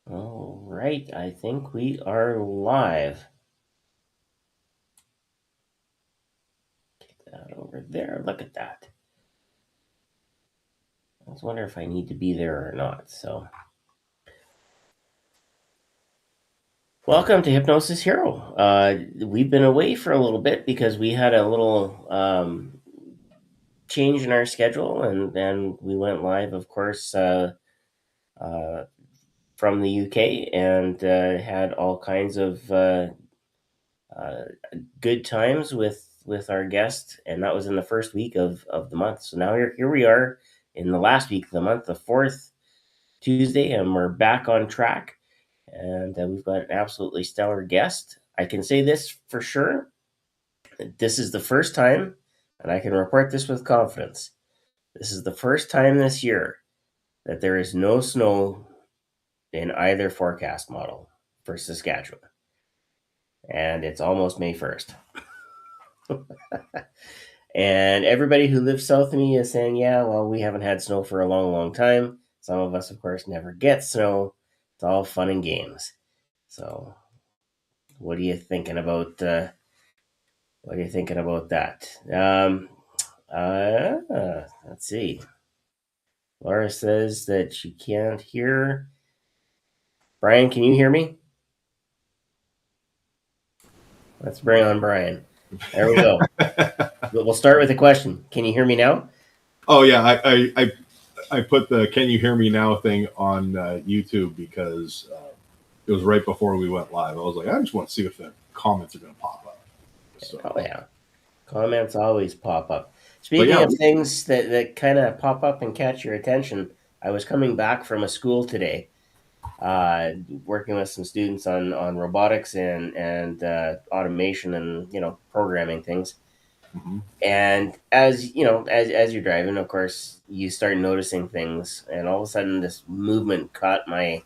All right, I think we are live. Get that over there. Look at that. I was wondering if I need to be there or not. So, welcome to Hypnosis Hero. We've been away for a little bit because we had a little change in our schedule, and then we went live, of course, uh, from the UK, and had all kinds of uh, good times with our guest, and that was in the first week of the month. So now here we are in the last week of the month, the fourth Tuesday, and we're back on track. And we've got an absolutely stellar guest. I can say this for sure: this is the first time, and I can report this with confidence. This is the first time this year that there is no snow in either forecast model for Saskatchewan, and it's almost May 1st. And everybody who lives south of me is saying, yeah, well, we haven't had snow for a long, long time. Some of us, of course, never get snow. It's all fun and games. So, what are you thinking about? What are you thinking about that? Let's see. Laura says that she can't hear. Brian, can you hear me? Let's bring on Brian. There we go. We'll start with a question. Can you hear me now? Oh yeah, I put the "Can you hear me now" thing on YouTube because it was right before we went live. I was like, I just want to see if the comments are going to pop up. So, Oh yeah, comments always pop up. Speaking of things that kind of pop up and catch your attention, I was coming back from a school today, working with some students on robotics and automation and programming things. mhm. And as you know, as you're driving, of course, you start noticing things, and all of a sudden, this movement caught my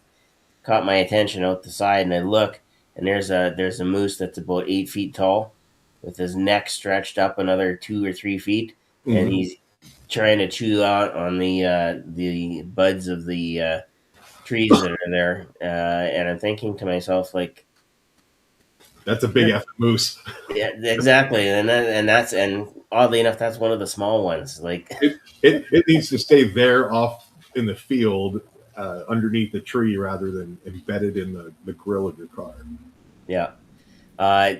attention out the side, and I look, and there's a moose that's about 8 feet tall, with his neck stretched up another 2 or 3 feet, and Mhm. he's trying to chew out on the buds of the trees that are there. And I'm thinking to myself, like, That's a big effing moose. yeah, exactly, and oddly enough, that's one of the small ones. Like, It needs to stay there off in the field underneath the tree rather than embedded in the grill of your car. yeah. Uh,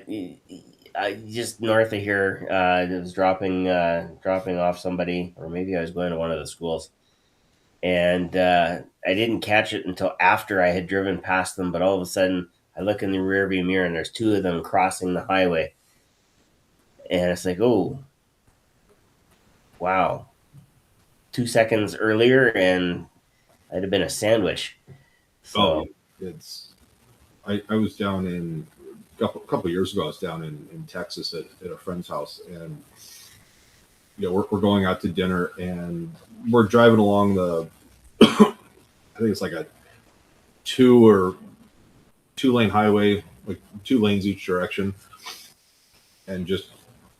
just north of here, I was dropping off somebody, or maybe I was going to one of the schools, and I didn't catch it until after I had driven past them. But all of a sudden, I look in the rearview mirror, and there's two of them crossing the highway, and it's like, oh, wow! 2 seconds earlier, and I'd have been a sandwich. Oh, So, it's. I was down in a couple years ago. I was down in Texas at a friend's house, and we're going out to dinner, and we're driving along the. I think it's like a two lane highway, like 2 lanes each direction, and just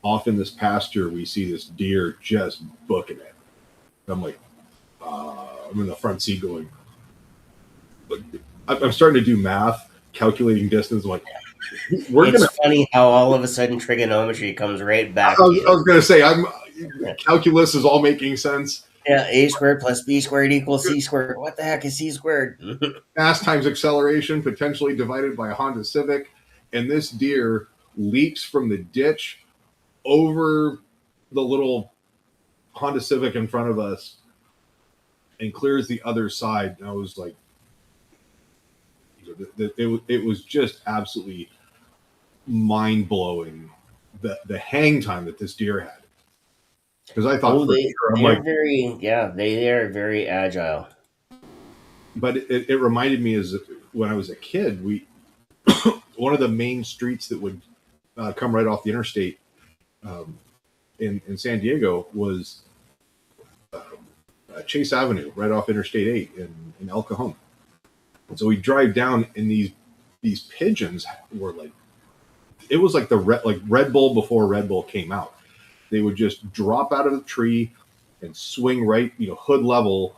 off in this pasture, we see this deer just booking it. I'm like, I'm in the front seat going, but I'm starting to do math, calculating distance. I'm like, it's funny how all of a sudden trigonometry comes right I back to was, you. I was going to say, calculus is all making sense. Yeah, a squared plus b squared equals c squared. What the heck is c squared? Mass times acceleration potentially divided by a Honda Civic, and this deer leaps from the ditch over the little Honda Civic in front of us and clears the other side. And I was like, it was just absolutely mind blowing the hang time that this deer had. Because I thought for sure, I'm they're like, they are very agile. but it reminded me as when I was a kid, one of the main streets that would come right off the interstate in San Diego was Chase Avenue, right off Interstate 8 in El Cajon. And so we drive down, and these pigeons were like, it was like like Red Bull before Red Bull came out. They would just drop out of the tree and swing right, hood level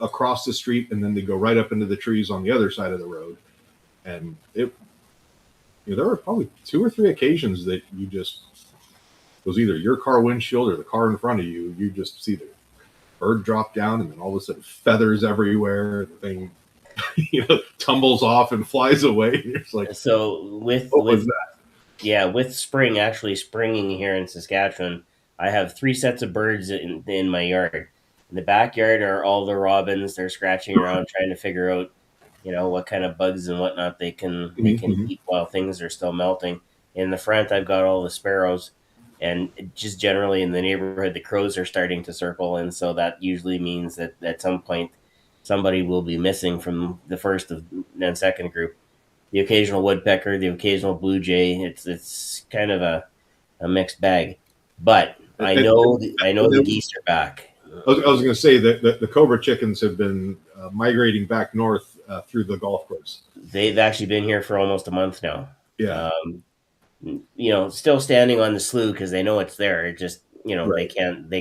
across the street, and then they go right up into the trees on the other side of the road. And there were probably 2 or 3 occasions that you just it was either your car windshield or the car in front of you. You just see the bird drop down, and then all of a sudden feathers everywhere. The thing, tumbles off and flies away. It's like, So what was that? yeah, with spring actually springing here in Saskatchewan, I have 3 sets of birds in my yard. In the backyard are all the robins. They're scratching around trying to figure out, what kind of bugs and whatnot they can Mm-hmm. eat while things are still melting. In the front, I've got all the sparrows, and just generally in the neighborhood, the crows are starting to circle, and so that usually means that at some point somebody will be missing from the first and second group. The occasional woodpecker, the occasional blue jay. It's kind of a mixed bag, but I And, know I know the and geese are back. I was going to say that the cobra chickens have been migrating back north through the golf course. They've actually been here for almost a month now. Yeah, Um, still standing on the slough because they know it's there. It just they right.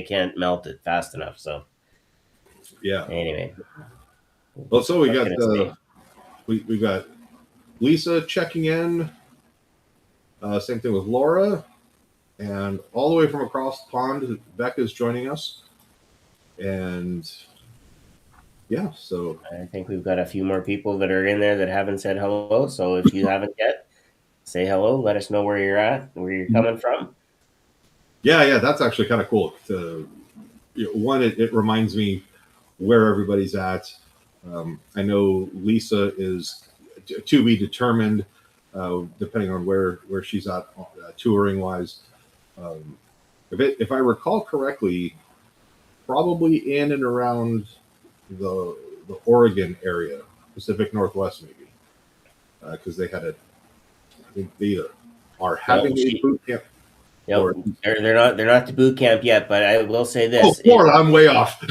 can't melt it fast enough. So Yeah. anyway, Well, so we what got can I say? we got Lisa checking in. Same thing with Laura, and all the way from across the pond, Becca's joining us. And yeah, so I think we've got a few more people that are in there that haven't said hello. So if you haven't yet, say hello. Let us know where you're at, where you're coming from. yeah, that's actually kind of cool. One, it reminds me where everybody's at. I know Lisa is to be determined, depending on where she's at touring wise. Um, if I recall correctly, probably in and around the Oregon area, Pacific Northwest, maybe, because they had I think they are No, having a boot camp. Or they're not to boot camp yet, but I will say oh, this: Florida, I'm way off.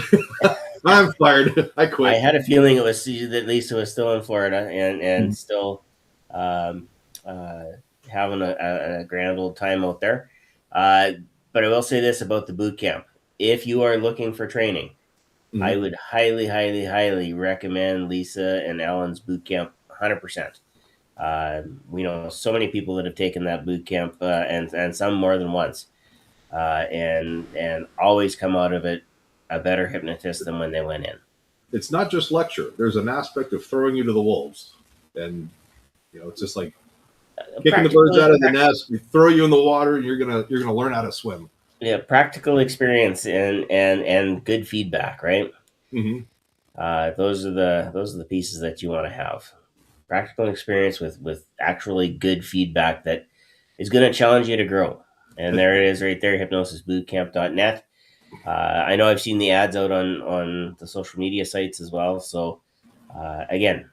I'm fired. I I quit. had a feeling it was that Lisa was still in Florida and still um, uh, having a grand old time out there. Uh, but I will say this about the boot camp: if you are looking for training, I Mhm. would highly, highly, highly recommend Lisa and Alan's boot camp. 100%. We know so many people that have taken that boot camp, and some more than once, and always come out of it a better hypnotist than when they went in. It's not just lecture. There's an aspect of throwing you to the wolves, and it's just like kicking the birds Practical, out of the nest. We throw you in the water, and you're gonna learn how to swim. yeah, practical experience and good feedback, right? Mm-hmm. Those are the pieces that you want to have. Practical experience with actually good feedback that is going to challenge you to grow. And there it is, right there, hypnosisbootcamp.net. I know I've seen the ads out on the social media sites as well. So again,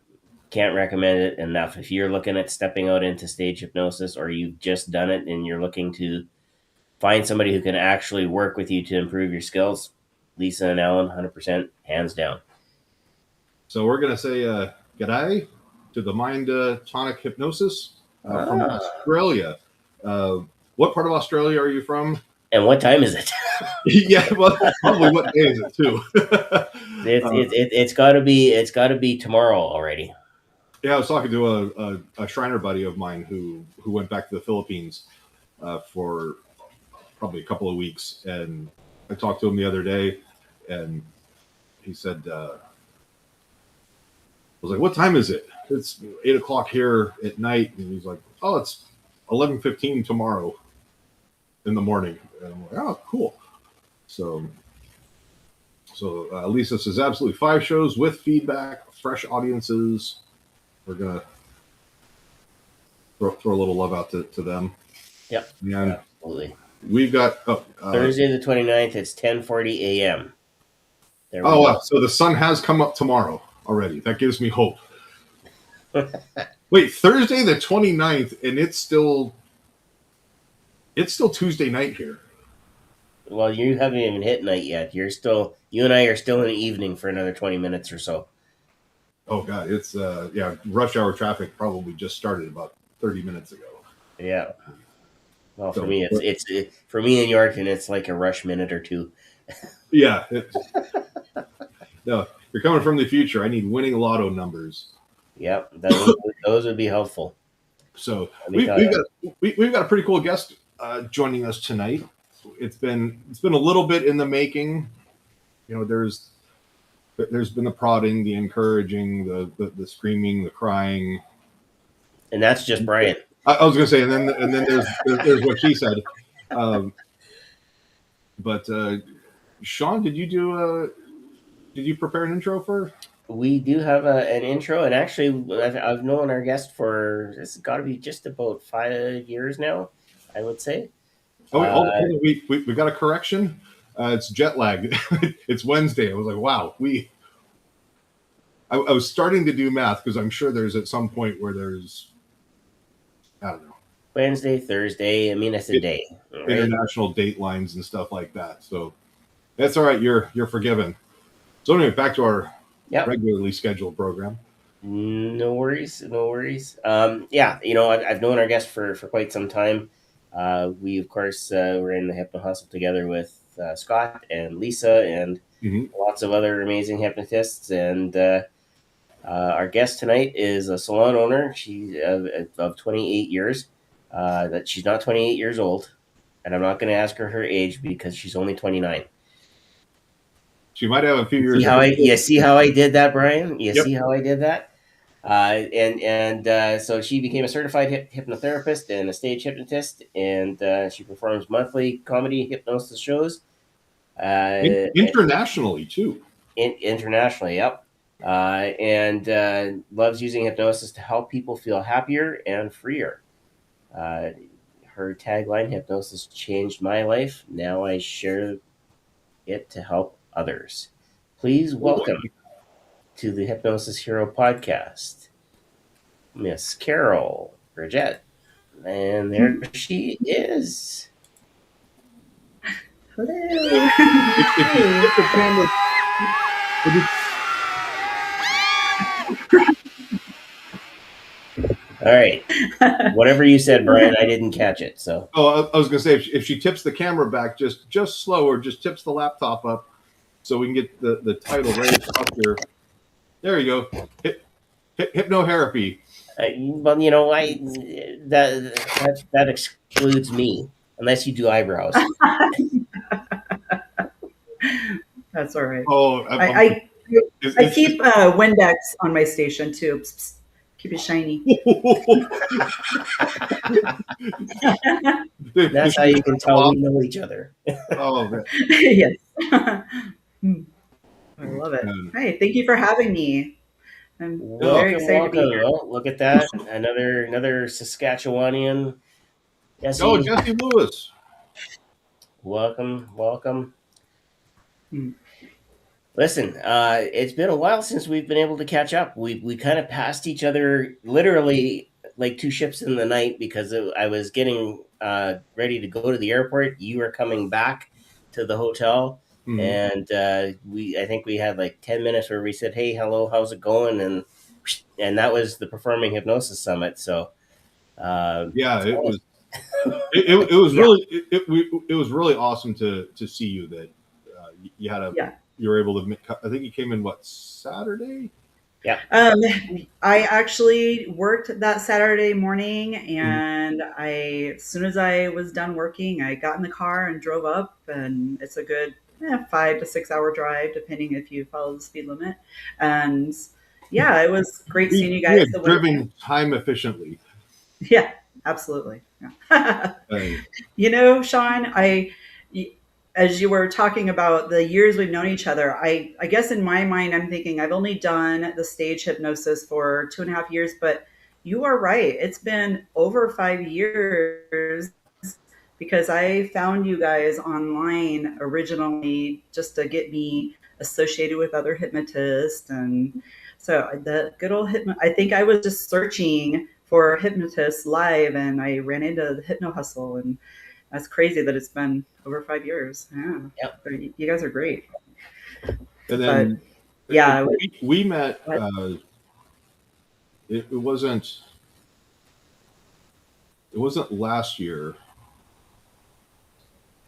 can't recommend it enough. If you're looking at stepping out into stage hypnosis, or you've just done it and you're looking to find somebody who can actually work with you to improve your skills, Lisa and Alan, 100%, hands down. So we're gonna say g'day to the Mind Tonic Hypnosis from Ah. Australia. What part of Australia are you from? And what time is it? Yeah, well, probably what day is it too? It's got to be tomorrow already. Yeah, I was talking to a Shriner buddy of mine who went back to the Philippines for probably a couple of weeks, and I talked to him the other day, and he said, "I was like, what time is it? It's 8 o'clock here at night," and he's like, "Oh, it's 11:15 tomorrow in the morning." And I'm like, "Oh, cool." So, Lisa says absolutely 5 shows with feedback, fresh audiences. We're gonna throw a little love out to them. Yep, And absolutely. we've got Thursday the 29th, it's 10:40 a.m. There we oh go. wow, so the sun has come up tomorrow already. That gives me hope. Wait, Thursday the 29th, and it's still Tuesday night here. Well, you haven't even hit night yet. You and I are still in the evening for another 20 minutes or so. Oh god, it's yeah, rush hour traffic probably just started about 30 minutes ago. Yeah. Well, for So me, for me in York, and it's like a rush minute or two. yeah, no, you're coming from the future. I need winning lotto numbers. Yep, those would be helpful. So Let me tell you. we've got a pretty cool guest joining us tonight. It's been a little bit in the making. You know, there's been the prodding, the encouraging, the screaming, the crying, And that's just Brian. I was going to say, and then there's what she said. But Shawn, did you prepare an intro for? We do have an intro, and actually, I've known our guest for it's got to be just about 5 years now, I would say. Oh, wait, hold on. We got a correction. It's jet lag. It's Wednesday. I was like, wow. I was starting to do math because I'm sure there's at some point where there's, I don't know, Wednesday, Thursday. I mean, it's a day. Right? International date lines and stuff like that. So that's all right. You're forgiven. So anyway, back to our regularly scheduled program. No worries. Yeah, I've known our guest for quite some time. We, of course, were in the Hypno Hustle together with Scott and Lisa and lots of other amazing hypnotists. And our guest tonight is a salon owner. She's of 28 years. That she's not 28 years old, and I'm not going to ask her age because she's only 29. She might have a few years. You see how I did that, Brian? See how I did that? So she became a certified hypnotherapist and a stage hypnotist, and she performs monthly comedy hypnosis shows. Internationally, too. Internationally, yep. And loves using hypnosis to help people feel happier and freer. Her tagline, "Hypnosis changed my life. Now I share it to help others." Please welcome to the Hypnosis Hero podcast, Miss Carol Burgett. And there she is. Hello. All right. Whatever you said, Brian, I didn't catch it. So. Oh, I was going to say, if she tips the camera back just slow, or just tips the laptop up, so we can get the title right up here. There you go. Hypnotherapy. Well, that excludes me unless you do eyebrows. That's all right. Oh, I keep Windex on my station too. Psst, psst. Keep it shiny. That's how you can tell we know each other. Oh, man. Yes. I love it. Hey, thank you for having me. I'm very excited to be here. Well, look at that. Another Saskatchewanian. Jesse Lewis. Welcome. Listen, it's been a while since we've been able to catch up. We kind of passed each other literally like two ships in the night because I was getting ready to go to the airport. You were coming back to the hotel. And I think we had like 10 minutes where we said, "Hey, hello, how's it going?" And that was the Performing Hypnosis Summit. So it was it was really it was really awesome to see you that you had you were able to. I think you came in Saturday. Yeah. I actually worked that Saturday morning, and as soon as I was done working, I got in the car and drove up, and it's a good 5 to 6 hour drive, depending if you follow the speed limit. And yeah, it was great seeing you guys. Driven time efficiently. Yeah, absolutely. Yeah. Shawn, as you were talking about the years we've known each other, I guess in my mind, I'm thinking I've only done the stage hypnosis for 2.5 years, but you are right. It's been over 5 years because I found you guys online originally just to get me associated with other hypnotists. And so the good old I think I was just searching for hypnotists live, and I ran into the Hypno Hustle, and that's crazy that it's been over 5 years. Yeah. Yep. You guys are great. And then we met. It wasn't last year.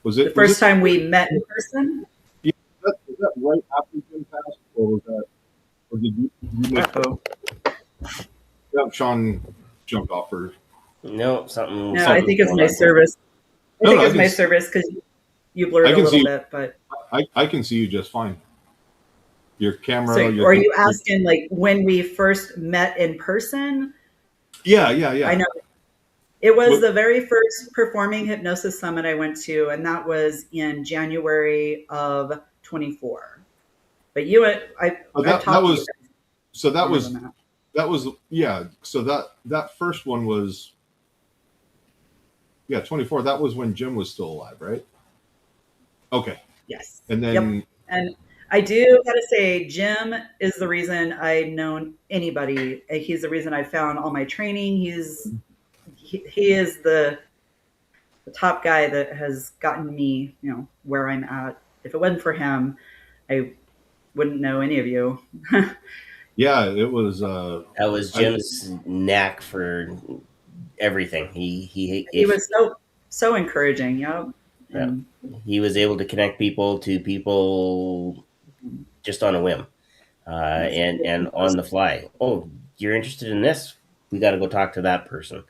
Was it the first time we met in person? Yeah, was that right after Jim passed, or was that Uh-oh. Yeah, Shawn jumped off her. No, something. No, I Something's think it's going my on. service. I No, think no, it's my service because you blurred I a can little see. bit, but I can see you just fine. Your so camera, are you asking like when we first met in person? yeah, I yeah. know it was What, the very first performing hypnosis summit I went to, and that was in January of 24. But oh, I've that talked to you was guys so longer than that. that was yeah. So that first one was 24. That was when Jim was still alive, right? Okay, Yes. and Yep. then And I do gotta say, Jim is the reason I've known anybody. He's the reason I found all my training. He is the top guy that has gotten me, where I'm at. If it wasn't for him, I wouldn't know any of you. yeah, it was. That was I Jim's knack for everything. He He if was so encouraging, Yeah, and he was able to connect people to people just on a whim, yes, and on the fly. Oh, you're interested in this? We got to go talk to that person.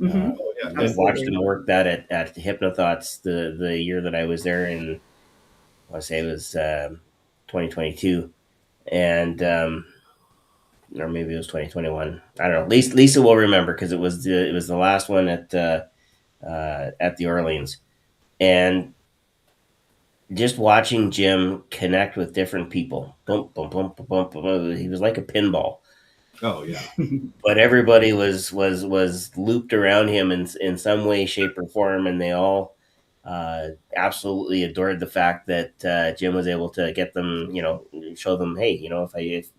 Uh, mm-hmm, oh yeah, and Watched absolutely. him work that at Hypnothoughts the year that I was there in. I want to say it was 2022, and or maybe it was 2021. I don't know. Lisa will remember because it was the last one at the Orleans, and just watching Jim connect with different people. Boom, boom, boom, boom, boom, boom. He was like a pinball, oh yeah, but everybody was looped around him in some way, shape, or form, and they all absolutely adored the fact that Jim was able to get them, show them, hey,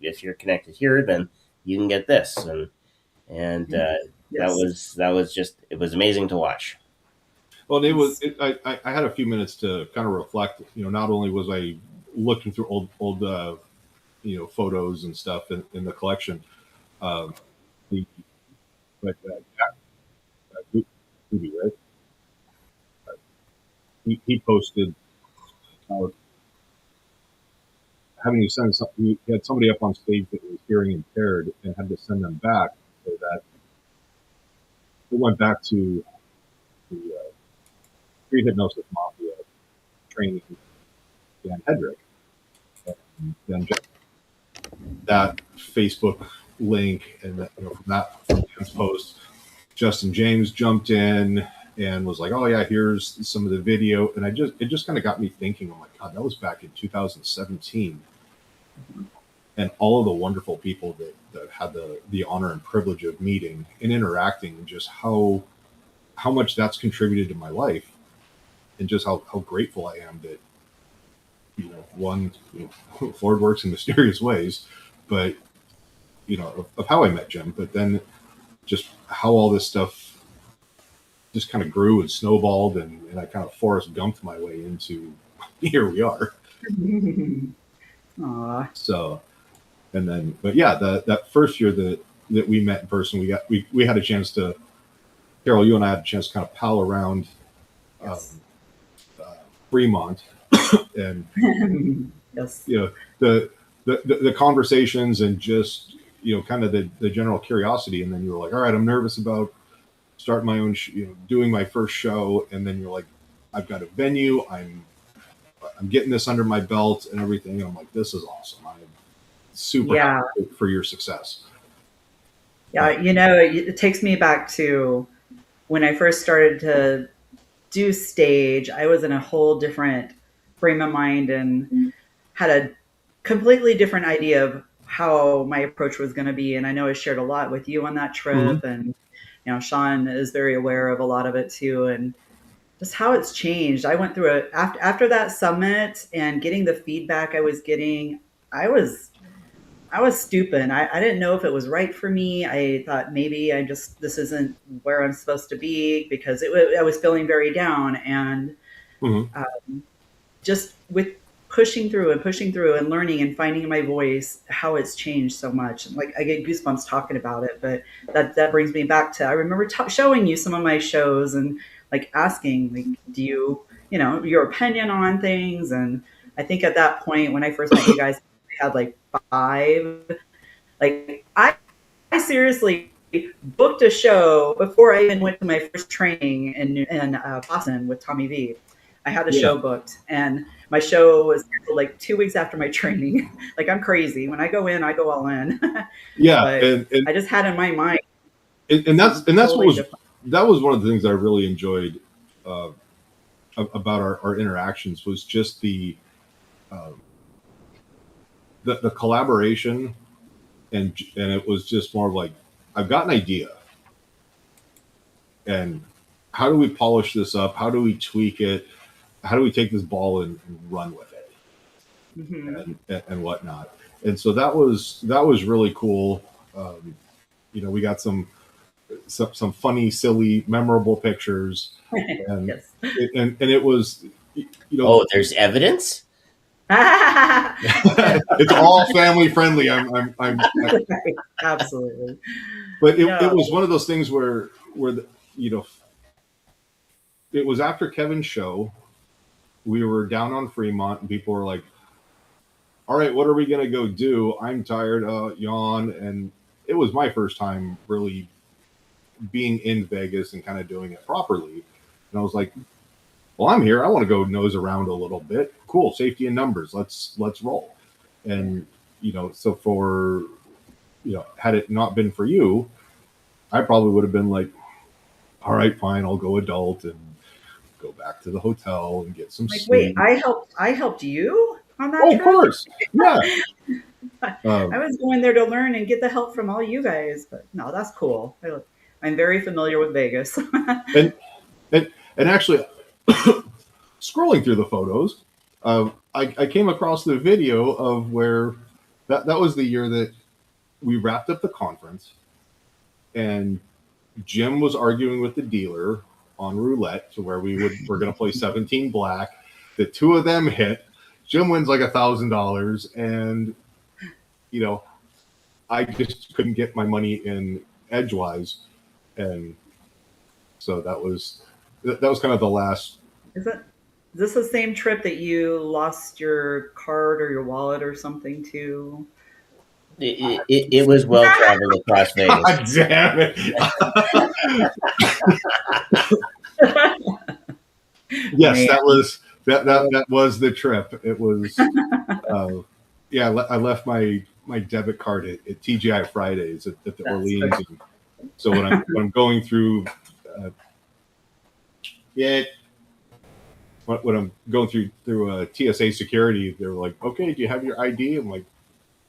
if you're connected here, then you can get this, and Yes. that was just it was amazing to watch. well, it was. Yes. I had a few minutes to kind of reflect. Not only was I looking through old photos and stuff in the collection, um, the but Ruby, right? He posted uh, having to send something. He had somebody up on stage that was hearing impaired and had to send them back so that it went back to the pre-hypnosis mafia training Dan Hedrick. And then just that Facebook link and from Dan's post, Justin James jumped in and was like, "Oh yeah, here's some of the video," and it just kind of got me thinking. I'm like, God, that was back in 2017, and all of the wonderful people that had the honor and privilege of meeting and interacting, and just how much that's contributed to my life, and just how grateful I am that one Ford works in mysterious ways, but of how I met Jim, but then just how all this stuff just kind of grew and snowballed, and I kind of Forrest Gumped my way into here we are. Aw. So, and then, but yeah, that first year that we met in person, we had a chance to, Carol, you and I had a chance to kind of pal around um, Yes. uh, Fremont, and Yes. the the conversations and just kind of the general curiosity, and then you were like, all right, I'm nervous about starting my own doing my first show, and then you're like, I've got a venue, I'm getting this under my belt and everything, and I'm like, this is awesome. I'm super Yeah. happy for your success. Yeah. It takes me back to when I first started to do stage. I was in a whole different frame of mind and had a completely different idea of how my approach was going to be. And I know I shared a lot with you on that Mm-hmm. trip. And, Shawn is very aware of a lot of it too. And just how it's changed. I went through it after that summit and getting the feedback I was getting. I was I was stupid. I didn't know if it was right for me. I thought maybe this isn't where I'm supposed to be because I was feeling very down. And Mm-hmm. just with pushing through and learning and finding my voice, how it's changed so much. Like I get goosebumps talking about it, but that brings me back to, I remember showing you some of my shows and like asking, like, do you, your opinion on things. And I think at that point, when I first met you guys, I had like 5 Like I seriously booked a show before I even went to my first training in Boston with Tommy V. I had a Yeah. show booked, and my show was like 2 weeks after my training. Like I'm crazy. When I go in, I go all in. Yeah, But I just had in my mind and that's what totally was different. that was one of the things I really enjoyed uh, about our interactions was just uh, the collaboration, and it was just more like, I've got an idea, and how do we polish this up? How do we tweak it? How do we take this ball and run with it, Mm-hmm. and whatnot? And so that was really cool. We got some funny, silly, memorable pictures, and Yes. it was, Oh, there's evidence? it's all family friendly. I'm Absolutely. But it No. was one of those things where you know it was after Kevin's show. We were down on Fremont, and people were like, "All right, what are we gonna go do? I'm tired, yawn." And it was my first time really being in Vegas and kind of doing it properly. And I was like, "Well, I'm here. I want to go nose around a little bit. Cool, safety in numbers. Let's roll." And so for had it not been for you, I probably would have been like, all right, fine, I'll go adult and go back to the hotel and get some Like, wait, sleep. I helped you on that Oh, of trip? course. Yeah. I was going there to learn and get the help from all you guys, but no, that's cool. I'm very familiar with Vegas. and, and, and actually, scrolling through the photos, I came across the video of where that was the year that we wrapped up the conference, and Jim was arguing with the dealer on roulette to where we're going to play 17 black. The two of them hit. Jim wins like $1,000, and I just couldn't get my money in edgewise, and so that was kind of the last. Is this the same trip that you lost your card or your wallet or something to? It was well traveled across Vegas. God damn it! Yes, Man. that was the trip. It was, yeah. I left my debit card at TGI Fridays at the Orleans. And so when I'm going through, when I'm going through TSA security, they're like, "Okay, do you have your ID?" I'm like,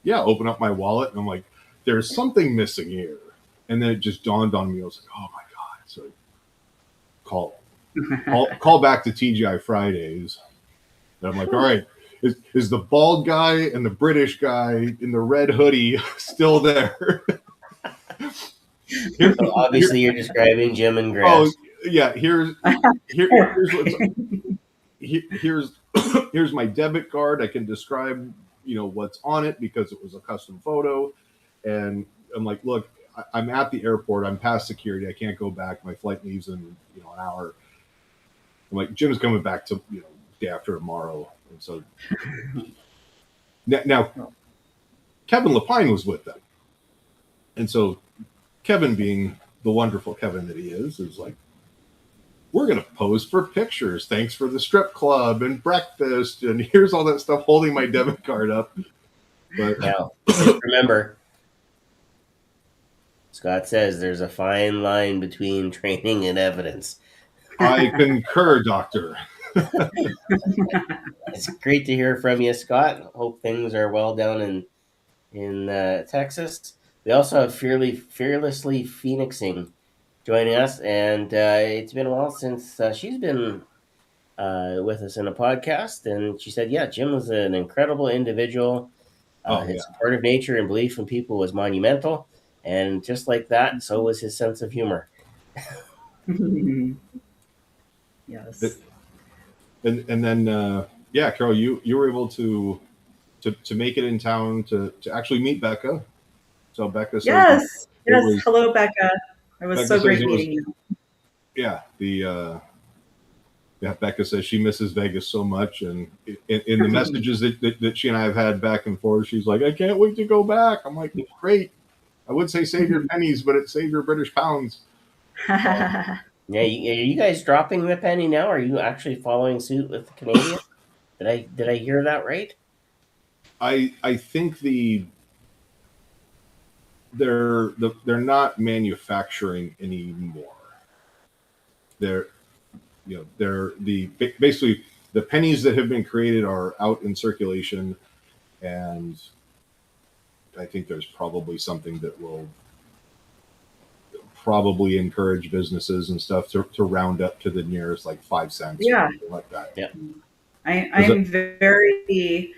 "Yeah." Open up my wallet, and I'm like, "There's something missing here." And then it just dawned on me. I was like, "Oh my god!" So call back to TGI Fridays. And I'm like, "All right, is the bald guy and the British guy in the red hoodie still there?" So obviously, you're describing Jim and Grass. Oh yeah, here's here's my debit card. I can describe what's on it because it was a custom photo, and I'm like, "Look, I'm at the airport. I'm past security. I can't go back. My flight leaves in an hour." I'm like, "Jim's coming back to day after tomorrow," and so now Kevin Lapine was with them, and so Kevin, being the wonderful Kevin that he is like, "We're going to pose for pictures. Thanks for the strip club and breakfast." And here's all that stuff holding my debit card up. But now, just remember, Scott says there's a fine line between training and evidence. I concur, Doctor. It's great to hear from you, Scott. Hope things are well down in Texas. We also have Fearlessly Phoenixing joining us, and it's been a while since she's been with us in a podcast, and she said, yeah, Jim was an incredible individual. His supportive nature and belief in people was monumental, and just like that, so was his sense of humor. Yes. And then Carol, you were able to make it in town to actually meet Becca. So Becca said, yes. Hello, Becca. It was Becca so great meeting you. Yeah, Yeah, Becca says she misses Vegas so much, and in the messages that she and I have had back and forth, she's like, "I can't wait to go back." I'm like, "Great." I would say save your pennies, but it's save your British pounds. Yeah, are you guys dropping the penny now? Are you actually following suit with the Canadian? Did I hear that right? I think they're not manufacturing anymore. They're they're basically the pennies that have been created are out in circulation, and I think there's probably something that will probably encourage businesses and stuff to round up to the nearest like 5 cents Yeah. or something like that. Yeah. I'm very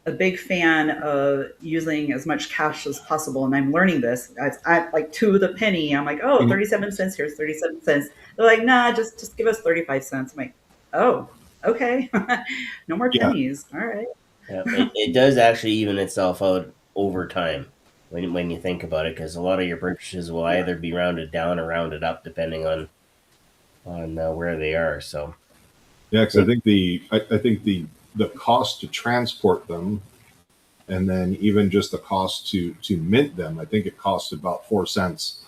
a big fan of using as much cash as possible, and I'm learning this. I like to the penny. I'm like, oh, 37 cents. Here's 37 cents. They're like, nah, just give us 35 cents. I'm like, oh, okay, no more pennies. All right. Yeah, it does actually even itself out over time when you think about it, because a lot of your purchases will either be rounded down or rounded up depending on where they are. So yeah, because I think the cost to transport them, and then even just the cost to mint them, I think it costs about 4 cents,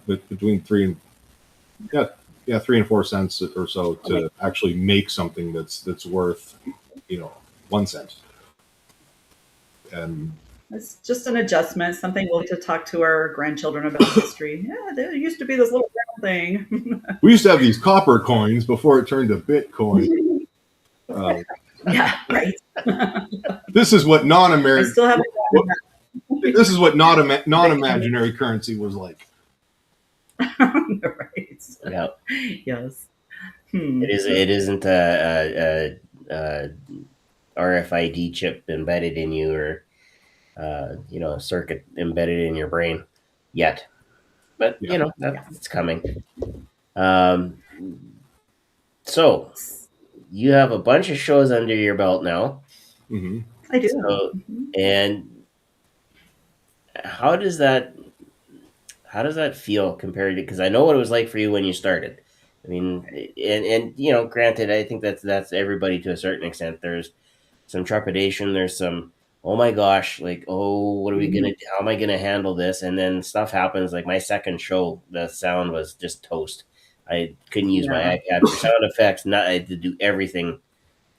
between three and 4 cents or so to actually make something that's worth 1 cent. And it's just an adjustment. Something we'll get to talk to our grandchildren about history. Yeah, there used to be this little round thing. we used to have these copper coins before it turned to Bitcoin. Yeah, right. This is what I non-American. still have This is what non-imaginary currency was like. right. yeah, Yes. it isn't a RFID chip embedded in you, or a circuit embedded in your brain yet, but it's coming. So you have a bunch of shows under your belt now. Mm-hmm. I do. So, and how does that feel compared to, because I know what it was like for you when you started. I mean, and granted, I think that's everybody to a certain extent. There's some trepidation. There's some, oh my gosh, like, oh, what are we gonna do? How am I gonna handle this? And then stuff happens. Like my second show, the sound was just toast. I couldn't use my iPad for sound effects. I had to do everything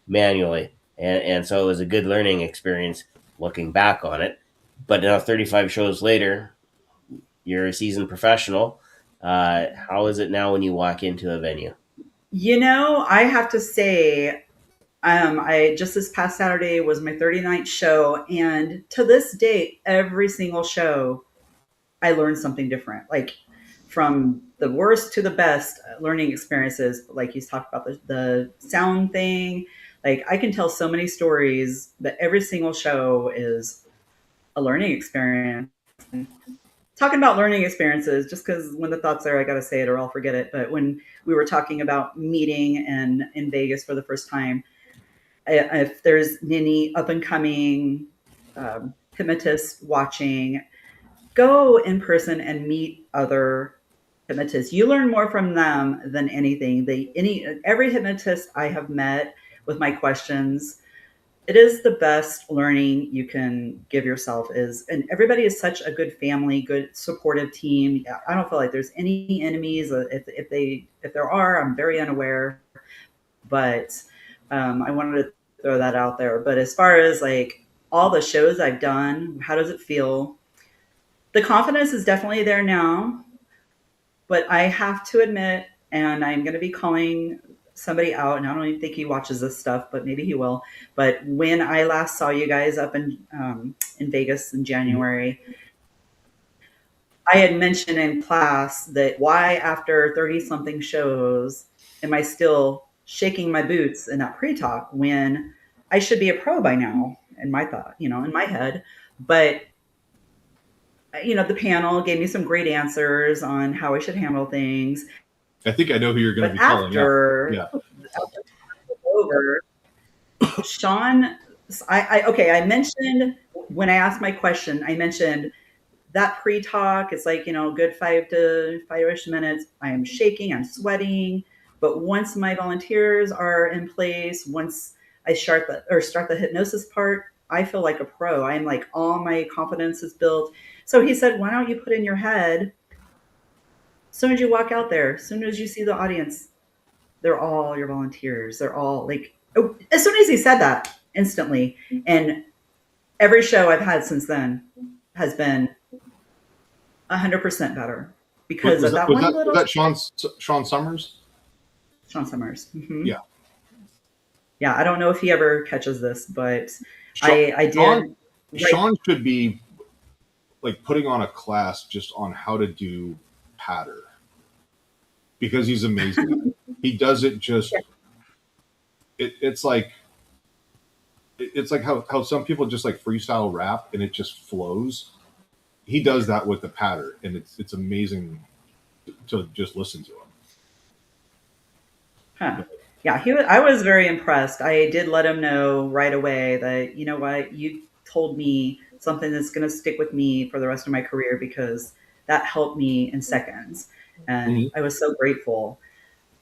manually, and so it was a good learning experience looking back on it. But now 35 shows later, you're a seasoned professional. How is it now when you walk into a venue? I have to say, I just this past Saturday was my 39th show, and to this date, every single show, I learned something different. Like from the worst to the best learning experiences. Like he's talked about the sound thing. Like I can tell so many stories that every single show is a learning experience. Talking about learning experiences, just because when the thoughts there, I got to say it or I'll forget it. But when we were talking about meeting and in Vegas for the first time, if there's any up and coming hypnotists watching, go in person and meet other hypnotists. You learn more from them than anything. Every hypnotist I have met with my questions, it is the best learning you can give yourself. And everybody is such a good family, good supportive team. I don't feel like there's any enemies. If there are, I'm very unaware. But I wanted to throw that out there. But as far as like all the shows I've done, how does it feel? The confidence is definitely there now, but I have to admit, and I'm going to be calling somebody out, and I don't even think he watches this stuff, but maybe he will. But when I last saw you guys up in Vegas in January, I had mentioned in class that why after 30 something shows am I still shaking my boots in that pre-talk when I should be a pro by now, in my thought, in my head. But the panel gave me some great answers on how I should handle things. I think I know who you're going to be calling. After over, Shawn, I mentioned when I asked my question, I mentioned that pre-talk is like, good 5 to 5-ish minutes. I am shaking, I'm sweating. But once my volunteers are in place, once I start the hypnosis part, I feel like a pro. I'm like, all my confidence is built. So he said, why don't you put in your head, as soon as you walk out there, as soon as you see the audience, they're all your volunteers. They're all like, oh, as soon as he said that, instantly. And every show I've had since then has been 100% better because of that one little. Was that Shawn Summers? Shawn Summers. Mm-hmm. Yeah. Yeah, I don't know if he ever catches this, but Shawn, I did. Shawn should be like putting on a class just on how to do patter because he's amazing. He does it just. It's like how some people just like freestyle rap and it just flows. He does that with the patter, and it's amazing to just listen to him. Huh. Yeah, I was very impressed. I did let him know right away that, you know what, you told me something that's going to stick with me for the rest of my career because that helped me in seconds. And I was so grateful.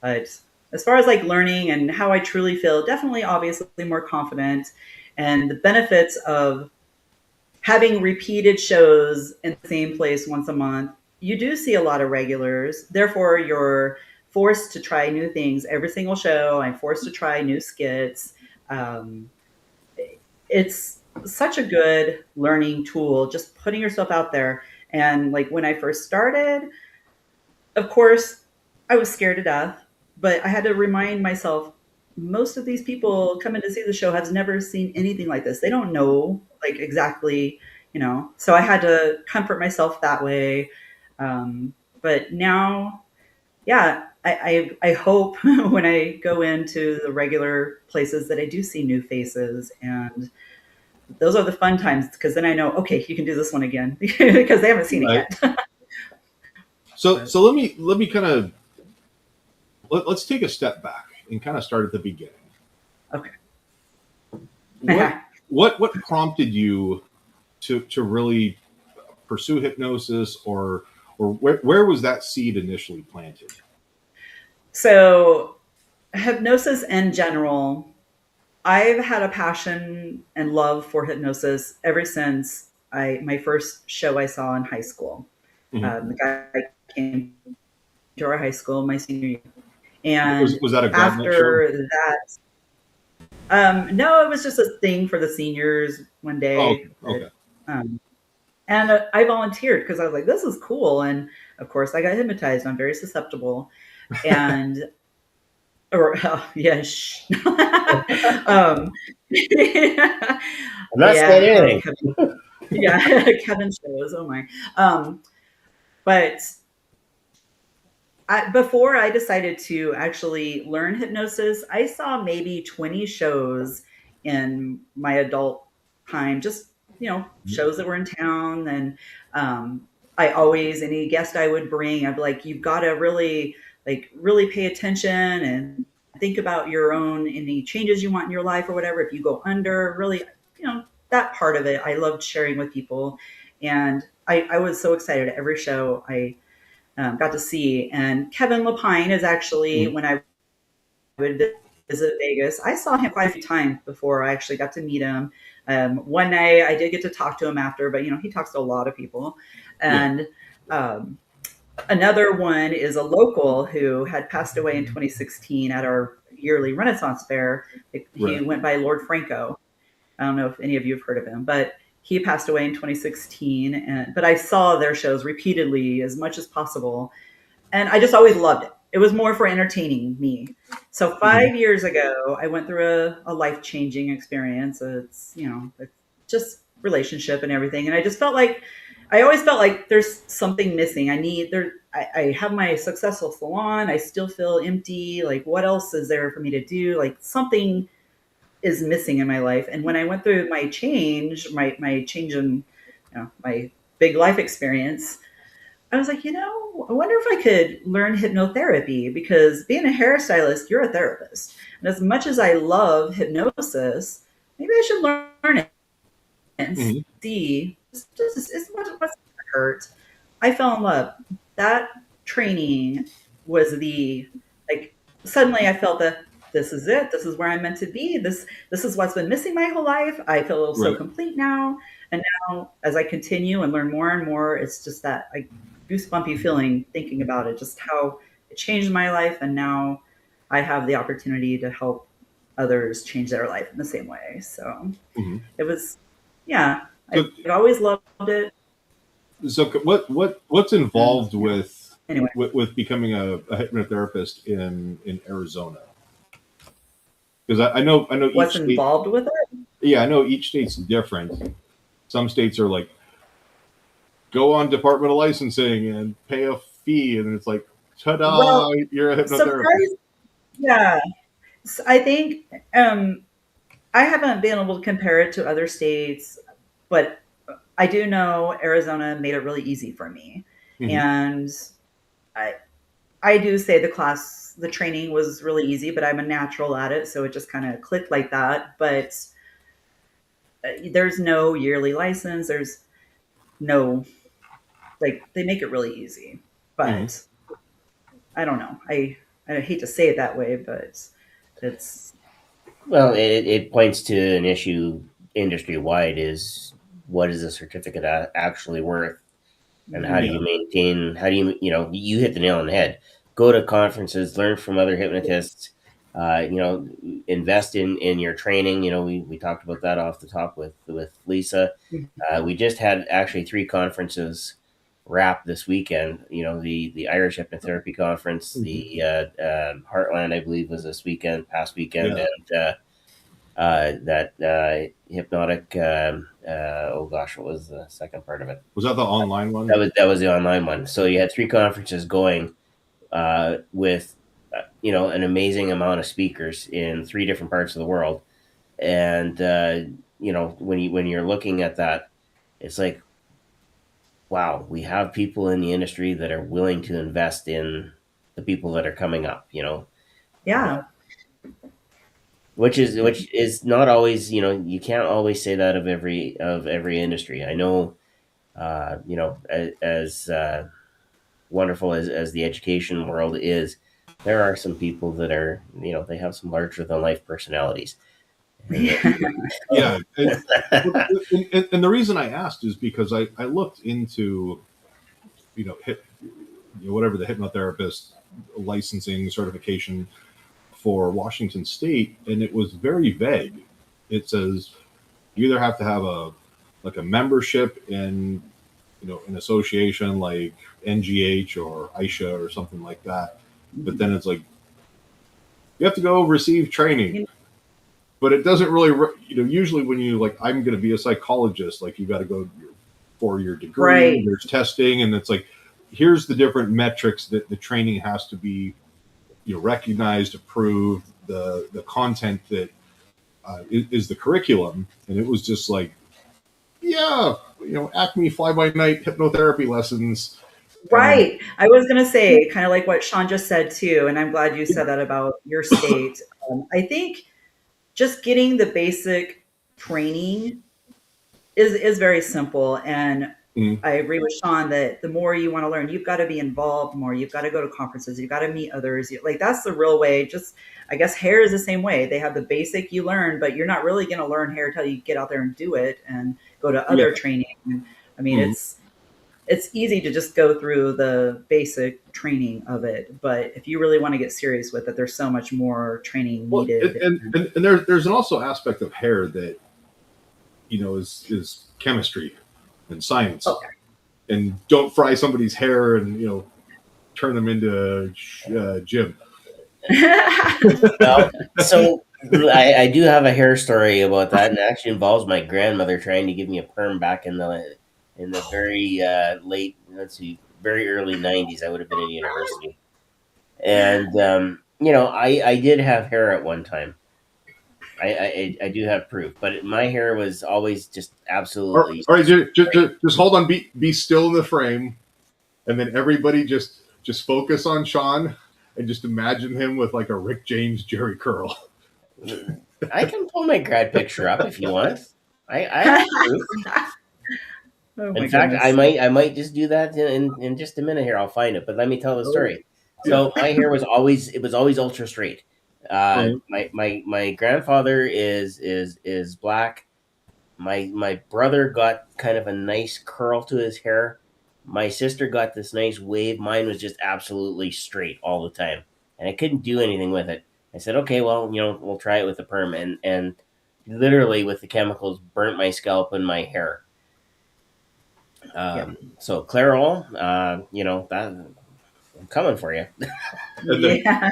But as far as like learning and how I truly feel, definitely, obviously more confident. And the benefits of having repeated shows in the same place once a month, you do see a lot of regulars. Therefore, you're forced to try new things every single show. I'm forced to try new skits. It's such a good learning tool, just putting yourself out there. And like when I first started, of course, I was scared to death, but I had to remind myself, most of these people coming to see the show have never seen anything like this. They don't know like exactly, so I had to comfort myself that way. But now, yeah, I hope when I go into the regular places that I do see new faces, and those are the fun times because then I know, okay, you can do this one again because they haven't seen it yet. So let me kind of let's take a step back and kind of start at the beginning. Okay. What prompted you to really pursue hypnosis, or where was that seed initially planted? So hypnosis in general, I've had a passion and love for hypnosis ever since my first show I saw in high school. Mm-hmm. The guy came to our high school my senior year, and was that a grad after that, no, it was just a thing for the seniors one day. Oh, okay. And I volunteered because I was like, this is cool. And of course, I got hypnotized. I'm very susceptible. And, yeah, shh. I'm not saying anything. Kevin shows. Oh my. But before I decided to actually learn hypnosis, I saw maybe 20 shows in my adult time, just, shows that were in town. And I always, any guest I would bring, I'd be like, you've got to really pay attention and think about your own, any changes you want in your life or whatever. If you go under, really, that part of it, I loved sharing with people. And I was so excited at every show I got to see. And Kevin Lapine is actually, when I would visit Vegas, I saw him quite a few times before I actually got to meet him. One night I did get to talk to him after, but he talks to a lot of people. And another one is a local who had passed away in 2016 at our yearly Renaissance Fair. He went by Lord Franco. I don't know if any of you have heard of him, but he passed away in 2016. But I saw their shows repeatedly as much as possible. And I just always loved it. It was more for entertaining me. So 5 years ago, I went through a life-changing experience. It's just relationship and everything. And I just I always felt like there's something missing. I have my successful salon. I still feel empty. Like, what else is there for me to do? Like, something is missing in my life. And when I went through my change, my change in my big life experience, I was like, I wonder if I could learn hypnotherapy, because being a hairstylist, you're a therapist. And as much as I love hypnosis, maybe I should learn it and see it's what's going to hurt. I fell in love. That training was suddenly I felt that this is it. This is where I'm meant to be. This is what's been missing my whole life. I feel so Right. complete now. And now, as I continue and learn more and more, it's just that I goosebumpy feeling thinking about it, just how it changed my life, and now I have the opportunity to help others change their life in the same way. So Hmm. it was, yeah, So, I've always loved it. so what's And involved yeah, anyway, with becoming a hypnotherapist in Arizona? Because I know what's each state. involved with it? Yeah, I know each state's different. Some states are like, go on Department of Licensing and pay a fee, and it's like, ta-da, Well, you're a hypnotherapist. surprise. Yeah. I think I haven't been able to compare it to other states, but I do know Arizona made it really easy for me. Hmm. And I I do say the training was really easy, but I'm a natural at it, so it just kind of clicked like that. But there's no yearly license. There's no, like, they make it really easy. Hmm. But I don't know. I hate to say it that way, but it's Well, it points to an issue industry wide is what is a certificate actually worth, and how do mhm. Yeah. you maintain? How do you hit the nail on the head? Go to conferences, learn from other hypnotists. Invest in your training. We talked about that off the top with Lisa. We just had actually three conferences wrap this weekend. The Irish Hypnotherapy Conference, Hmm. the Heartland, I believe, was this past weekend, Yeah. and that hypnotic. Oh gosh, what was the second part of it? Was that the online one? That was the online one. So you had three conferences going with an amazing amount of speakers in three different parts of the world, and when you're looking at that, it's like, wow, we have people in the industry that are willing to invest in the people that are coming up. Yeah. Which is not always, you can't always say that of every industry. I know, as wonderful as the education world is, there are some people that are, they have some larger than life personalities. And Yeah. And the reason I asked is because I looked into, hip, whatever the hypnotherapist licensing certification for Washington State, and it was very vague. It says you either have to have a membership in an association like NGH or Aisha or something like that, but then it's like you have to go receive training. But it doesn't really, usually when you like, I'm going to be a psychologist, like you got to go for your degree, Right. there's testing, and it's like, here's the different metrics that the training has to be, recognized, approved, the content that is the curriculum. And it was just like, yeah, Acme fly by night hypnotherapy lessons. And Right. I was going to say, kind of like what Shawn just said too, and I'm glad you said that about your state. I think just getting the basic training is very simple. And mm, I agree with Shawn that the more you want to learn, you've got to be involved more. You've got to go to conferences. You've got to meet others. Like, that's the real way. Just, I guess hair is the same way. They have the basic you learn, but you're not really going to learn hair until you get out there and do it and go to yeah, other training. And I mean, mm. it's easy to just go through the basic training of it, but if you really want to get serious with it, there's so much more training Well, needed. and there's an also aspect of hair that is chemistry and science, Okay. and don't fry somebody's hair and turn them into Jim. well, so I do have a hair story about that, and it actually involves my grandmother trying to give me a perm back in the very late, let's see, very early '90s. I would have been in university, and I did have hair at one time. I do have proof, but my hair was always just absolutely All right, straight. just hold on, be still in the frame, and then everybody just focus on Shawn and just imagine him with like a Rick James Jerry curl. I can pull my grad picture up if you want. I have proof. Oh In my fact, I goodness. might I might just do that in just a minute here. I'll find it, but let me tell the Oh, story. So my hair was always ultra straight. My grandfather is black. My brother got kind of a nice curl to his hair. My sister got this nice wave. Mine was just absolutely straight all the time, and I couldn't do anything with it. I said, okay, well, we'll try it with the perm, and literally with the chemicals burnt my scalp and my hair. Yeah. So Clairol, that I'm coming for you. Yeah.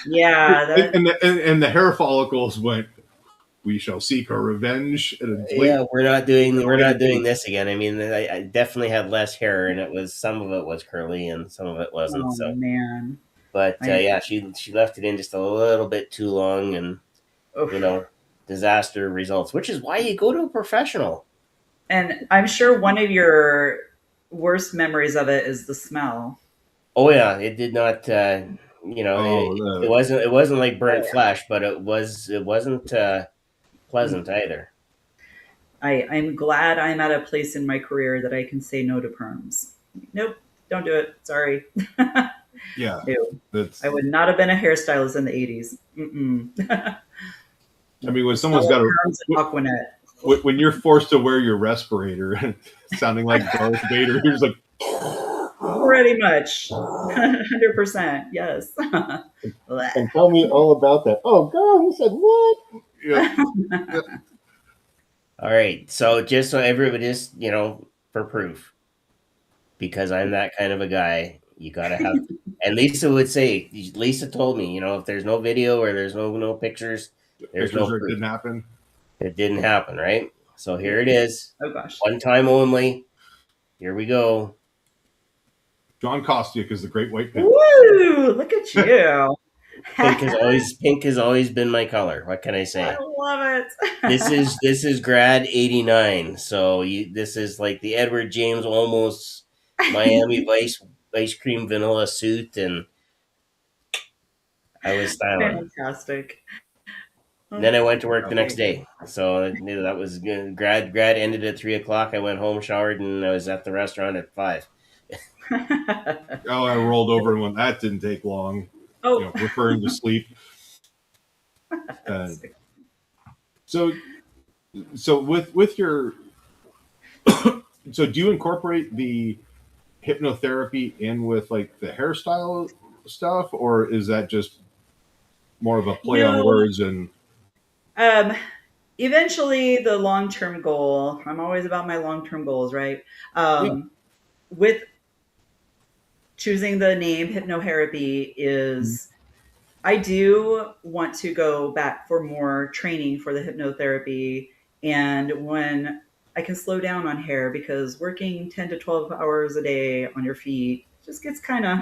Yeah. And the hair follicles went. We shall seek our revenge. Yeah, we're not doing this again. I mean, I definitely had less hair, and some of it was curly, and some of it wasn't. Oh So, man. but yeah, she left it in just a little bit too long, and Oof. disaster results. Which is why you go to a professional. And I'm sure one of your worst memories of it is the smell. Oh yeah, it did not. Oh, It wasn't like burnt flesh, but it wasn't pleasant either. I'm glad I'm at a place in my career that I can say no to perms. Nope, don't do it. Sorry. yeah. No. I would not have been a hairstylist in the 80s. I mean, when someone's got when you're forced to wear your respirator and sounding like Darth Vader, you're just like, pretty much, 100%. Yes. And tell me all about that. Oh, girl, you said what? Yeah. All right, so just so everybody just for proof, because I'm that kind of a guy, you gotta have. And Lisa would say, Lisa told me, if there's no video or there's no pictures, there's no proof. It didn't happen. It didn't happen, right? So here it is. Oh gosh. One time only. Here we go. John Kostiuk is the Great White Panther. Woo! Look at you. Pink has always been my color. What can I say? I love it. This is grad '89. So this is like the Edward James Olmos Miami Vice ice cream vanilla suit, and I was styling. Fantastic. And then I went to work the next day. So that was good. Grad ended at 3:00. I went home, showered, and I was at the restaurant at 5. Oh, I rolled over and went, that didn't take long. Oh, referring to sleep. So with your so do you incorporate the hypnotherapy in with like the hairstyle stuff, or is that just more of a play on words? And eventually the long-term goal, I'm always about my long-term goals, right? With choosing the name hypnotherapy is I do want to go back for more training for the hypnotherapy, and when I can slow down on hair, because working 10 to 12 hours a day on your feet just gets kind of,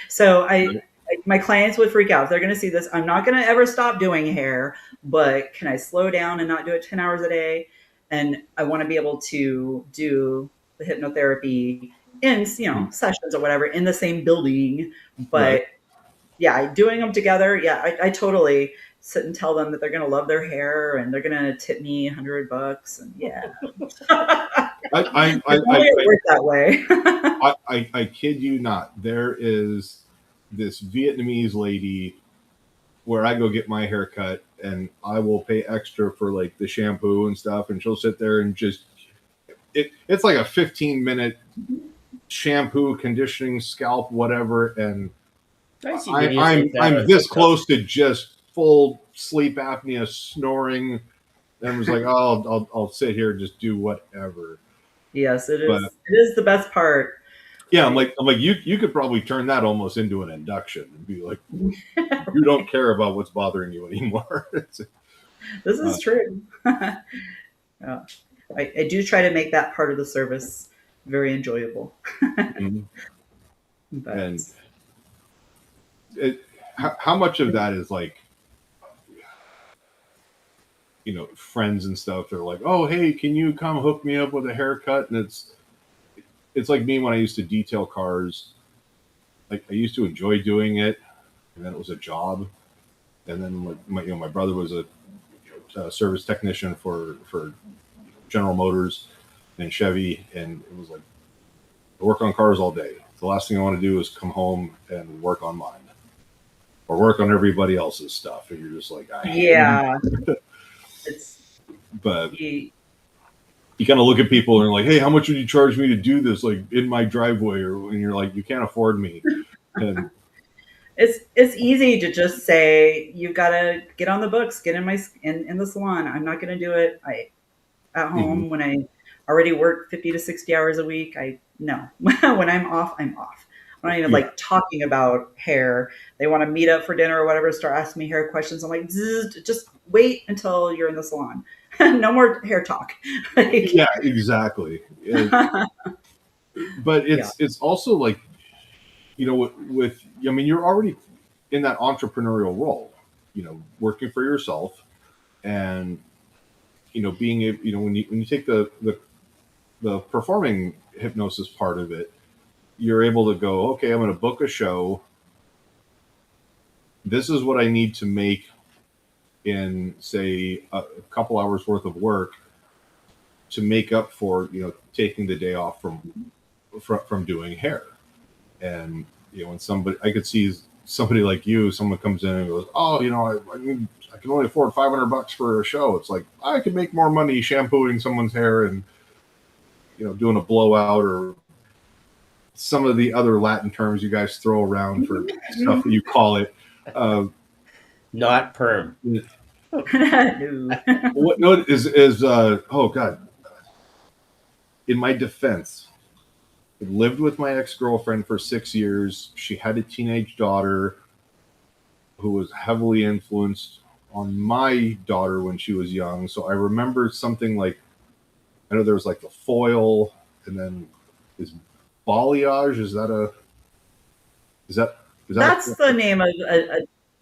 so my clients would freak out. They're going to see this. I'm not going to ever stop doing hair, but can I slow down and not do it 10 hours a day? And I want to be able to do the hypnotherapy in, sessions or whatever in the same building. But yeah, doing them together. Yeah, I totally sit and tell them that they're going to love their hair and they're going to tip me $100. And yeah, I work that way. I kid you not. There is this Vietnamese lady where I go get my hair cut, and I will pay extra for like the shampoo and stuff, and she'll sit there and just it's like a 15-minute shampoo, conditioning, scalp, whatever, and I'm this close to just full sleep apnea, snoring, and was like, oh, I'll sit here and just do whatever. Yes, it is. It is the best part. Yeah, I'm like you could probably turn that almost into an induction and be like, you don't care about what's bothering you anymore. This is true. I do try to make that part of the service very enjoyable. And how much of that is like, friends and stuff? They're like, oh, hey, can you come hook me up with a haircut? And it's like me when I used to detail cars. Like, I used to enjoy doing it, and then it was a job. And then my brother was a service technician for General Motors and Chevy, and it was like I work on cars all day. the last thing I want to do is come home and work on mine or work on everybody else's stuff. And you're just like, yeah, it's but you kind of look at people and are like, hey, how much would you charge me to do this? Like in my driveway, and you're like, you can't afford me. And it's easy to just say, you got to get on the books, get in the salon. I'm not going to do it. At home when I already work 50 to 60 hours a week. No, when I'm off, I'm off. I'm not even like talking about hair. They want to meet up for dinner or whatever, start asking me hair questions. I'm like, just wait until you're in the salon. No more hair talk. Like, yeah, exactly. But it's also like, you know, with I mean, you're already in that entrepreneurial role, you know, working for yourself, and you know, being a, you know, when you take the performing hypnosis part of it, you're able to go, okay, I'm going to book a show. This is what I need to make in, say, a couple hours worth of work to make up for, you know, taking the day off from doing hair. And you know, when somebody, I could see somebody like you, someone comes in and goes, oh, you know, I can only afford $500 for a show. It's like, I could make more money shampooing someone's hair and, you know, doing a blowout or some of the other Latin terms you guys throw around for stuff that you call it. Not perm. What note is oh God. In my defense, I lived with my ex-girlfriend for 6 years. She had a teenage daughter who was heavily influenced on my daughter when she was young. So I remember something like, I know there was like the foil, and then is balayage. That's the name of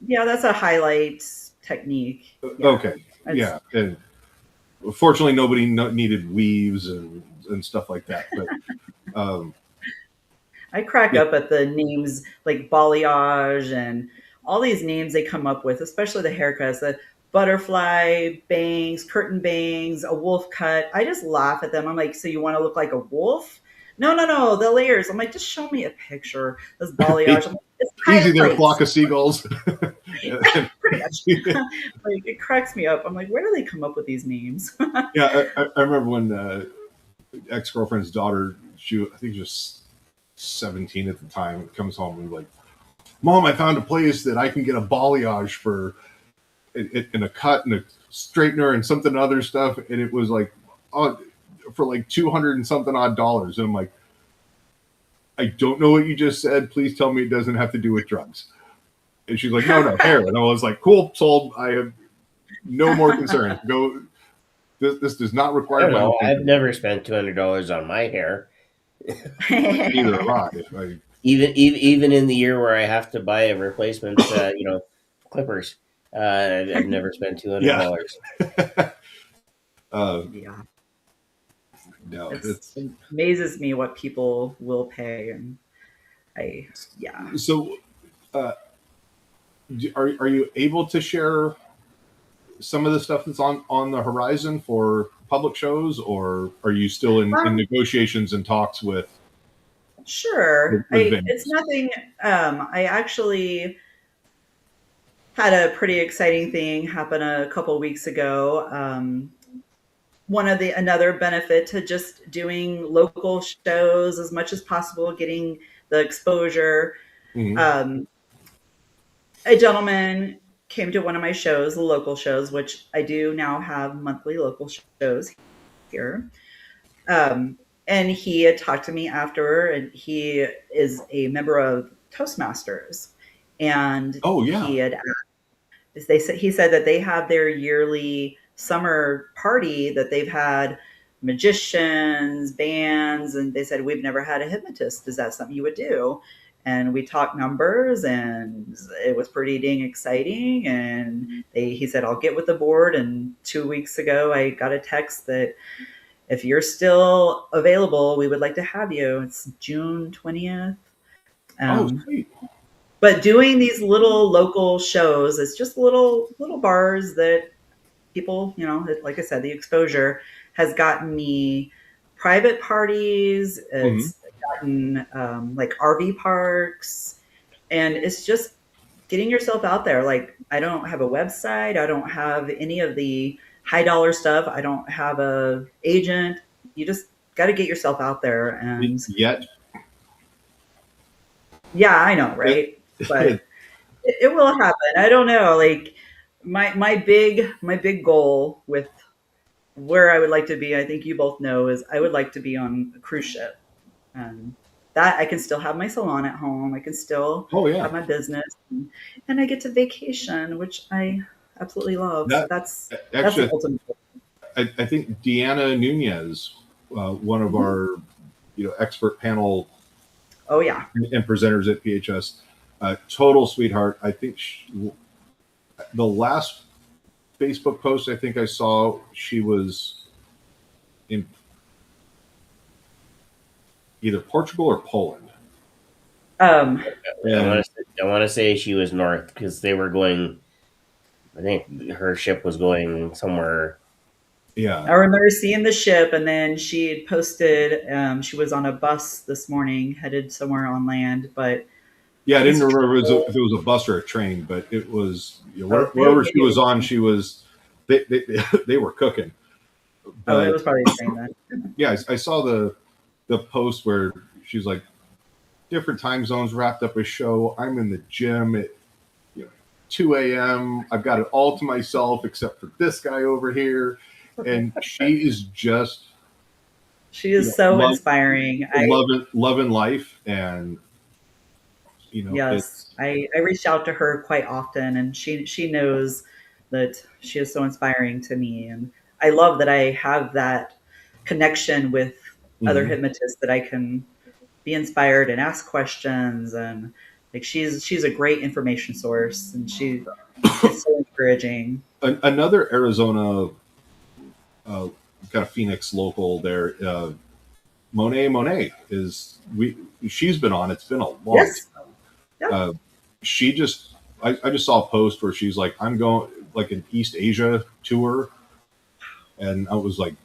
yeah, that's a highlight technique. Yeah. Okay. Yeah. And fortunately nobody needed weaves and stuff like that. But I crack up at the names like balayage and all these names they come up with, especially the haircuts, the butterfly bangs, curtain bangs, a wolf cut. I just laugh at them. I'm like, so you want to look like a wolf? No, the layers. I'm like, just show me a picture. This balayage. Like, it's easy there, flock of seagulls. Pretty much. Like, it cracks me up. I'm like, where do they come up with these names? Yeah, I remember when ex-girlfriend's daughter, I think she was 17 at the time, comes home and like, Mom, I found a place that I can get a balayage for in a cut and a straightener and something other stuff, and it was like, oh, for like 200 and something odd dollars. And I'm like, I don't know what you just said. Please tell me it doesn't have to do with drugs. And she's like, no, hair. And I was like, cool, sold. I have no more concern. Go. This does not require. I've never spent $200 on my hair. Neither have I. Even in the year where I have to buy a replacement, clippers, I've never spent $200. Yeah. Yeah. No, it amazes me what people will pay, and So, are you able to share some of the stuff that's on the horizon for public shows, or are you still in negotiations and talks with? Sure, it's nothing. I actually had a pretty exciting thing happen a couple of weeks ago. Another benefit to just doing local shows as much as possible, getting the exposure. Mm-hmm. A gentleman came to one of my shows, the local shows, which I do now have monthly local shows here. And he had talked to me after, and he is a member of Toastmasters. And he said that they have their yearly summer party that they've had magicians, bands, and they said, we've never had a hypnotist. Is that something you would do? And we talked numbers, and it was pretty dang exciting. And he said, I'll get with the board. And 2 weeks ago, I got a text that if you're still available, we would like to have you. It's June 20th. Sweet. But doing these little local shows, it's just little bars that people, like I said, the exposure has gotten me private parties. It's in like RV parks, and it's just getting yourself out there. Like, I don't have a website. I don't have any of the high dollar stuff. I don't have a agent. You just got to get yourself out there. And Yet, yeah, I know, right? But it will happen. I don't know. Like, my big goal with where I would like to be, I think you both know, is I would like to be on a cruise ship. And that I can still have my salon at home. I can still oh yeah, have my business, and I get to vacation, which I absolutely love. So that that's the actually, ultimate goal. I think Deanna Nunez, one of Mhm. our expert panel Oh yeah. and presenters at PHS, total sweetheart. I think the last Facebook post I think I saw, she was in either Portugal or Poland. Um, And I want to say she was north because they were going. I think her ship was going somewhere. I yeah, remember seeing the ship, and then she had posted. She was on a bus this morning, headed somewhere on land, but yeah, I didn't it's remember travel. if it was a bus or a train, but it was Oh, wherever maybe she it was was. on, she was they they were cooking. Oh, it But was probably the same then. yeah, I saw the post where she's like different time zones wrapped up a show. I'm in the gym at you know 2 a.m. I've got it all to myself except for this guy over here, and she is just She is so love inspiring. loving life, and Yes, it's I reached out to her quite often, and she knows that she is so inspiring to me, and I love that I have that connection with other mhm. hypnotists, that I can be inspired and ask questions. And like, she's a great information source, and it's so encouraging. Another Arizona kind of Phoenix local there. Monet is we she's been on. It's been a long Yes. time. Yep. She just I just saw a post where she's like, I'm going like an East Asia tour, and I was like,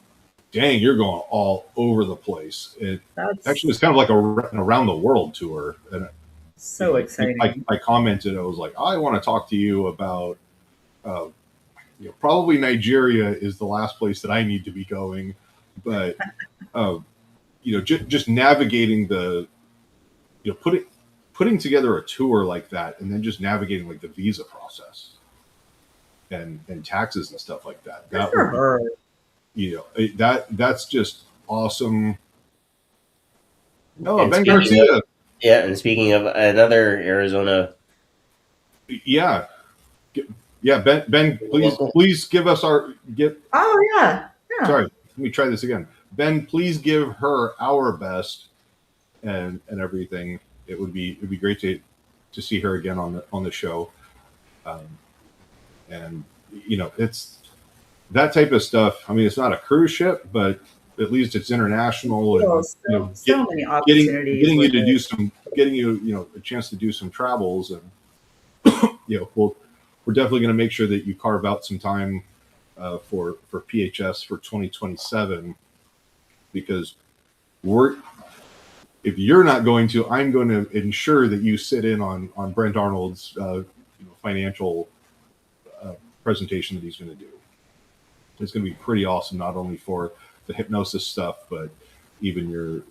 dang, you're going all over the place. It actually That's it's kind of like an around the world tour, and so exciting. I commented, I was like, I want to talk to you about. Uh, probably Nigeria is the last place that I need to be going, but uh, just navigating the putting together a tour like that, and then just navigating like the visa process and taxes and stuff like that. Good That for would be her. that's just awesome. Oh, And Ben speaking of Garcia, and speaking of another Arizona yeah, yeah. Ben, local, please give us our get. Oh yeah, yeah. Sorry, let me try this again. Ben, please give her our best and everything. It'd be great to see her again on the show. Um, and it's that type of stuff. I mean, it's not a cruise ship, but at least it's international, So, and so, so many opportunities getting you with to it. do some getting you a chance to do some travels, and we're definitely going to make sure that you carve out some time for PHS for 2027, because we're if you're not going to, I'm going to ensure that you sit in on Brent Arnold's financial uh, presentation that he's going to do. It's going to be pretty awesome, not only for the hypnosis stuff, but even your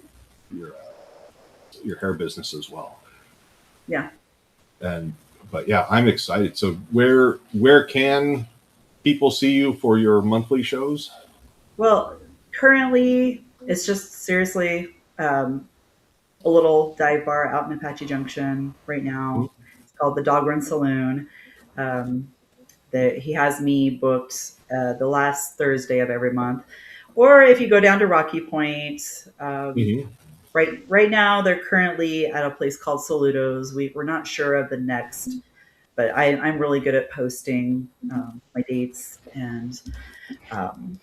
your hair business as well. Yeah. And but yeah, I'm excited. So where can people see you for your monthly shows? Well, currently it's just seriously a little dive bar out in Apache Junction right now. It's called the Dog Run Saloon. Um, he has me booked the last Thursday of every month. Or if you go down to Rocky Point, Mm-hmm. right now they're currently at a place called Saludos. We're not sure of the next, but I'm really good at posting my dates, and um,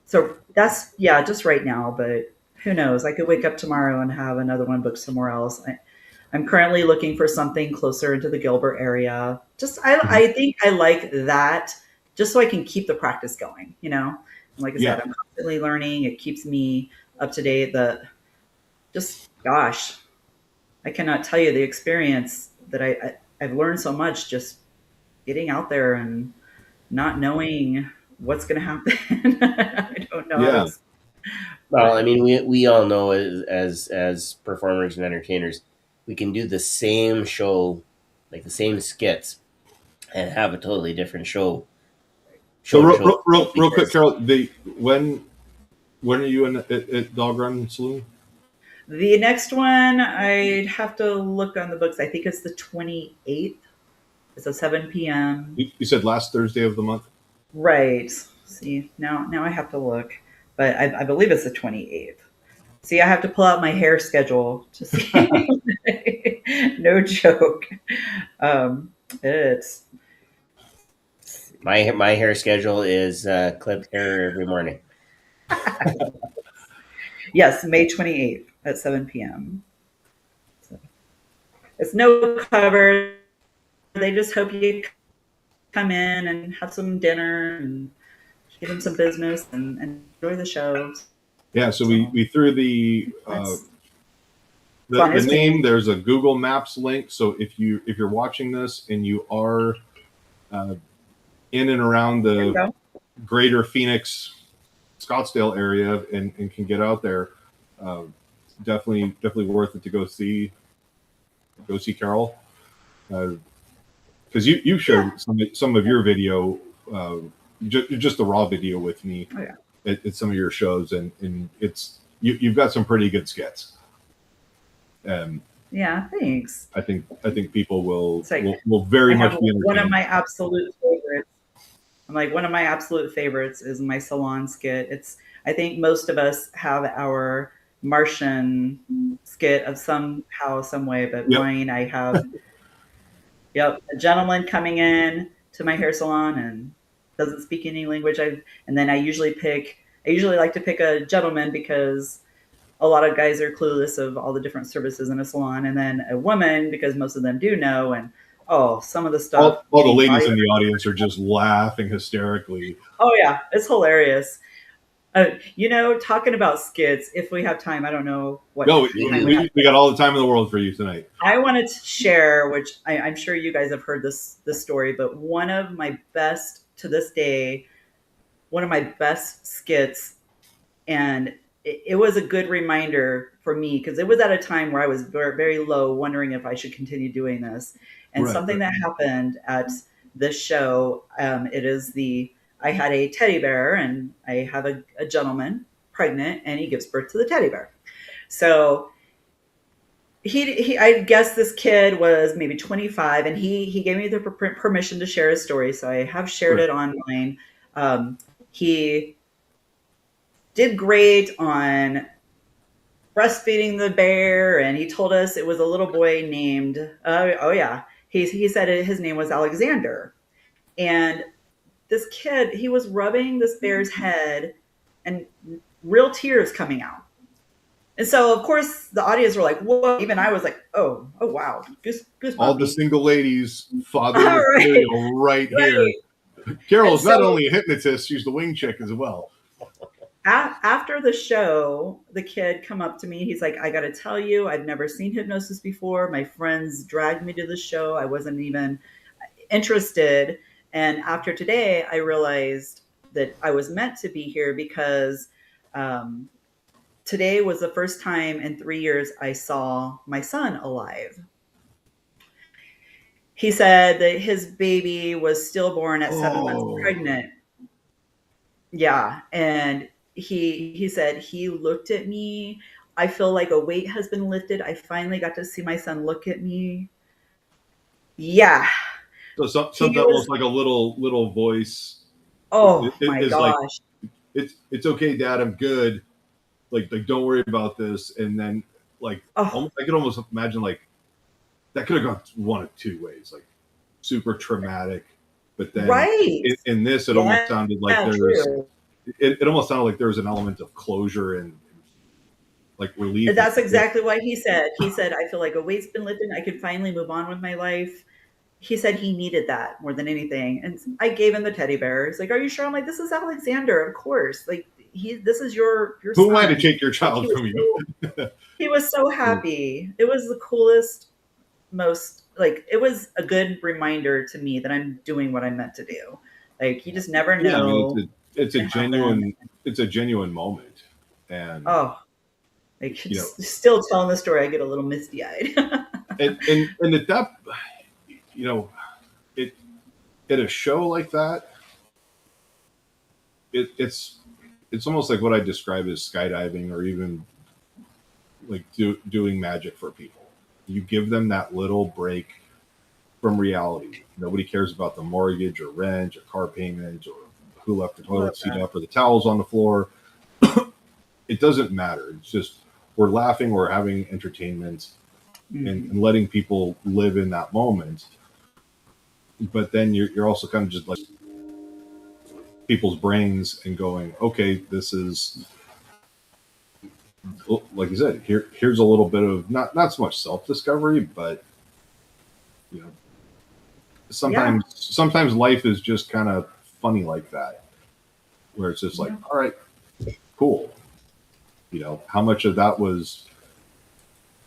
so that's, yeah, just right now. But who knows? I could wake up tomorrow and have another one booked somewhere else. I'm currently looking for something closer into the Gilbert area. Just Mm-hmm. I think I like that, just so I can keep the practice going. And like I said, Yeah, I'm constantly learning. It keeps me up to date. The just gosh, I cannot tell you the experience that I've learned so much just getting out there and not knowing what's going to happen. I don't know how to, Yeah. Well, I but mean, we all know as performers and entertainers, we can do the same show, like the same skits, and have a totally different So show to show real quick, because Carol, when are you in at Dog Run Saloon? the next one, I'd have to look on the books. I think it's the 28th. It's a 7 p.m. You said last Thursday of the month. Right. See, now I have to look, but I believe it's the 28th. See, I have to pull out my hair schedule to see. No joke. It's my hair schedule is clip hair every morning. yes, May 28th at 7 p.m. So it's no cover. They just hope you come in and have some dinner and give them some business and enjoy the show. Yeah, so So we threw the that's fun. the It's name. me. There's a Google Maps link. So if you're watching this and you are uh, in and around There you the go. greater Phoenix, Scottsdale area and can get out there, uh, definitely worth it to go see Carol, because you Yeah. shared some of your video, just the raw video with me Oh yeah. at some of your shows, and you've got some pretty good skits. Yeah. Thanks. I think people It's like will very I have much be one of entertained. my absolute favorites. I'm like one of my absolute favorites is my salon skit. It's I think most of us have our Martian skit of somehow, some way, but Yep. mine I have yep, a gentleman coming in to my hair salon and doesn't speak any language. And then I usually like to pick a gentleman because a lot of guys are clueless of all the different services in a salon, and then a woman because most of them do know. And oh, some of the stuff All the getting ladies body. in the audience are just laughing hysterically. Oh yeah, it's hilarious. Talking about skits, if we have time, I don't know what No, We time do. we have. we got all the time in the world for you tonight. I wanted to share, which I'm sure you guys have heard this story, but one of my best to this day, one of my best skits, and it was a good reminder for me because it was at a time where I was very, very low, wondering if I should continue doing this. And Right. something that happened at this show, I had a teddy bear, and I have a gentleman pregnant, and he gives birth to the teddy bear. So I guess this kid was maybe 25, and he gave me the permission to share his story, so I have shared Right. it online. He did great on breastfeeding the bear, and he told us it was a little boy named oh yeah, he said his name was Alexander. And this kid, he was rubbing this bear's head and real tears coming out. And so of course the audience were like, whoa. Even I was like, oh wow, All the goosebumps. single ladies father All right, material right here. right. And Carol's not so only a hypnotist, she's the wing chick as well. after the show, the kid come up to me. He's like, I got to tell you, I've never seen Hypnosis before. My friends dragged me to the show. I wasn't even interested. And after today, I realized that I was meant to be here because um, today was the first time in 3 years I saw my son alive. He said that his baby was stillborn at 7 months Oh, pregnant. Yeah, and he said he looked at me. I feel like a weight has been lifted. I finally got to see my son look at me. Yeah, so he something was. almost like a little voice Oh my is like, gosh. it's okay, Dad, I'm good. Like don't worry about this. And then like Oh, I could almost imagine like that could have gone one of two ways, like super traumatic. But then right. in this, it almost Yeah, sounded like true. it almost sounded like there was an element of closure and like relief. That's exactly what he said. He said, I feel like a weight's been lifted. I could finally move on with my life. He said he needed that more than anything. And I gave him the teddy bear. He's like, are you sure? I'm like, this is Alexander, of course. Like, this is your Who am I to son. take your Like, child from you? he was so happy. It was the coolest, most, like, it was a good reminder to me that I'm doing what I'm meant to do. Like, you just never Yeah, I mean, know it's what's a gonna happen. genuine moment, and Oh, like, you know, still telling the story, I get a little misty eyed. and at that, you know, it at a show like that, it's almost like what I describe as skydiving, or even like doing magic for people. You give them that little break from reality. Nobody cares about the mortgage or rent or car payment or who left the Love toilet seat that. up or the towels on the floor. It doesn't matter. It's just we're laughing, we're having entertainment, Hmm. and letting people live in that moment. But then you're also kind of just like people's brains and going, okay, this is, like you said, here's a little bit of not so much self discovery, but you know, Yeah. sometimes life is just kind of funny like that, where it's just like, Yeah. all right, cool. You know, how much of that was,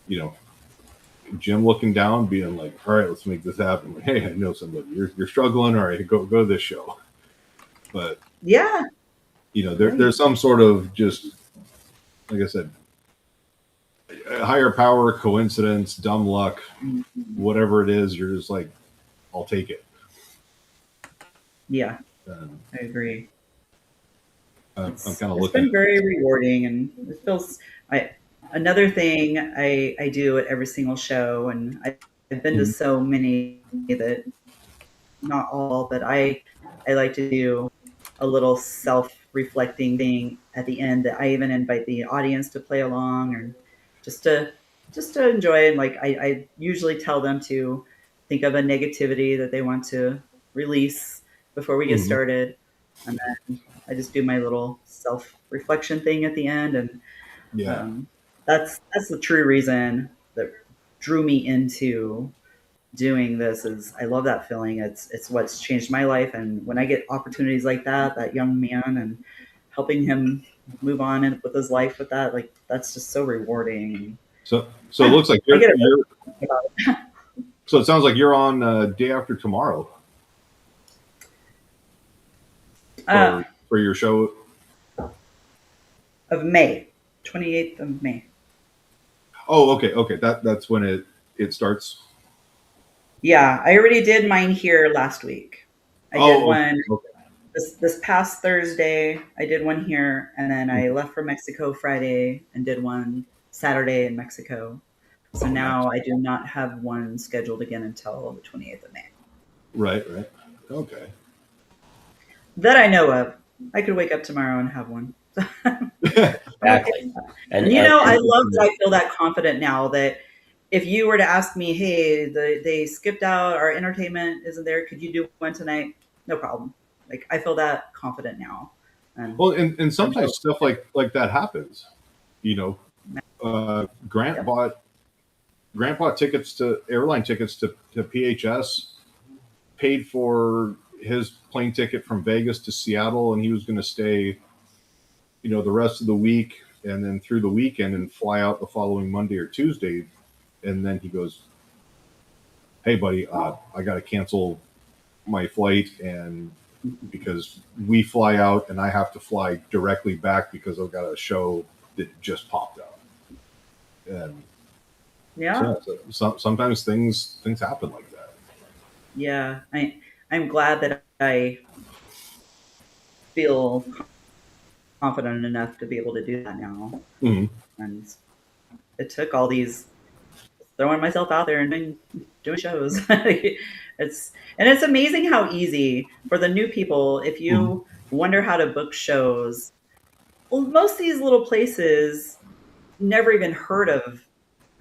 you know, Jim looking down, being like, all right, let's make this happen. Like, hey, I know somebody. You're struggling. All right, go to this show. But Yeah. you know, Right. there's some sort of just, like I said, a higher power, coincidence, dumb luck, Mhm. whatever it is. You're just like, I'll take it. Yeah, And I agree. I'm kind of It's looking been at very rewarding, and it feels. I Another thing I do at every single show, and I've been to it. so many that not all, but I like to do a little self-reflecting thing at the end that I even invite the audience to play along, or just to enjoy it. Like, I usually tell them to think of a negativity that they want to release before we get Mhm. started, and then I just do my little self-reflection thing at the end. And Yeah. um, that's the true reason that drew me into doing this. Is I love that feeling. It's what's changed my life. And when I get opportunities like that young man, and helping him move on and with his life with that, like, that's just so rewarding. So it looks like I get it you're. about So it sounds like you're on day after tomorrow it. for your show. Of May, 28th of May. Oh, okay. That's when it starts. Yeah, I already did mine here last week. I did Oh, one okay. this past Thursday. I did one here, and then I left for Mexico Friday and did one Saturday in Mexico. So Oh, nice. now I do not have one scheduled again until the 28th of May. Right. Okay. That I know of. I could wake up tomorrow and have one. I'm okay Exactly. with that. And And and, I and love that I feel that confident now that if you were to ask me, hey, they skipped out, our entertainment isn't there, could you do one tonight? No problem. Like, I feel that confident now. And Well, and I'm so sometimes stuff like that happens. You know, Grant yep. bought tickets to airline tickets to PHS, paid for his plane ticket from Vegas to Seattle, and he was going to stay, you know, the rest of the week and then through the weekend and fly out the following Monday or Tuesday. And then he goes, "Hey, buddy, I got to cancel my flight, and because we fly out and I have to fly directly back because I've got a show that just popped up." And Yeah. so, yeah, sometimes things happen like that. Yeah. I'm glad that I feel confident enough to be able to do that now. Mm-hmm. And it took all these throwing myself out there and doing shows. It's amazing how easy for the new people, if Mm-hmm. you wonder how to book shows. Well, most of these little places never even heard of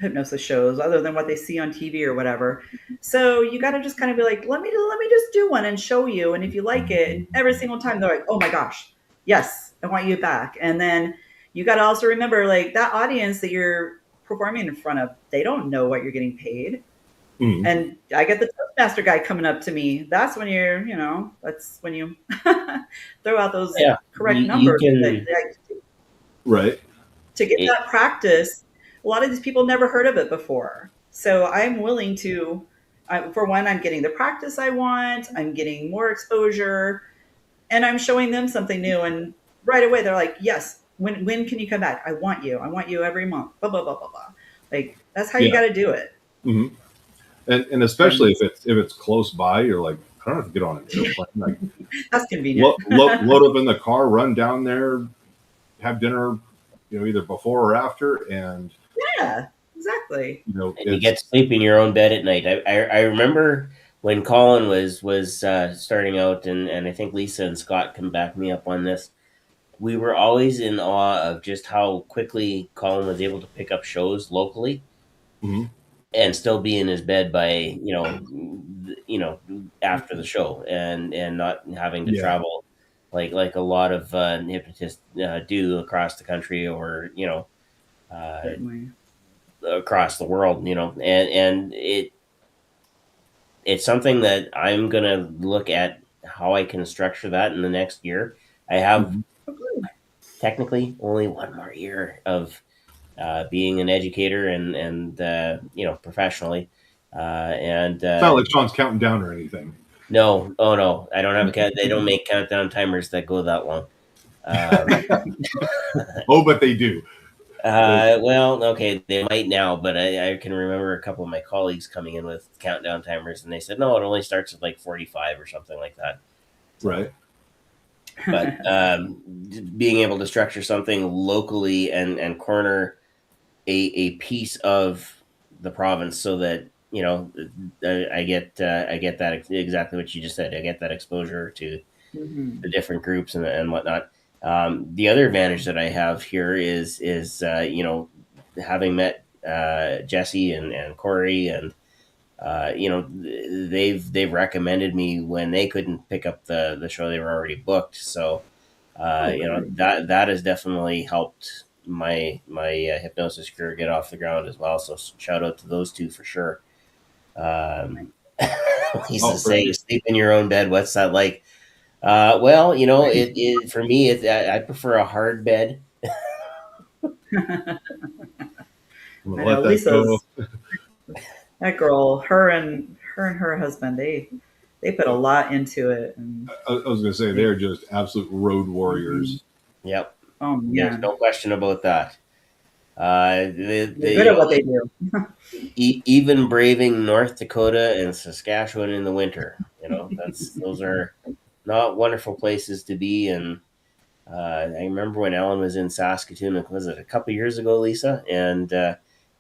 hypnosis shows other than what they see on TV or whatever. So you got to just kind of be like, let me just do one and show you. And if you like it, and every single time they're like, oh my gosh, yes, I want you back. And then you got to also remember, like, that audience that you're performing in front of, they don't know what you're getting paid. Mm. And I get the Toastmaster guy coming up to me. That's when that's when you throw out those Yeah, correct you numbers. can. Right. To get It, that practice, a lot of these people never heard of it before. So I'm willing to, for one, I'm getting the practice I want, I'm getting more exposure, and I'm showing them something new. And right away, they're like, yes, when can you come back? I want you. I want you every month, blah, blah, blah, blah, blah. Like, that's how you Yeah. got to do it. Hmm. And especially And if it's close by, you're like, I don't have to get on an airplane. Like, that's convenient. load up in the car, run down there, have dinner, either before or after, and Yeah, exactly. and you get to it's sleep in your own bed at night. I remember when Colin was starting out, and I think Lisa and Scott can back me up on this. We were always in awe of just how quickly Colin was able to pick up shows locally mhm. and still be in his bed by after the show, and not having to Yeah, travel like a lot of hypnotists do across the country, or uh, Certainly. across the world, and it's something that I'm gonna look at how I can structure that in the next year. I have mhm. technically only one more year of being an educator, and professionally, and It's not like Sean's counting down or anything. no, oh no, I don't have a count. They don't make countdown timers that go that long. Um, Oh, but they do. well, okay, they might now, but I can remember a couple of my colleagues coming in with countdown timers, and they said no, it only starts at like 45 or something like that. So, Right. but being able to structure something locally, and corner a piece of the province, so that I get that exactly what you just said. I get that exposure to Mhm. the different groups, and whatnot. The other advantage that I have here is having met Jesse and Corey, and they've recommended me when they couldn't pick up the show, they were already booked. So Oh, great. that has definitely helped my hypnosis career get off the ground as well. So shout out to those two for sure. Um, Oh, Lisa's for saying sure. sleep in your own bed. What's that like? Well, it for me, I prefer a hard bed. I'm I gonna know let that go. Lisa's that girl, her and her husband, they put a lot into it. And I was gonna say they, they're just absolute road mhm. warriors. Yep, Oh there's man, no question about that. they're good at what they do. Even braving North Dakota and Saskatchewan in the winter, those are not wonderful places to be. And I remember when Alan was in Saskatoon, was it a couple years ago, Lisa? And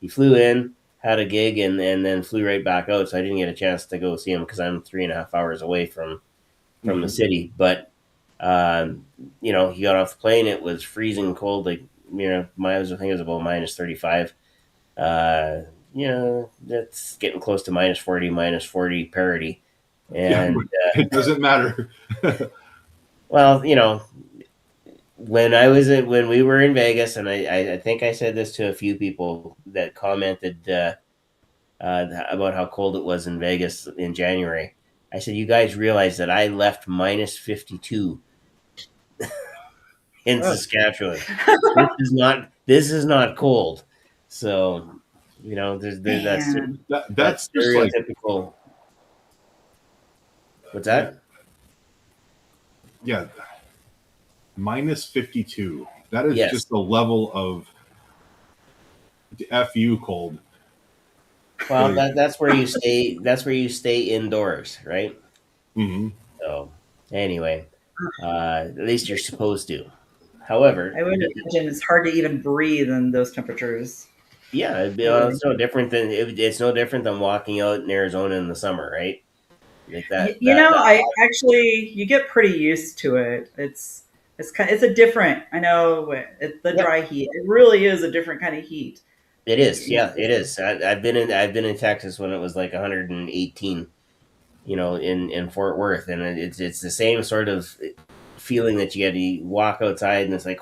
he flew in, had a gig, and then flew right back out. So I didn't get a chance to go see him because I'm 3.5 hours away from the Mhm. city. But he got off the plane. It was freezing cold, like I think it was about -35. Uh, that's getting close to -40, -40 parity. Yeah, And it doesn't matter. well, when we were in Vegas, and I think I said this to a few people that commented about how cold it was in Vegas in January. I said, you guys realize that I left -52 in Ugh. Saskatchewan. This is not cold. So there's Man, that That's just like, stereotypical. What's yeah, that? yeah, -52. That is Yes. just the level of fu cold. Well, Like, that's where you stay. That's where you stay indoors, right? mhm. So anyway, at least you're supposed to. However, I would imagine it's hard to even breathe in those temperatures. yeah, Really. it's no different than it's no different than walking out in Arizona in the summer, right? Like that. I actually you get pretty used to it. It's a different. I know the Yep, dry heat. It really is a different kind of heat. it is. You Yeah, it is. I've been in Texas when it was like 118, in Fort Worth, and it's the same sort of feeling that you get. You walk outside, and it's like,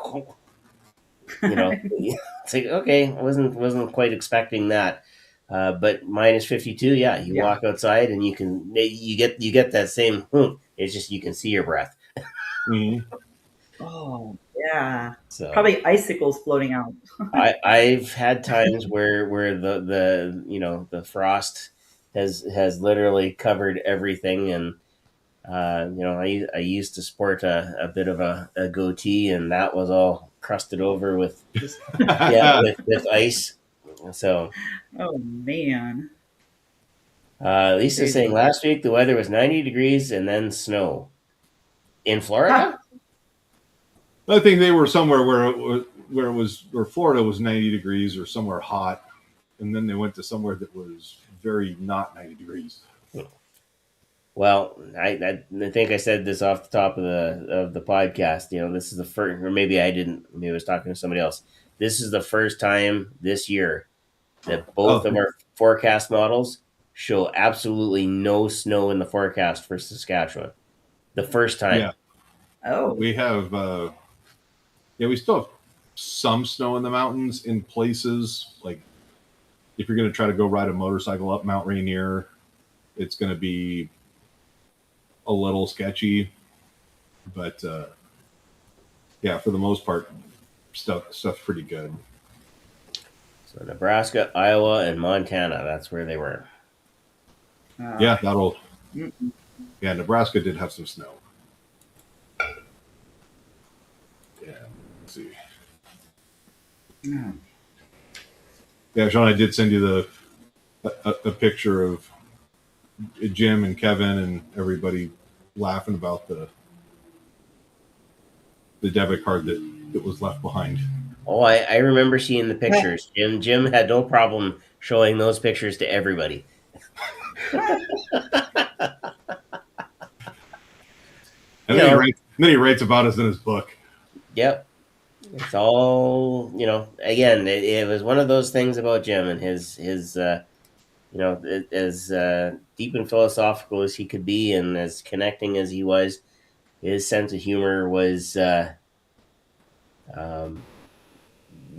it's like, okay, I wasn't quite expecting that. But minus 52, yeah, you Yeah. walk outside and you get that same. It's just you can see your breath. Mhm. Oh, yeah. So Probably icicles floating out. I've had times where the frost has literally covered everything, and I used to sport a bit of a goatee, and that was all crusted over with Just, yeah with ice. So oh man, Lisa's saying crazy. last week the weather was 90 degrees and then snow in Ha! Florida. I think they were somewhere where Florida was 90 degrees or somewhere hot, and then they went to somewhere that was very not 90 degrees. Well, I think I said this off the top of the podcast. This is the first, or maybe I didn't. Maybe I was talking to somebody else. This is the first time this year that both Oh, of our forecast models show absolutely no snow in the forecast for Saskatchewan. The first time. yeah, Oh, we have. We still have some snow in the mountains in places. Like if you're going to try to go ride a motorcycle up Mount Rainier, it's going to be a little sketchy. But yeah, for the most part, stuff's pretty good. So Nebraska, Iowa, and Montana. That's where they were. Yeah, that'll. mm-mm. Yeah, Nebraska did have some snow. Yeah, let's see. Yeah. Yeah, Shawn, I did send you a picture of Jim and Kevin and everybody laughing about the debit card that was left behind. Oh, I remember seeing the pictures. Jim had no problem showing those pictures to everybody. And You know, then he writes about us in his book. yep. It's all, again, it was one of those things about Jim and his as deep and philosophical as he could be and as connecting as he was, his sense of humor was, um,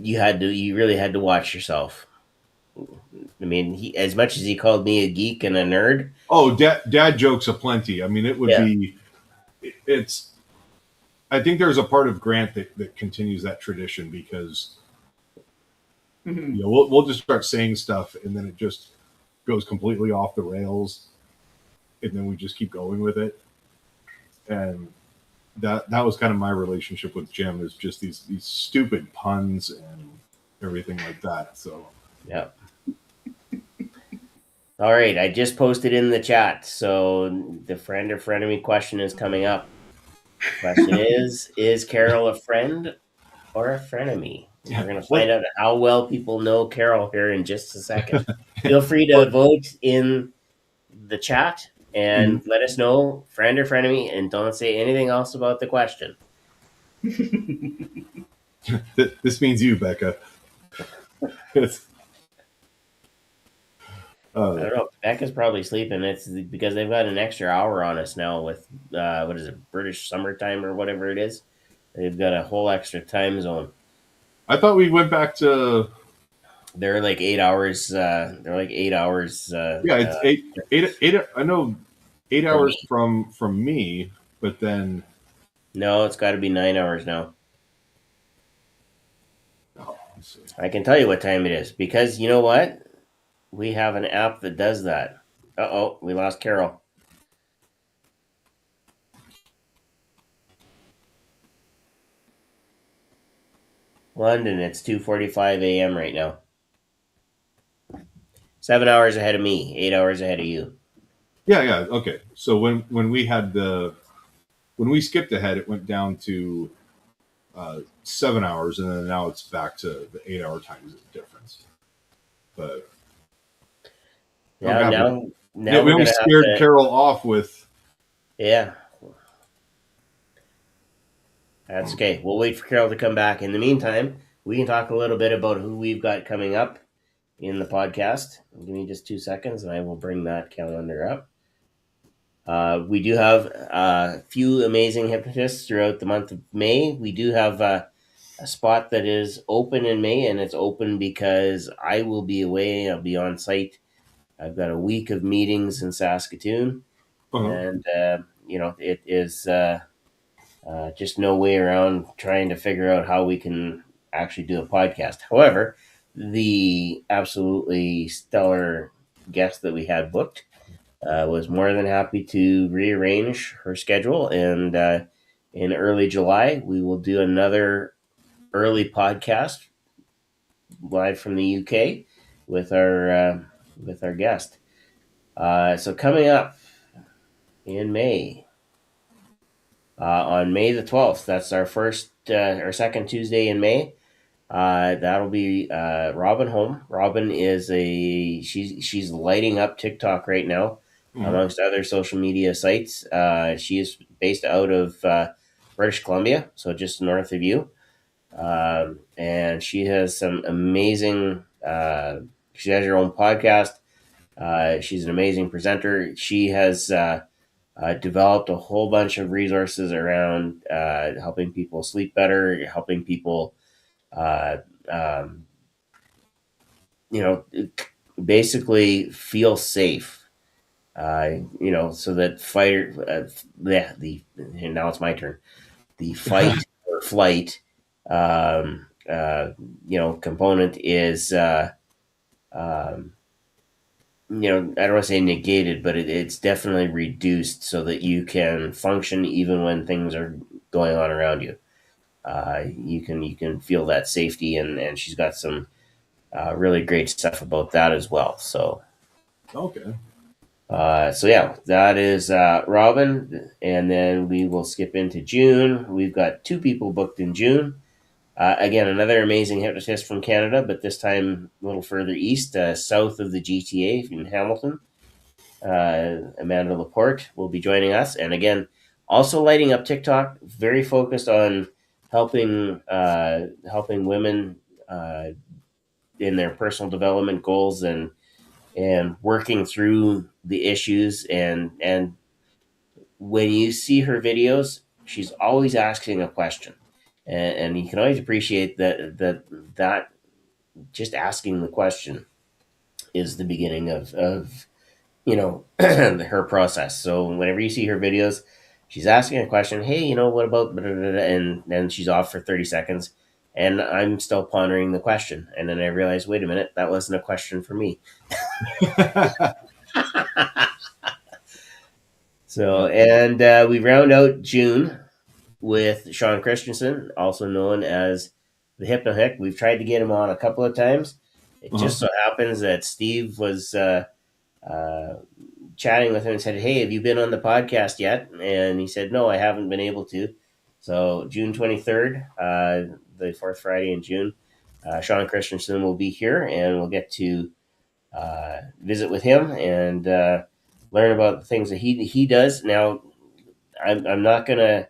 you really had to watch yourself. I mean, as much as he called me a geek and a nerd. Oh, dad jokes aplenty. I mean, it would Yeah. be. It's. I think there's a part of Grant that continues that tradition because Mhm. we'll just start saying stuff and then it just goes completely off the rails, and then we just keep going with it. And that was kind of my relationship with Jim, is just these stupid puns and everything like that. So Yeah. All right, I just posted in the chat. So the friend or frenemy question is coming up. Question is Carol a friend or a frenemy? We're going to find out how well people know Carol here in just a second. Feel free to vote in the chat and let us know, friend or frenemy, and don't say anything else about the question. this means you, Becca. I don't know. Becca's probably sleeping. It's because they've got an extra hour on us now with what is it, British summertime or whatever it is. They've got a whole extra time zone. I thought we went back to. They're like 8 hours. They're like 8 hours. Yeah, it's eight. I know 8 hours Me. from me, but then No, it's got to be 9 hours now. let's see. I can tell you what time it is because you know what? We have an app that does that. Oh, we lost Carol. London, it's 2:45 a.m. right now. 7 hours ahead of me. 8 hours ahead of you. Yeah. Okay. So when we had when we skipped ahead, it went down to 7 hours, and then now it's back to the 8 hour time difference. But Now yeah, we we're only gonna have scared to. Carol off with. Yeah, that's okay. We'll wait for Carol to come back. In the meantime, we can talk a little bit about who we've got coming up in the podcast. Give me just 2 seconds, and I will bring that calendar up. We do have a few amazing hypnotists throughout the month of May. We do have a a spot that is open in May, and it's open because I will be away. I'll be on site. I've got a week of meetings in Saskatoon, Uh-huh. and it is just no way around trying to figure out how we can actually do a podcast. However, the absolutely stellar guest that we had booked was more than happy to rearrange her schedule, and in early July we will do another early podcast live from the UK with our guest. So coming up in May, on May the 12th, that's our second Tuesday in May. That'll be Robin home. Robin is she's lighting up TikTok right now, Mhm. amongst other social media sites. She is based out of British Columbia, so just north of you. And she has some amazing. She has her own podcast. She's an amazing presenter. She has developed a whole bunch of resources around helping people sleep better, helping people, uh, um, you know, basically feel safe. So that and now it's my turn. The fight or flight, um, component is, um, I don't want to say negated, but it's definitely reduced so that you can function even when things are going on around you. You can feel that safety, and she's got some really great stuff about that as well. Okay. So yeah, that is Robin, and then we will skip into June. We've got two people booked in June. Again, another amazing hypnotist from Canada, but this time a little further east, south of the GTA in Hamilton. Amanda Laporte will be joining us, and again, also lighting up TikTok. Very focused on helping women in their personal development goals, and working through the issues. And when you see her videos, she's always asking a question, and you can always appreciate that just asking the question is the beginning of her process. So whenever you see her videos, she's asking a question. Hey, what about blah, blah, blah, and then she's off for 30 seconds, and I'm still pondering the question, and then I realize, wait a minute, that wasn't a question for me. So, and we round out June with Shawn Christensen, also known as the Hypnohick. We've tried to get him on a couple of times. It Uh-huh. just so happens that Steve was uh, chatting with him and said, "Hey, have you been on the podcast yet?" And he said, "No, I haven't been able to." So June 23rd, the fourth Friday in June, Shawn Christensen will be here, and we'll get to visit with him and learn about the things that he does. Now, I'm not gonna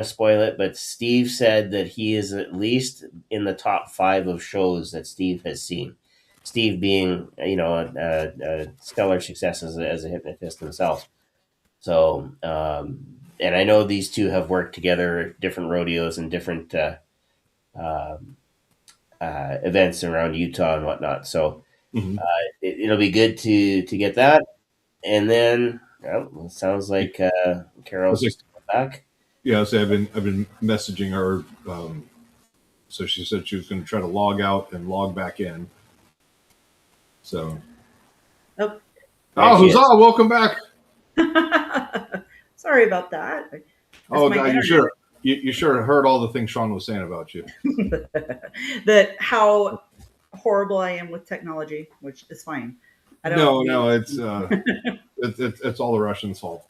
spoil it, but Steve said that he is at least in the top 5 of shows that Steve has seen. Steve being, a stellar success as a hypnotist himself. So, and I know these two have worked together at different rodeos and different um events around Utah and whatnot. So Mhm. it'll be good to get that. And then, well, it sounds like I was like, Carol's back. yeah, so I've been messaging her. So she said she was going to try to log out and log back in. So, Oh, There she huzzah! is. Welcome back. sorry about that. That's Oh, my God, internet. you sure heard all the things Shawn was saying about you. That how horrible I am with technology, which is fine. I don't need. No, it's all the Russians' fault.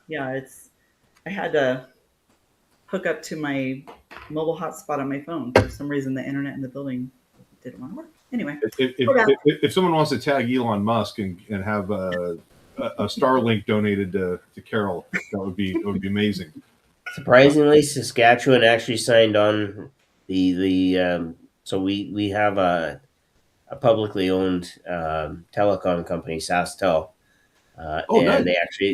Yeah, I had to hook up to my mobile hotspot on my phone. For some reason, the internet in the building didn't want to work. Anyway, we're back. If someone wants to tag Elon Musk and have a Starlink donated to Carol, that would be amazing. Surprisingly, Saskatchewan actually signed on so we have a publicly owned telecom company, SaskTel, Oh, nice. and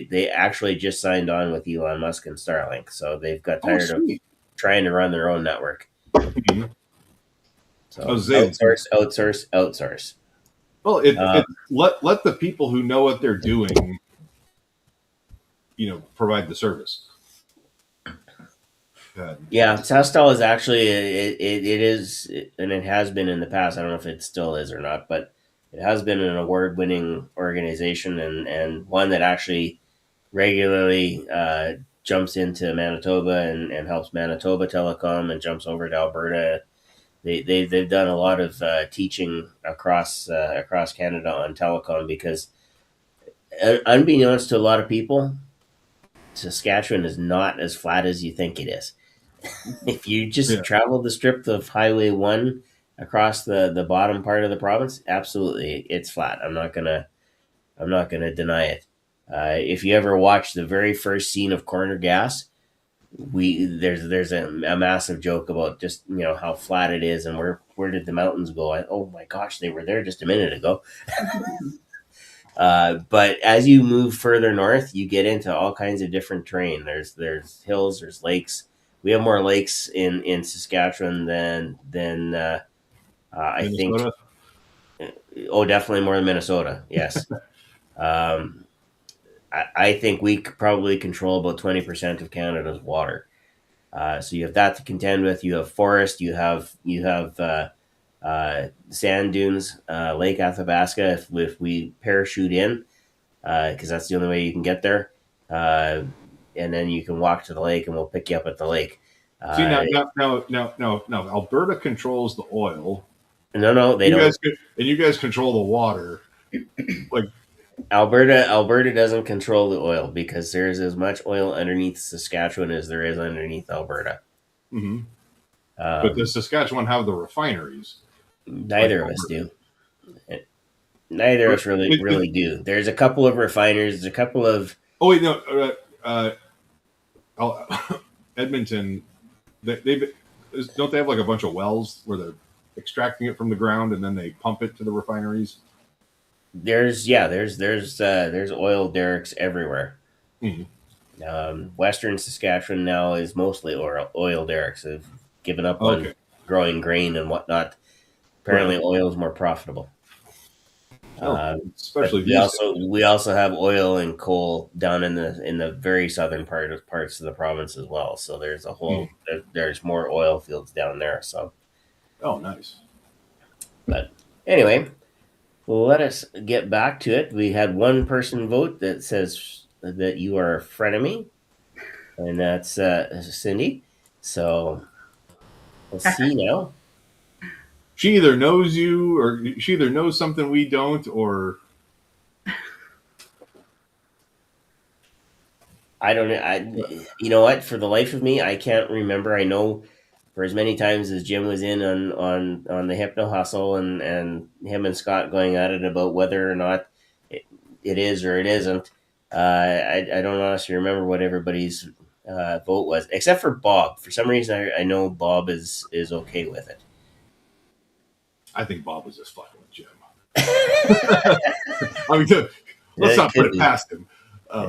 they actually just signed on with Elon Musk and Starlink. So they've got Oh, tired of sweet. trying to run their own network. Mm-hmm. So outsource. Well, let the people who know what they're doing, provide the service. Yeah, Testel is actually it is, and it has been in the past. I don't know if it still is or not, but it has been an award-winning organization and one that actually regularly jumps into Manitoba and helps Manitoba Telecom and jumps over to Alberta. They've done a lot of teaching across Canada on telecom because, unbeknownst to a lot of people, Saskatchewan is not as flat as you think it is. If you just travel the strip of Highway 1 across the bottom part of the province, absolutely it's flat. I'm not gonna deny it. If you ever watch the very first scene of Corner Gas, there's a massive joke about just how flat it is and where did the mountains go. Oh my gosh, they were there just a minute ago. But as you move further north, you get into all kinds of different terrain. There's hills, there's lakes. We have more lakes in Saskatchewan than I think. Oh, definitely more than Minnesota. Yes. I think we probably control about 20% of Canada's water. So you have that to contend with. You have forest. You have sand dunes, Lake Athabasca. If we parachute in, because that's the only way you can get there, and then you can walk to the lake, and we'll pick you up at the lake. See now, Alberta controls the oil. No, they don't. And you guys control the water. Like Alberta doesn't control the oil because there's as much oil underneath Saskatchewan as there is underneath Alberta. Mm-hmm. But does Saskatchewan have the refineries? Neither of us do. Neither of us really do. There's a couple of refiners. There's a couple of. Oh wait, no. Edmonton, don't they have like a bunch of wells where they're extracting it from the ground and then they pump it to the refineries? There's oil derricks everywhere. Mm-hmm. Western Saskatchewan now is mostly oil derricks. They've given up on growing grain and whatnot. Apparently, oil is more profitable. Especially we also have oil and coal down in the very southern parts of the province as well. So there's a whole there's more oil fields down there. So, nice. But anyway, let us get back to it. We had one person vote that says that you are a frenemy, and that's Cindy. So let's see now. She either knows you, or she either knows something we don't, or I don't know. You know what? For the life of me, I can't remember. I know for as many times as Jim was in on the Hypno Hustle and him and Scott going at it about whether or not it is or it isn't. I don't honestly remember what everybody's vote was, except for Bob. For some reason, I know Bob is okay with it. I think Bob was just fucking with Jim. I mean, let's not put it past him. All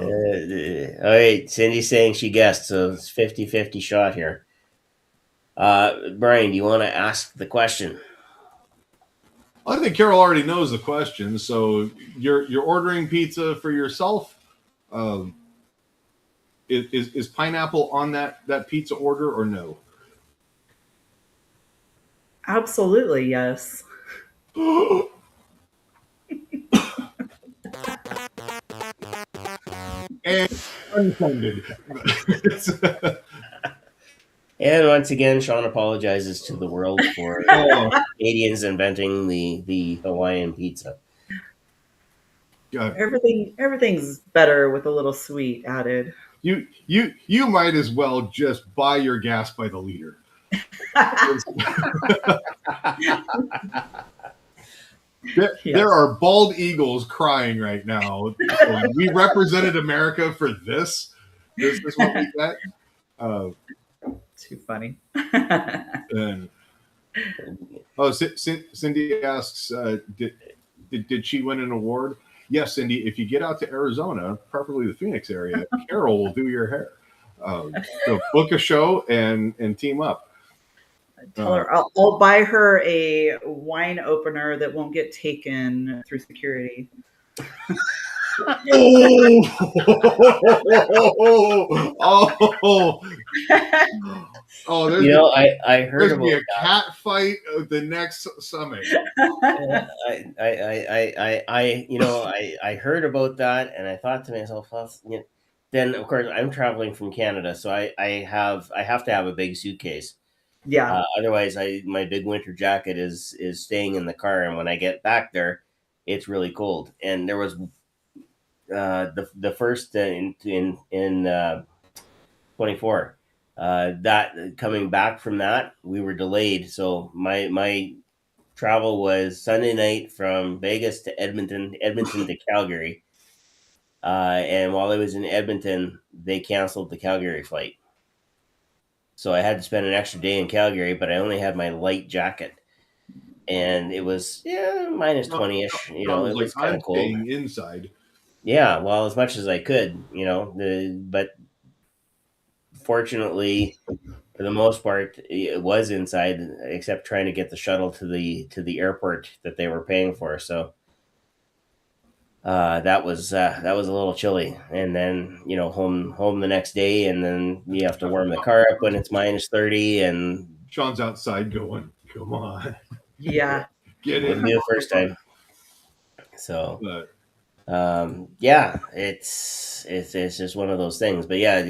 right, Cindy's saying she guessed, so it's 50-50 shot here. Brian, do you want to ask the question? I think Carol already knows the question. So you're ordering pizza for yourself. Is pineapple on that pizza order or no? Absolutely, yes. And unfunded. And once again, Shawn apologizes to the world for Canadians inventing the Hawaiian pizza. God. Everything's better with a little sweet added. You might as well just buy your gas by the liter. There are bald eagles crying right now. We represented America for this. This is what we get. Too funny. Cindy asks, did she win an award? Yes, Cindy. If you get out to Arizona, preferably the Phoenix area, Carol will do your hair. So book a show and team up. Tell her I'll buy her a wine opener that won't get taken through security. Oh, oh, You know, I heard there's gonna be about a cat fight at the next summit. I heard about that, and I thought to myself, well, then of course I'm traveling from Canada, so I have to have a big suitcase. Yeah. Otherwise, my big winter jacket is staying in the car, and when I get back there, it's really cold. And there was the first in 24. That coming back from that, we were delayed. So my travel was Sunday night from Vegas to Edmonton to Calgary. And while I was in Edmonton, they canceled the Calgary flight. So I had to spend an extra day in Calgary, but I only had my light jacket. And it was minus 20ish. Sean It was like, was kind I'm of cold. staying inside. Yeah, well, as much as I could, but fortunately, for the most part, it was inside, except trying to get the shuttle to the airport that they were paying for. So that was a little chilly. And then home the next day, and then you have to warm the car up when it's minus 30, and Sean's outside going, come on, Yeah. get wouldn't in. be the first time. So But yeah, it's just one of those things. But yeah,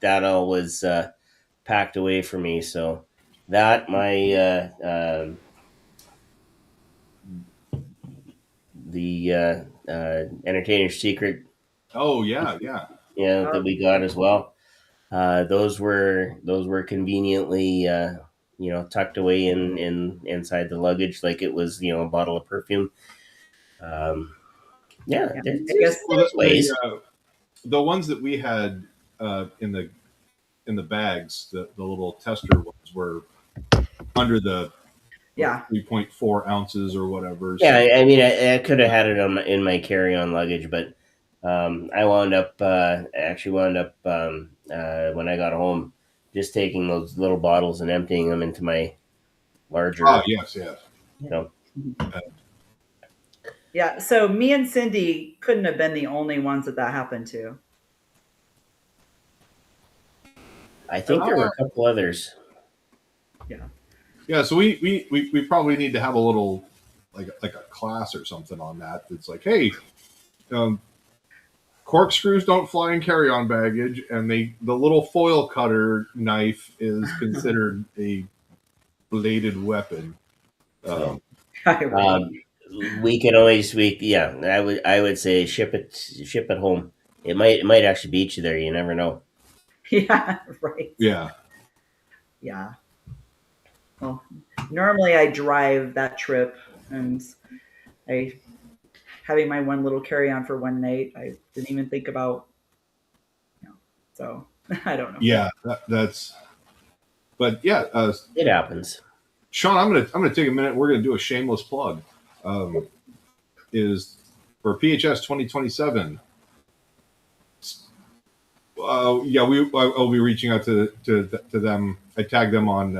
that all was packed away for me. So that my the Entertainer's Secret, oh yeah, yeah. that we got as well. Those were conveniently tucked away in inside the luggage, like it was a bottle of perfume. Yeah, Yeah. there's, I there's, guess. there's ways. The ones that we had in the bags, the little tester ones were under the Yeah. 3.4 ounces or whatever. Yeah, So, I mean, I could have had it in my carry-on luggage, but I actually wound up when I got home, just taking those little bottles and emptying them into my larger, yes, yes. you know. Yeah. So me and Cindy couldn't have been the only ones that happened to. I think there were a couple others. Yeah. Yeah, so we probably need to have a little like a class or something on that. It's like, hey, um, corkscrews don't fly in carry-on baggage, and the little foil cutter knife is considered a bladed weapon. So Right. we can always I would say ship it home. It might actually beat you there. You never know. Yeah. Right. Yeah. Yeah. Well, normally I drive that trip, and I having my one little carry on for one night. I didn't even think about, so I don't know. Yeah, that's. But yeah, It happens. Sean, I'm gonna take a minute. We're gonna do a shameless plug. Is for PHS 2027. Yeah, I'll be reaching out to them. I tagged them on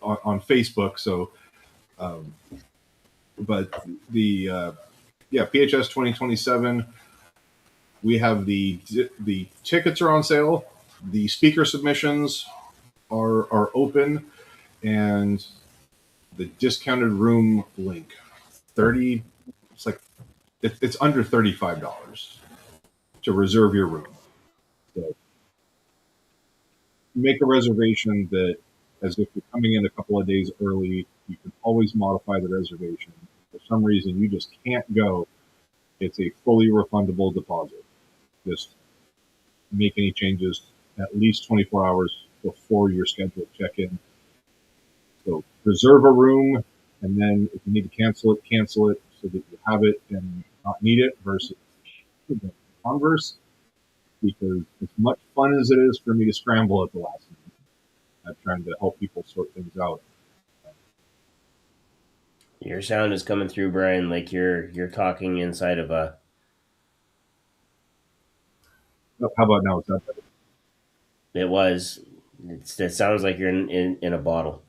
Facebook. So, but PHS 2027. We have the tickets are on sale. The speaker submissions are open, and the discounted room link 30. It's like it's under $35 to reserve your room. So make a reservation that, as if you're coming in a couple of days early, you can always modify the reservation. For some reason, you just can't go. It's a fully refundable deposit. Just make any changes at least 24 hours before your scheduled check-in. So reserve a room, and then if you need to cancel it so that you have it and not need it versus the converse, because as much fun as it is for me to scramble at the last minute, I'm trying to help people sort things out. Your sound is coming through, Brian, like you're talking inside of a. How about now? Is that better? it was. It sounds like you're in a bottle.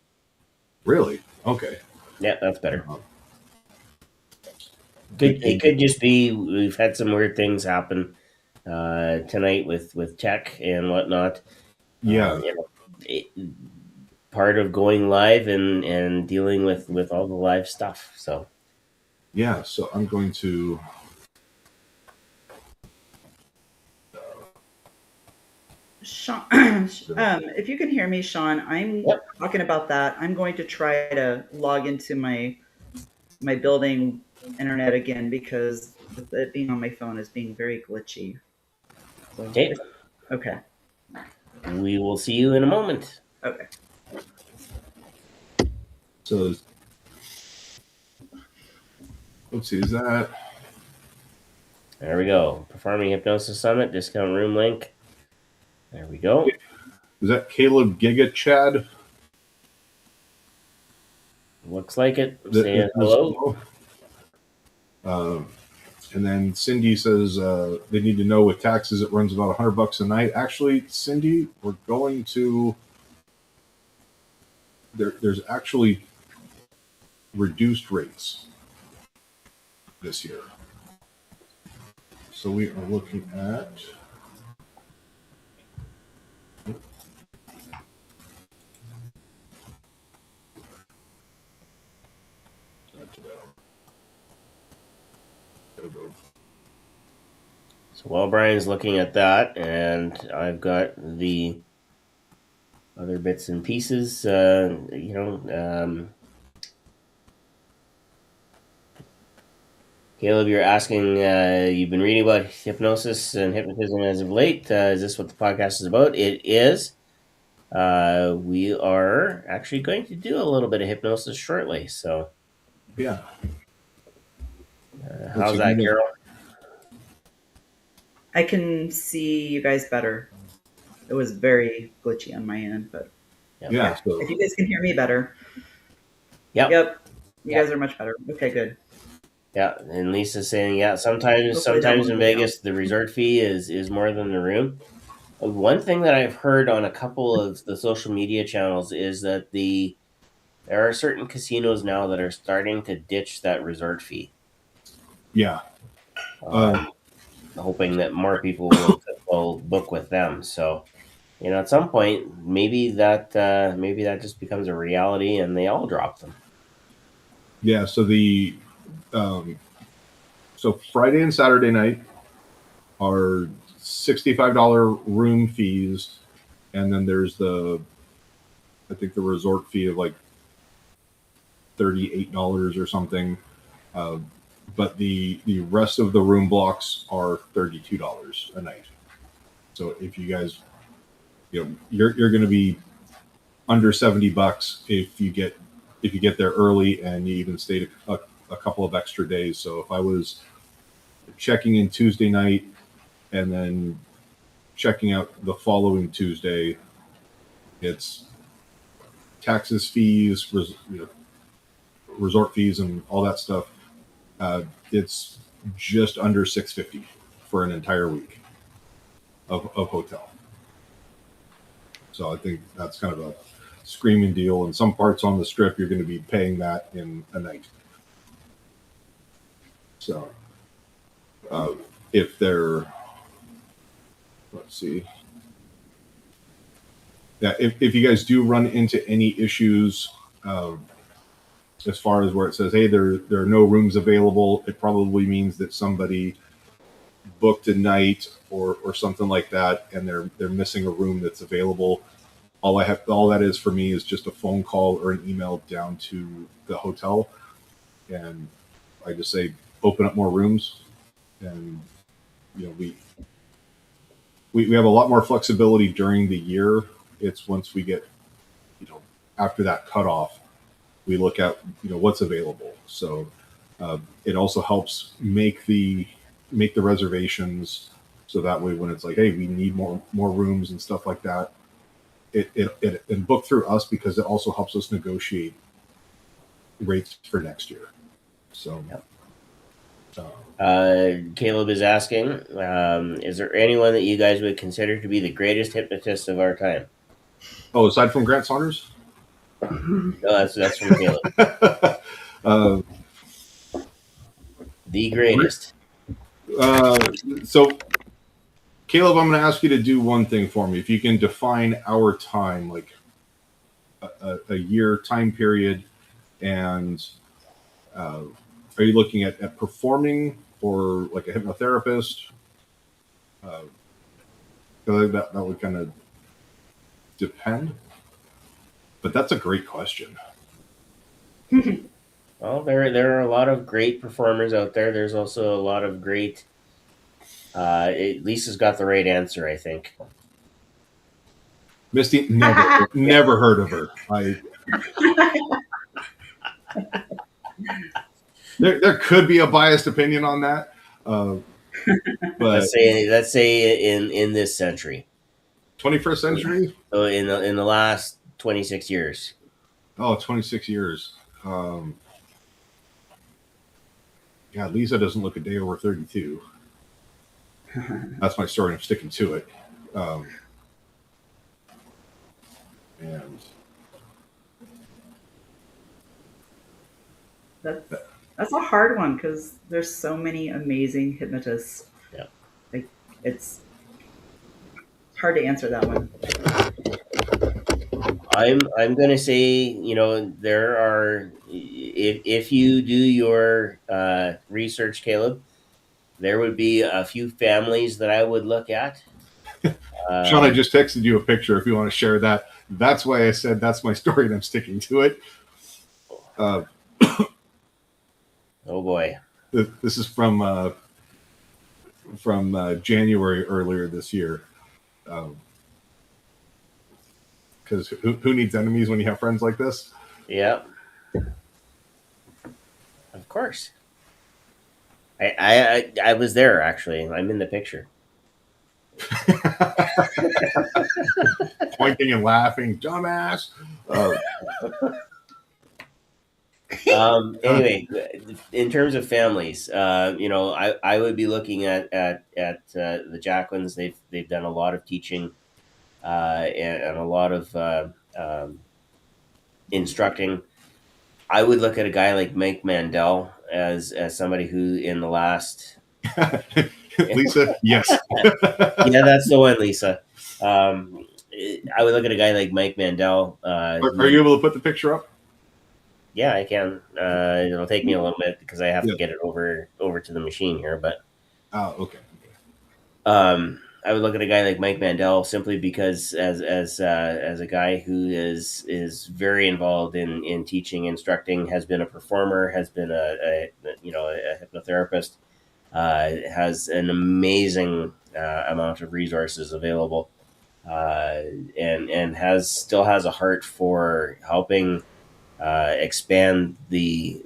Really? Okay. Yeah, that's better. Uh, It could just be we've had some weird things happen tonight with tech and whatnot. yeah. You know, part of going live and dealing with all the live stuff. So Yeah. So I'm going to. Shawn, if you can hear me, Shawn, I'm yep. talking about that. I'm going to try to log into my building internet again because with it being on my phone is being very glitchy. So, Okay. okay, We will see you in a moment. okay. So let's see. Is that There we go. Performing Hypnosis Summit, discount room link. There we go. Caleb Giga Chad? Looks like it. That Say hello. Um, and then Cindy says they need to know with taxes it runs about $100 a night. Actually, Cindy, we're going to. There's actually reduced rates this year. So we are looking at. So while Brian's looking at that, and I've got the other bits and pieces, Caleb, you're asking, you've been reading about hypnosis and hypnotism as of late. Is this what the podcast is about? It is. We are actually going to do a little bit of hypnosis shortly. So, Yeah. How's that, Carol? I can see you guys better. It was very glitchy on my end, but yeah. So if you guys can hear me better, yep, you guys are much better. Okay, good. Yeah, and Lisa's saying, yeah, sometimes in Vegas the resort fee is more than the room. One thing that I've heard on a couple of the social media channels is that there are certain casinos now that are starting to ditch that resort fee. Yeah. Hoping that more people will book with them. So, at some point, maybe that just becomes a reality, and they all drop them. Yeah. So so Friday and Saturday night are $65 room fees, and then there's I think the resort fee of like $38 or something. But the rest of the room blocks are $32 a night. So if you guys, you're going to be under $70 if you get there early and you even stayed a couple of extra days. So if I was checking in Tuesday night and then checking out the following Tuesday, it's taxes, fees, resort fees, and all that stuff. It's just under $650 for an entire week of hotel. So I think that's kind of a screaming deal. In some parts on the strip, you're going to be paying that in a night. So if they're, let's see. Yeah, if you guys do run into any issues, as far as where it says, hey, there are no rooms available, it probably means that somebody booked a night or something like that, and they're missing a room that's available. All that is for me is just a phone call or an email down to the hotel, and I just say open up more rooms, and we have a lot more flexibility during the year. It's once we get after that cutoff, we look at what's available. So it also helps make the reservations, so that way when it's like, hey, we need more rooms and stuff like that, it book through us, because it also helps us negotiate rates for next year. So yep. Caleb is asking, is there anyone that you guys would consider to be the greatest hypnotist of our time? Oh, aside from Grant Saunders? No, that's from Caleb. The greatest. So, Caleb, I'm going to ask you to do one thing for me. If you can define our time, like a year time period, and are you looking at performing or like a hypnotherapist? That would kind of depend. But that's a great question. Well, there are a lot of great performers out there. There's also a lot of great. Lisa's got the right answer, I think. Misty, never heard of her. There could be a biased opinion on that, but let's say in this century, 21st century. So in the last 26 years. Oh, 26 years. Yeah, Lisa doesn't look a day over 32. That's my story. I'm sticking to it. And that's a hard one because there's so many amazing hypnotists. Yeah, like it's hard to answer that one. I'm gonna say, there are, if you do your research, Caleb, there would be a few families that I would look at. Shawn, I just texted you a picture if you want to share that. That's why I said that's my story and I'm sticking to it. Oh boy. This is from January earlier this year. Because who needs enemies when you have friends like this? Yeah. Of course. I was there, actually. I'm in the picture. Pointing and laughing, dumbass. Anyway, in terms of families, I would be looking at the Jacquelines. They've done a lot of teaching and a lot of instructing. I would look at a guy like Mike Mandel as somebody who, in the last Lisa, yes. Yeah, that's the one, Lisa. I would look at a guy like Mike Mandel. Are you able to put the picture up? Yeah, I can. It'll take me a little bit because I have to get it over to the machine here. But okay. I would look at a guy like Mike Mandel simply because, as a guy who is very involved in teaching, instructing, has been a performer, has been a hypnotherapist, has an amazing amount of resources available, and still has a heart for helping expand the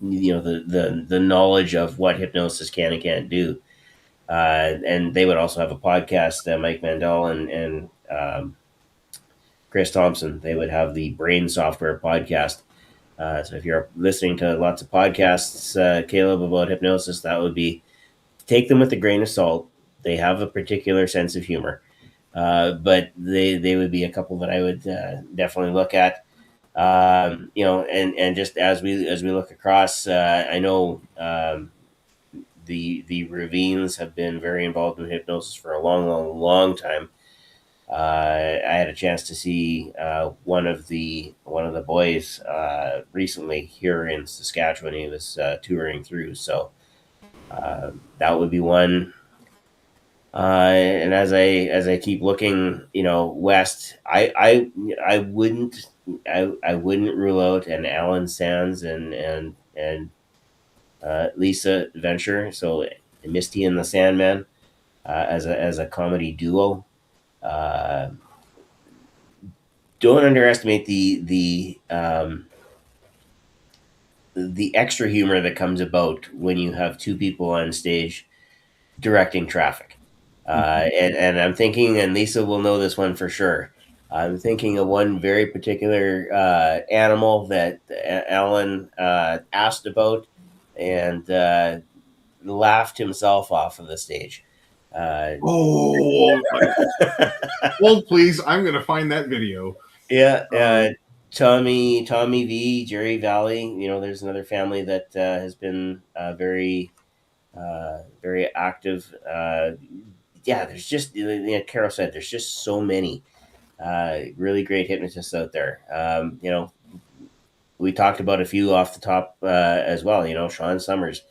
knowledge of what hypnosis can and can't do. And they would also have a podcast, Mike Mandel and Chris Thompson. They would have the Brain Software podcast. So if you're listening to lots of podcasts, Caleb, about hypnosis, that would be, take them with a grain of salt. They have a particular sense of humor. But they would be a couple that I would definitely look at. And just as we look across, I know the Ravines have been very involved in hypnosis for a long time. I had a chance to see one of the boys recently here in Saskatchewan. He was touring through, so that would be one. And as I keep looking, west, I wouldn't rule out an Alan Sands and Lisa Venture. So Misty and the Sandman as a comedy duo. Don't underestimate the extra humor that comes about when you have two people on stage directing traffic. And I'm thinking, and Lisa will know this one for sure, I'm thinking of one very particular animal that Alan asked about and laughed himself off of the stage. Oh, hold please. I'm going to find that video. Yeah, Tommy V, Jerry Valley. There's another family that has been very active. Yeah, there's just, Carol said, there's just so many really great hypnotists out there. We talked about a few off the top as well. Shawn Summers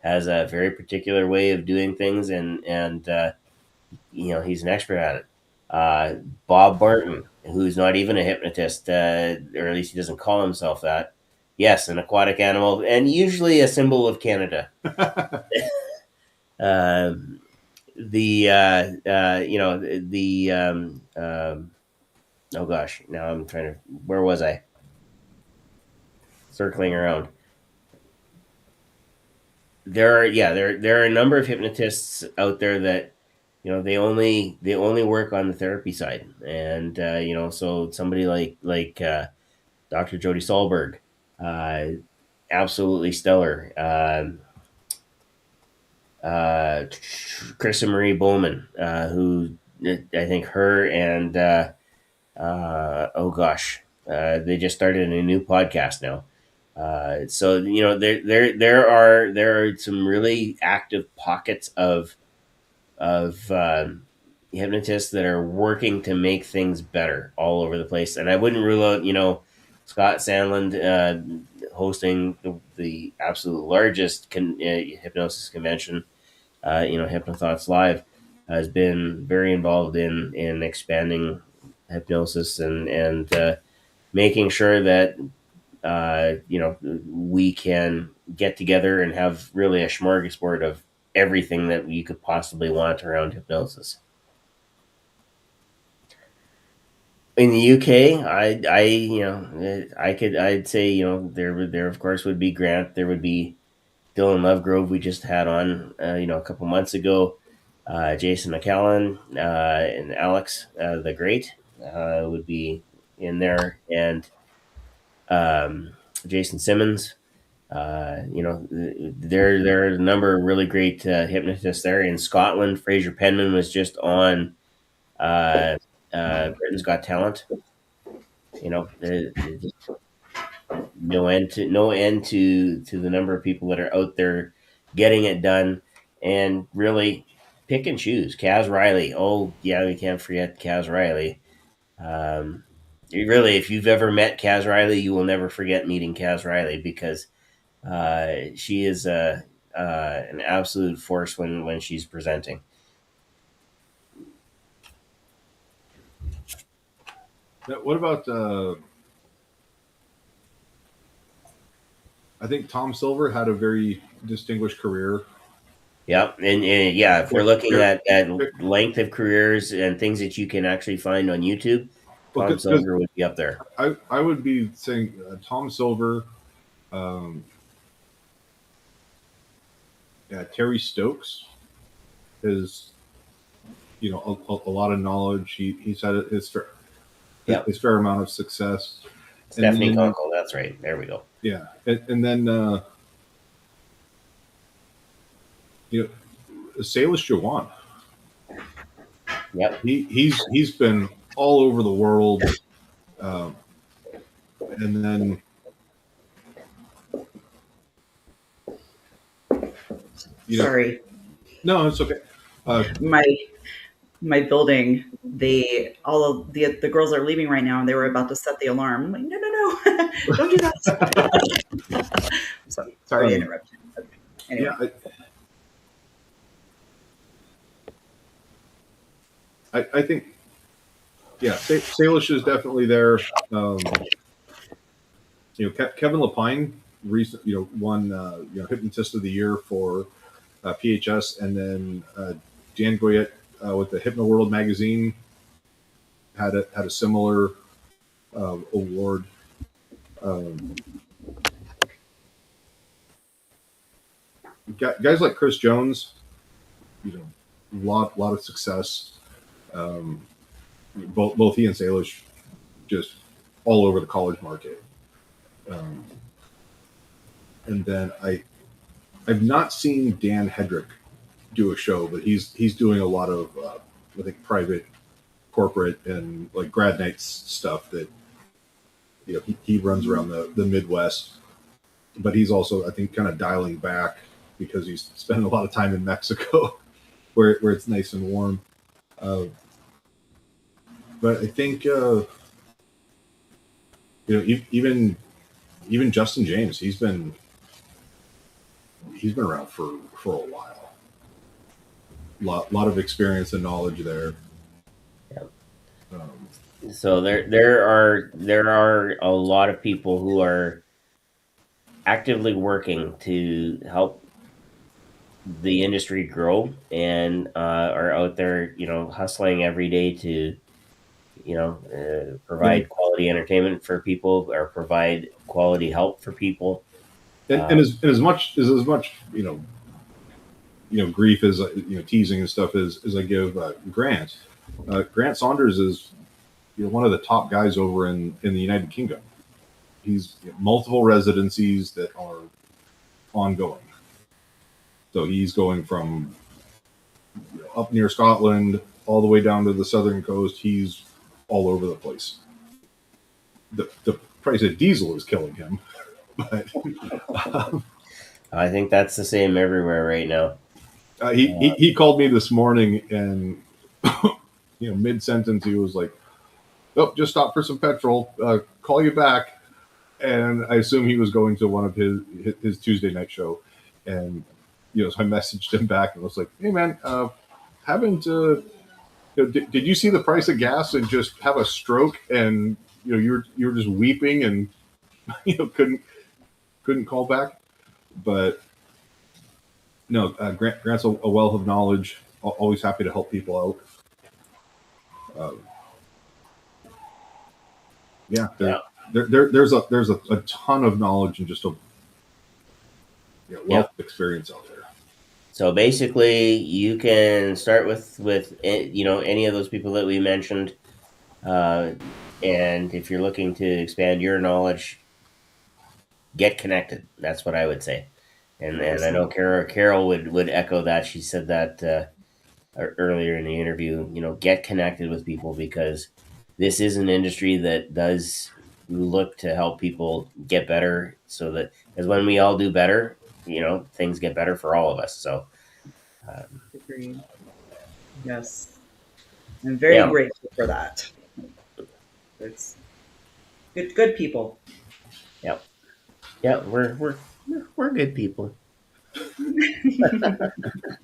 has a very particular way of doing things, and he's an expert at it. Uh, Bob Barton, who's not even a hypnotist, or at least he doesn't call himself that. Yes, an aquatic animal, and usually a symbol of Canada. Um, the oh gosh, now I'm trying to. Where was I? Circling around. There are a number of hypnotists out there that they only work on the therapy side, and so somebody like Dr. Jody Solberg, uh, absolutely stellar. Krista Marie Bowman, who I think her and oh gosh, they just started a new podcast now. So there are some really active pockets of hypnotists that are working to make things better all over the place. And I wouldn't rule out, Scott Sandland hosting the absolute largest hypnosis convention. Hypnothoughts Live has been very involved in expanding hypnosis and making sure that we can get together and have really a smorgasbord of everything that you could possibly want around hypnosis. In the UK, I'd say, there of course would be Grant. There would be Dylan Lovegrove, we just had on, a couple months ago. Jason McCallan and Alex the Great would be in there, and Jason Simmons. There are a number of really great hypnotists there in Scotland. Fraser Penman was just on Britain's Got Talent. There's no end to the number of people that are out there getting it done, and really pick and choose. Kaz Riley. Oh yeah, we can't forget Kaz Riley. Um, really, if you've ever met Kaz Riley, you will never forget meeting Kaz Riley, because she is an absolute force when she's presenting. What about? I think Tom Silver had a very distinguished career. Yeah, and yeah, if we're looking at length of careers and things that you can actually find on YouTube, Tom Silver would be up there. I would be saying Tom Silver, Terry Stokes is, a lot of knowledge. He's had his fair amount of success. Stephanie Conkle, that's right. There we go. Yeah, and then Salish Jawan. Yep. He's been all over the world, and then sorry. No, it's okay. My building, all of the girls are leaving right now, and they were about to set the alarm. I'm like, no, don't do that. Sorry to interrupt you. Anyway. Yeah, I think, Salish is definitely there. Kevin Lapine won Hypnotist of the Year for PHS, and then Dan Goyette with the Hypno World magazine had a similar award. Guys like Chris Jones, lot of success. Both he and Salish just all over the college market. And then I've not seen Dan Hedrick do a show, but he's doing a lot of I think private, corporate, and like grad nights stuff that he runs around the Midwest. But he's also, I think, kind of dialing back because he's spending a lot of time in Mexico, where it's nice and warm. But I think even Justin James, he's been around for a while. Lot of experience and knowledge there. Yep. So there are a lot of people who are actively working to help the industry grow and are out there, hustling every day to, provide quality entertainment for people or provide quality help for people. And as much grief as teasing and stuff as I give Grant. Grant Saunders is one of the top guys over in the United Kingdom. He's multiple residencies that are ongoing. So he's going from up near Scotland all the way down to the southern coast. He's all over the place. The price of diesel is killing him, but I think that's the same everywhere right now. He called me this morning and mid sentence he was like, "Oh, just stop for some petrol. Call you back." And I assume he was going to one of his Tuesday night show, and so I messaged him back and was like, "Hey man, did you see the price of gas and just have a stroke and you were just weeping and couldn't call back?" But no, Grant's a wealth of knowledge. Always happy to help people out. There's a ton of knowledge and just a wealth of experience out there. So basically, you can start with any of those people that we mentioned, and if you're looking to expand your knowledge, get connected. That's what I would say. And I know Carol would echo that. She said that earlier in the interview. Get connected with people because this is an industry that does look to help people get better. So that because when we all do better, things get better for all of us. So, agreed. Yes, I'm very grateful for that. It's good people. Yep. Yeah, we're good people.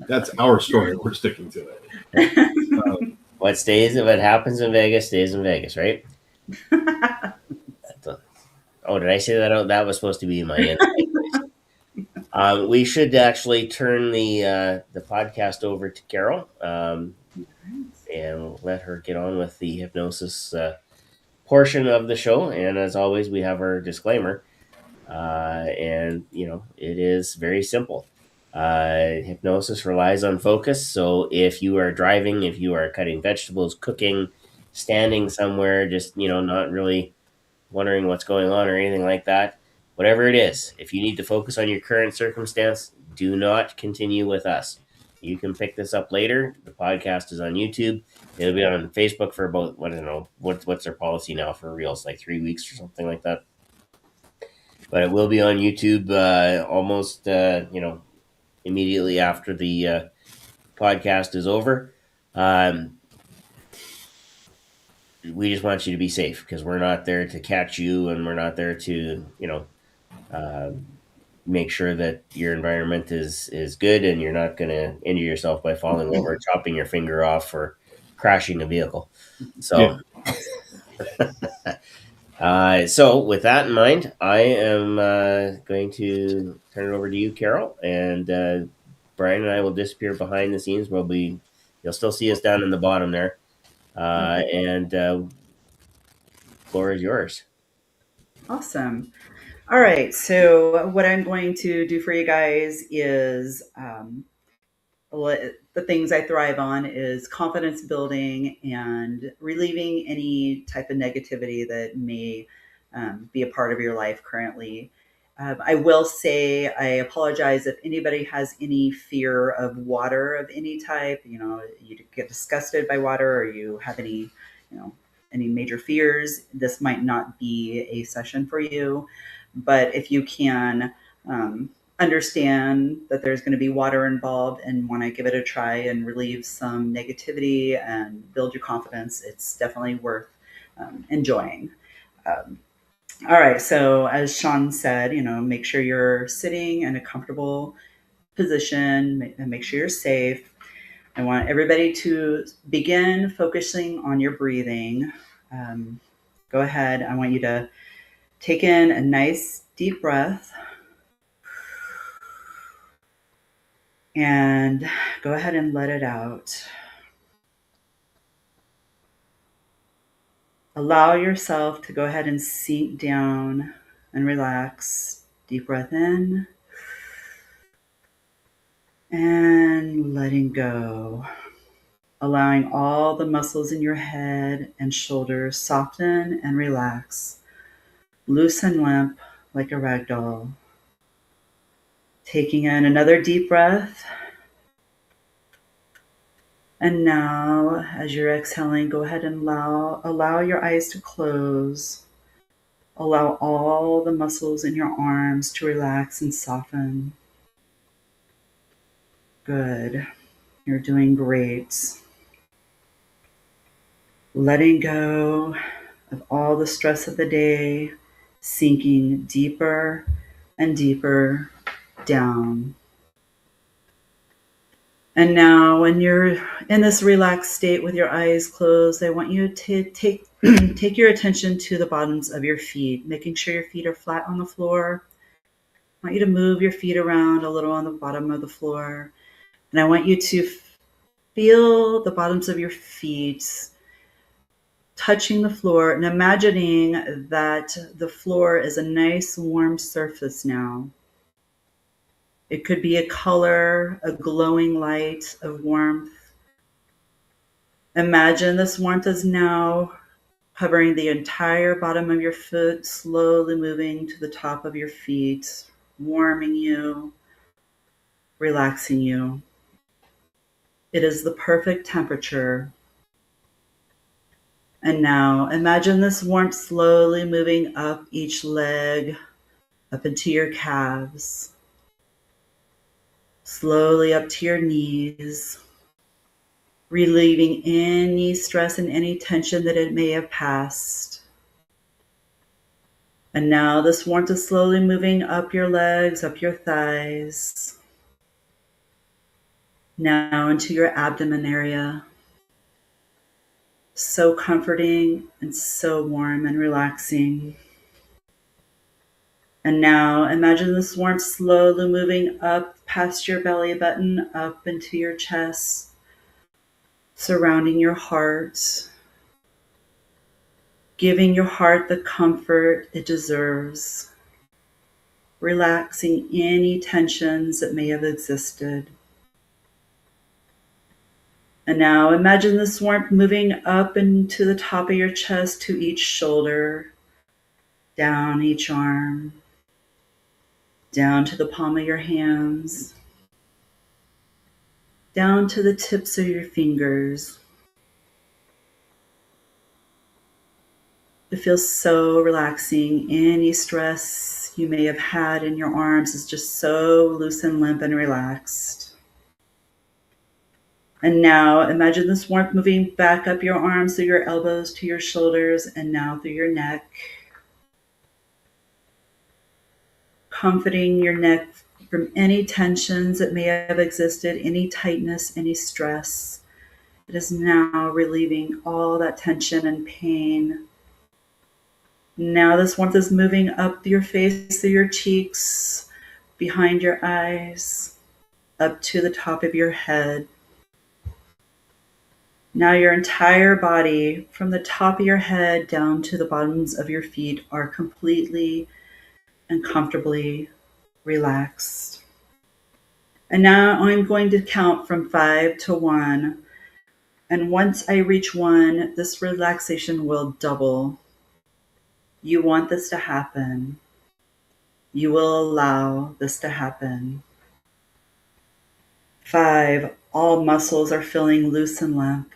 That's our story. We're sticking to it. What happens in Vegas stays in Vegas, right? Oh, did I say that? That was supposed to be my end. We should actually turn the podcast over to Carol and let her get on with the hypnosis portion of the show. And as always, we have our disclaimer. And it is very simple. Hypnosis relies on focus. So if you are driving, if you are cutting vegetables, cooking, standing somewhere, just not really wondering what's going on or anything like that, whatever it is, if you need to focus on your current circumstance, do not continue with us. You can pick this up later. The podcast is on YouTube. It'll be on Facebook for about, I don't know, what's their policy now for Reels, like 3 weeks or something like that. But it will be on YouTube almost, immediately after the podcast is over. We just want you to be safe because we're not there to catch you and we're not there to, make sure that your environment is good and you're not going to injure yourself by falling over, chopping your finger off, or crashing a vehicle. So, so with that in mind, I am going to turn it over to you, Carol, and Brian and I will disappear behind the scenes. You'll still see us down in the bottom there, and floor is yours. Awesome. All right. So what I'm going to do for you guys is the things I thrive on is confidence building and relieving any type of negativity that may be a part of your life currently. I will say I apologize if anybody has any fear of water of any type. You get disgusted by water, or you have any major fears. This might not be a session for you, but if you can understand that there's going to be water involved and want to give it a try and relieve some negativity and build your confidence, it's definitely worth enjoying. All right. So as Shawn said, make sure you're sitting in a comfortable position and make sure you're safe. I want everybody to begin focusing on your breathing. Go ahead. I want you to take in a nice deep breath and go ahead and let it out. Allow yourself to go ahead and sink down and relax. Deep breath in and letting go. Allowing all the muscles in your head and shoulders soften and relax. Loose and limp like a rag doll. Taking in another deep breath. And now, as you're exhaling, go ahead and allow your eyes to close. Allow all the muscles in your arms to relax and soften. Good. You're doing great. Letting go of all the stress of the day, sinking deeper and deeper down. And now when you're in this relaxed state with your eyes closed, I want you to take your attention to the bottoms of your feet, making sure your feet are flat on the floor. I want you to move your feet around a little on the bottom of the floor. And I want you to feel the bottoms of your feet touching the floor and imagining that the floor is a nice warm surface now. It could be a color, a glowing light of warmth. Imagine this warmth is now covering the entire bottom of your foot, slowly moving to the top of your feet, warming you, relaxing you. It is the perfect temperature. And now imagine this warmth slowly moving up each leg, up into your calves, slowly up to your knees, relieving any stress and any tension that it may have passed. And now this warmth is slowly moving up your legs, up your thighs, now into your abdomen area. So comforting and so warm and relaxing. And now imagine this warmth slowly moving up past your belly button, up into your chest, surrounding your heart, giving your heart the comfort it deserves, relaxing any tensions that may have existed. And now imagine this warmth moving up into the top of your chest to each shoulder, down each arm, down to the palm of your hands, down to the tips of your fingers. It feels so relaxing. Any stress you may have had in your arms is just so loose and limp and relaxed. And now imagine this warmth moving back up your arms through your elbows to your shoulders and now through your neck. Comforting your neck from any tensions that may have existed, any tightness, any stress. It is now relieving all that tension and pain. Now this warmth is moving up your face, through your cheeks, behind your eyes, up to the top of your head. Now your entire body, from the top of your head down to the bottoms of your feet, are completely and comfortably relaxed. And now I'm going to count from 5 to 1. And once I reach 1, this relaxation will double. You want this to happen. You will allow this to happen. 5, all muscles are feeling loose and limp.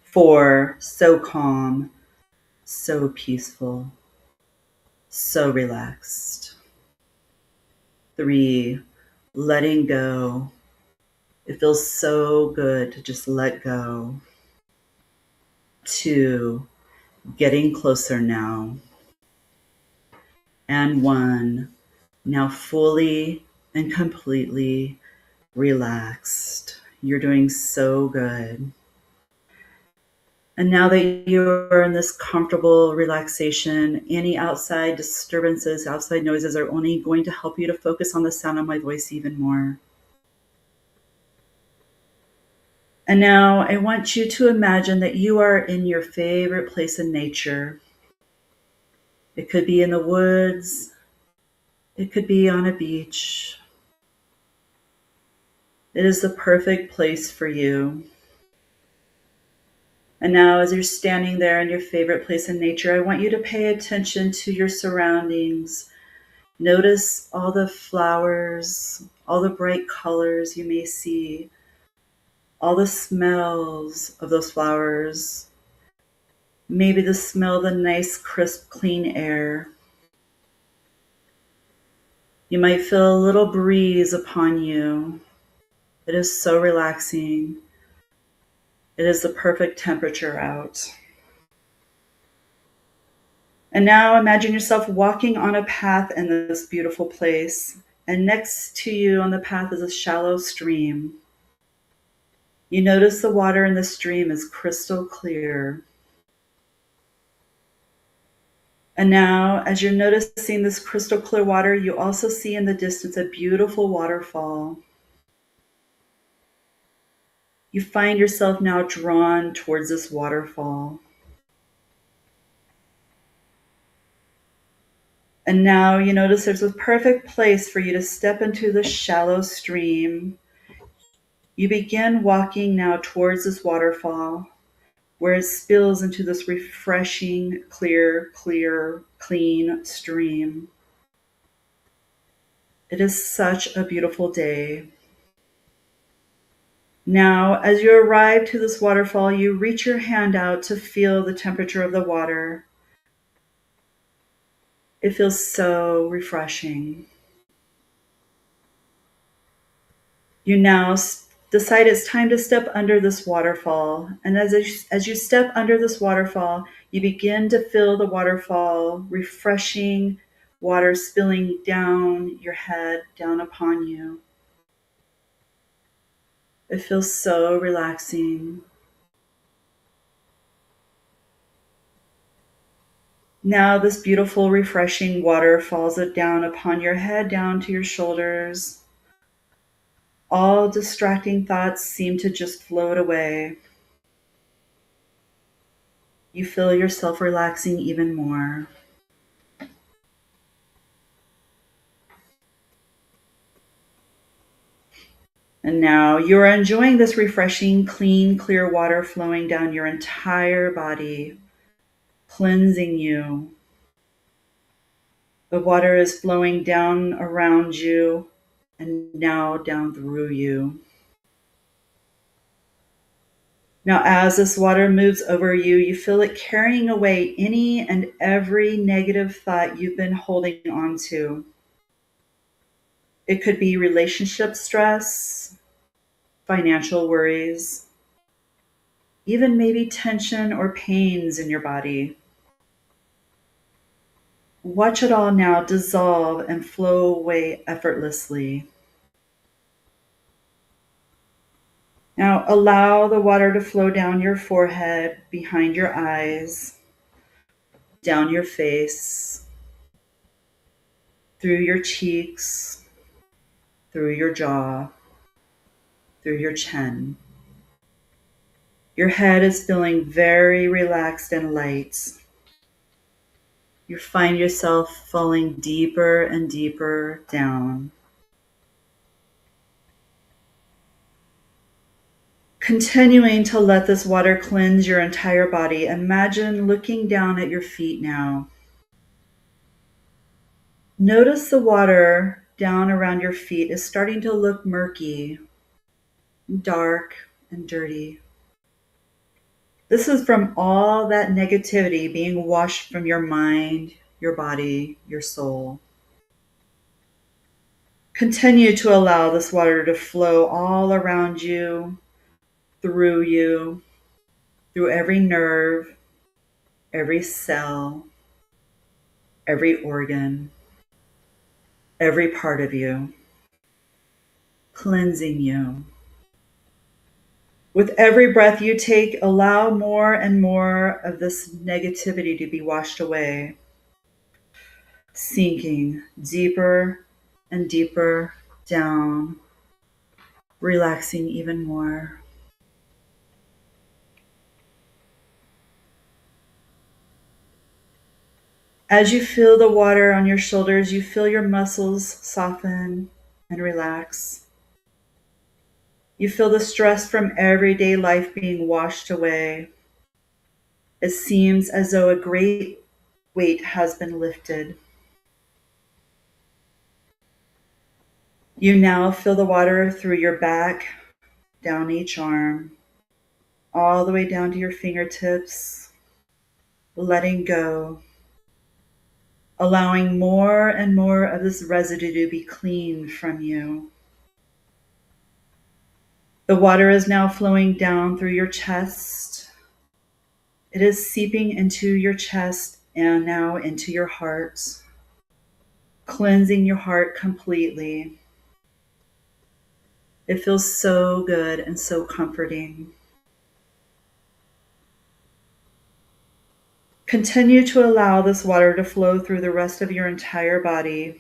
4, so calm, so peaceful, so relaxed. 3, letting go. It feels so good to just let go. 2, getting closer now. And 1, now fully and completely relaxed. You're doing so good. And now that you're in this comfortable relaxation, any outside disturbances, outside noises are only going to help you to focus on the sound of my voice even more. And now I want you to imagine that you are in your favorite place in nature. It could be in the woods. It could be on a beach. It is the perfect place for you. And now as you're standing there in your favorite place in nature, I want you to pay attention to your surroundings. Notice all the flowers, all the bright colors you may see, all the smells of those flowers, maybe the smell of the nice, crisp, clean air. You might feel a little breeze upon you. It is so relaxing. It is the perfect temperature out. And now imagine yourself walking on a path in this beautiful place. And next to you on the path is a shallow stream. You notice the water in the stream is crystal clear. And now, as you're noticing this crystal clear water, you also see in the distance a beautiful waterfall. You find yourself now drawn towards this waterfall. And now you notice there's a perfect place for you to step into the shallow stream. You begin walking now towards this waterfall, where it spills into this refreshing, clear, clean stream. It is such a beautiful day. Now, as you arrive to this waterfall, you reach your hand out to feel the temperature of the water. It feels so refreshing. You now decide it's time to step under this waterfall. And as you step under this waterfall, you begin to feel the waterfall, refreshing water spilling down your head, down upon you. It feels so relaxing. Now this beautiful, refreshing water falls down upon your head, down to your shoulders. All distracting thoughts seem to just float away. You feel yourself relaxing even more. And now you are enjoying this refreshing, clean, clear water flowing down your entire body, cleansing you. The water is flowing down around you and now down through you. Now, as this water moves over you, you feel it carrying away any and every negative thought you've been holding on to. It could be relationship stress, financial worries, even maybe tension or pains in your body. Watch it all now dissolve and flow away effortlessly. Now allow the water to flow down your forehead, behind your eyes, down your face, through your cheeks, through your jaw, through your chin. Your head is feeling very relaxed and light. You find yourself falling deeper and deeper down. Continuing to let this water cleanse your entire body. Imagine looking down at your feet now. Notice the water down around your feet is starting to look murky, dark, and dirty. This is from all that negativity being washed from your mind, your body, your soul. Continue to allow this water to flow all around you, through every nerve, every cell, every organ, every part of you, cleansing you. With every breath you take, allow more and more of this negativity to be washed away, sinking deeper and deeper down, relaxing even more. As you feel the water on your shoulders, you feel your muscles soften and relax. You feel the stress from everyday life being washed away. It seems as though a great weight has been lifted. You now feel the water through your back, down each arm, all the way down to your fingertips, letting go, allowing more and more of this residue to be cleaned from you. The water is now flowing down through your chest. It is seeping into your chest and now into your heart, cleansing your heart completely. It feels so good and so comforting. Continue to allow this water to flow through the rest of your entire body.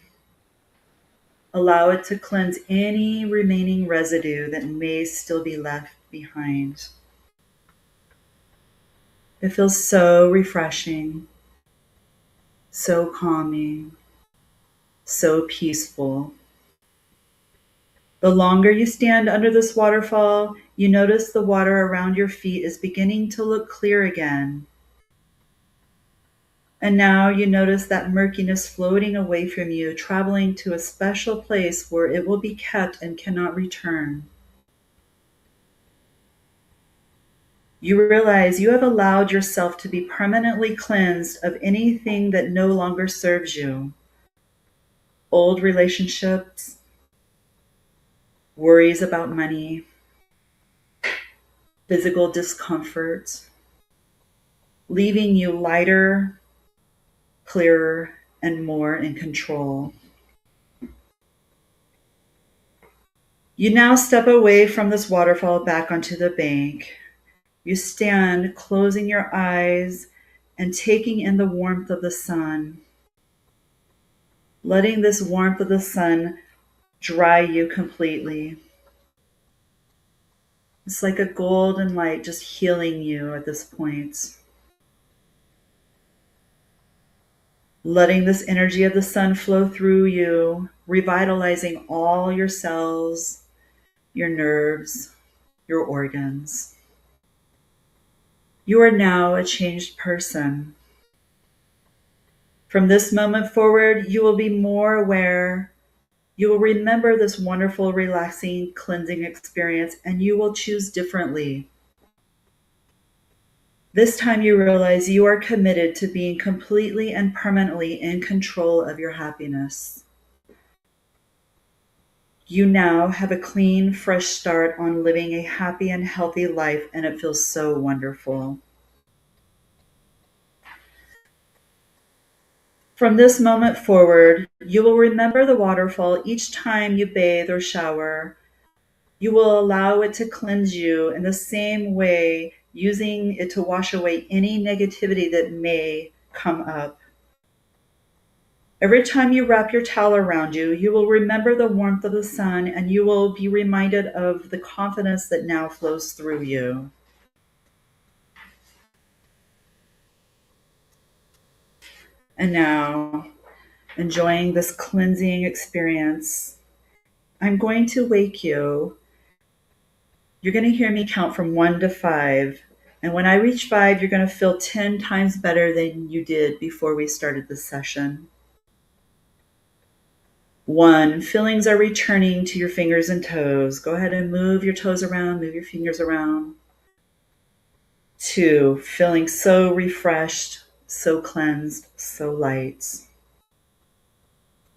Allow it to cleanse any remaining residue that may still be left behind. It feels so refreshing, so calming, so peaceful. The longer you stand under this waterfall, you notice the water around your feet is beginning to look clear again. And now you notice that murkiness floating away from you, traveling to a special place where it will be kept and cannot return. You realize you have allowed yourself to be permanently cleansed of anything that no longer serves you. Old relationships, worries about money, physical discomfort, leaving you lighter, clearer, and more in control. You now step away from this waterfall back onto the bank. You stand, closing your eyes and taking in the warmth of the sun, letting this warmth of the sun dry you completely. It's like a golden light just healing you at this point. Letting this energy of the sun flow through you, revitalizing all your cells, your nerves, your organs. You are now a changed person. From this moment forward, you will be more aware. You will remember this wonderful, relaxing, cleansing experience, and you will choose differently. This time you realize you are committed to being completely and permanently in control of your happiness. You now have a clean, fresh start on living a happy and healthy life, and it feels so wonderful. From this moment forward, you will remember the waterfall each time you bathe or shower. You will allow it to cleanse you in the same way, using it to wash away any negativity that may come up. Every time you wrap your towel around you, you will remember the warmth of the sun, and you will be reminded of the confidence that now flows through you. And now, enjoying this cleansing experience, I'm going to wake you You're going to hear me count from 1 to 5. And when I reach 5, you're going to feel 10 times better than you did before we started the session. 1, feelings are returning to your fingers and toes. Go ahead and move your toes around, move your fingers around. 2, feeling so refreshed, so cleansed, so light.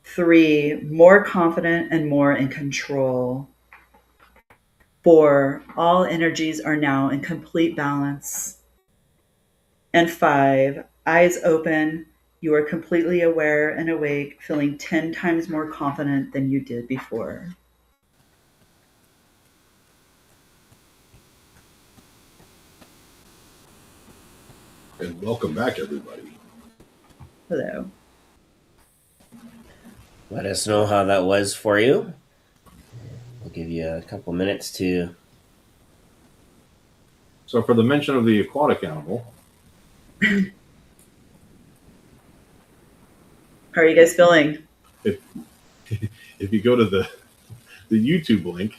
3, more confident and more in control. 4, all energies are now in complete balance. And 5, eyes open, you are completely aware and awake, feeling 10 times more confident than you did before. And welcome back, everybody. Hello. Let us know how that was for you. We'll give you a couple minutes to. So, for the mention of the aquatic animal, How are you guys feeling? if you go to the YouTube link,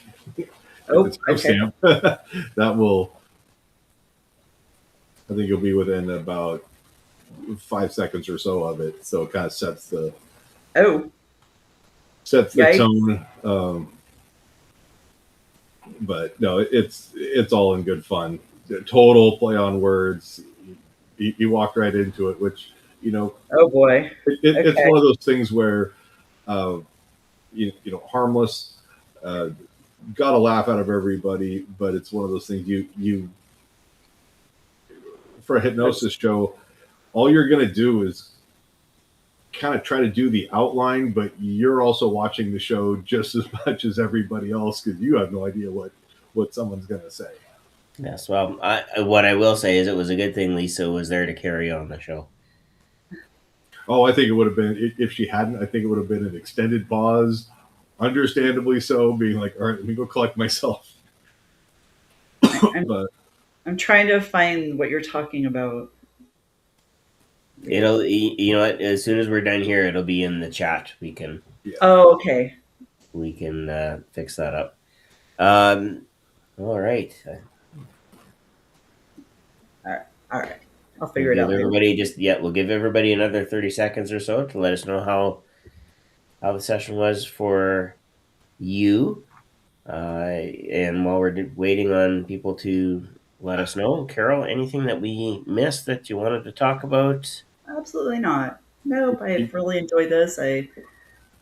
Oh, the timestamp, that will, I think you'll be within about 5 seconds or so of it. So it kind of sets the tone. But no, it's all in good fun. The total play on words. You walked right into it, which, you know. Oh boy. It's one of those things where, harmless. Got a laugh out of everybody, but it's one of those things you for a hypnosis show, all you're going to do is kind of try to do the outline, but you're also watching the show just as much as everybody else because you have no idea what someone's going to say. Yes, well, what I will say is it was a good thing Lisa was there to carry on the show. Oh, I think it would have been, if she hadn't, I think it would have been an extended pause, understandably so, being like, all right, let me go collect myself. I'm trying to find what you're talking about. It'll, you know what, as soon as we're done here, it'll be in the chat. We can. Yeah. Oh, okay. We can fix that up. All right. All right. I'll figure it out. We'll give everybody another 30 seconds or so to let us know how the session was for you. And while we're waiting on people to let us know, Carol, anything that we missed that you wanted to talk about? Absolutely not. Nope. I've really enjoyed this. I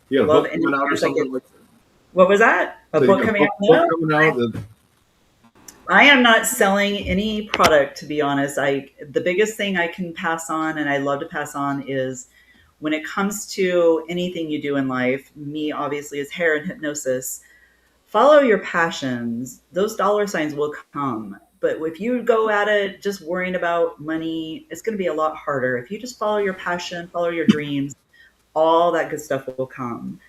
love any chance I get. What was that? A book coming out? I am not selling any product, to be honest. The biggest thing I can pass on, and I love to pass on, is when it comes to anything you do in life, me obviously is hair and hypnosis, follow your passions. Those dollar signs will come. But if you go at it just worrying about money, it's going to be a lot harder. If you just follow your passion, follow your dreams, all that good stuff will come.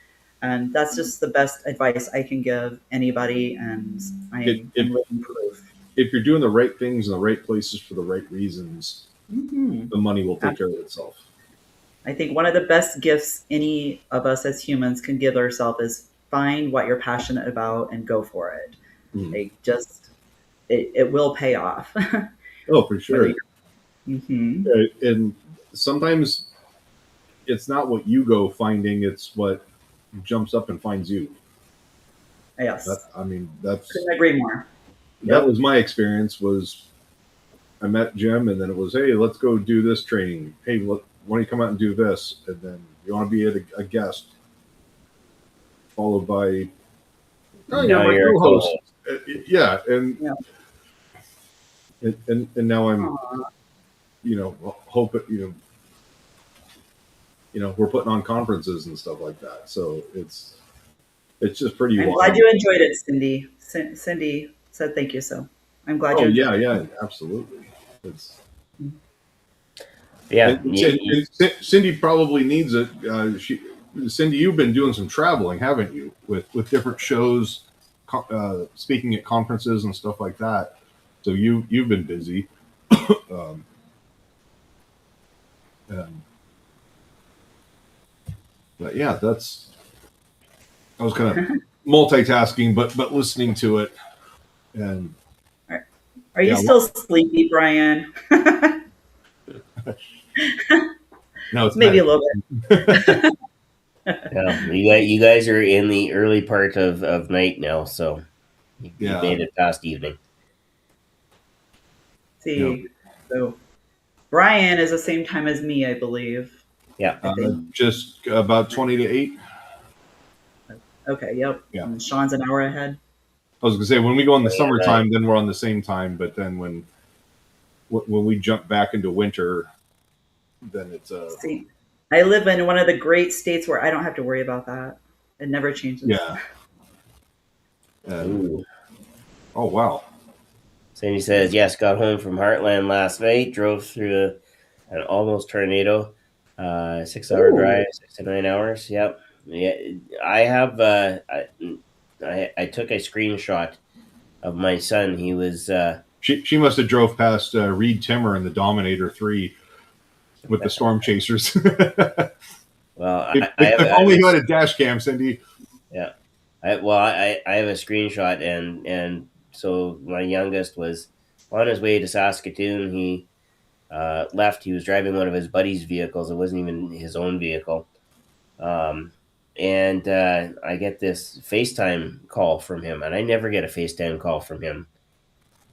And that's just the best advice I can give anybody. And I'm living proof. If you're doing the right things in the right places for the right reasons, the money will take care of itself. I think one of the best gifts any of us as humans can give ourselves is find what you're passionate about and go for it. It will pay off. Oh, for sure. And sometimes it's not what you go finding, it's what jumps up and finds you. Yes. Couldn't agree more. That was my experience. Was I met Jim, and then it was, hey, let's go do this training. Hey, why don't you come out and do this? And then you want to be a guest, followed by you're my co-host. And now I'm, hope it, we're putting on conferences and stuff like that. So it's just pretty I'm wild. glad you enjoyed it, Cindy. Cindy said thank you, so I'm glad you enjoyed it. Yeah, absolutely. Cindy probably needs it. Cindy, you've been doing some traveling, haven't you, with different shows, speaking at conferences and stuff like that. So you've been busy. But yeah, I was kind of multitasking, but listening to it. And Are you still sleepy, Brian? no, it's Maybe a little bit. Yeah, you guys are in the early part of night now, so you yeah. made it past evening. See, so Brian is the same time as me, I believe. Yeah. I think. Just about 20 to 8. Okay, yep. Yeah. And Shawn's an hour ahead. I was gonna say when we go in the Yeah, summertime, then we're on the same time. But then when we jump back into winter, then it's See, I live in one of the great states where I don't have to worry about that. It never changes. yeah. And Ooh. oh wow, Sandy says, yes, got home from Heartland last night, drove through an almost tornado, 6 hour Ooh. drive, 6 to 9 hours. Yep. Yeah, I have. I took a screenshot of my son. He was. she must have drove past Reed Timmer and the Dominator 3 with the storm chasers. Well, if only you had a dash cam, Cindy. Yeah. I have a screenshot, and so my youngest was on his way to Saskatoon. He left. He was driving one of his buddy's vehicles. It wasn't even his own vehicle. And I get this FaceTime call from him, and I never get a FaceTime call from him.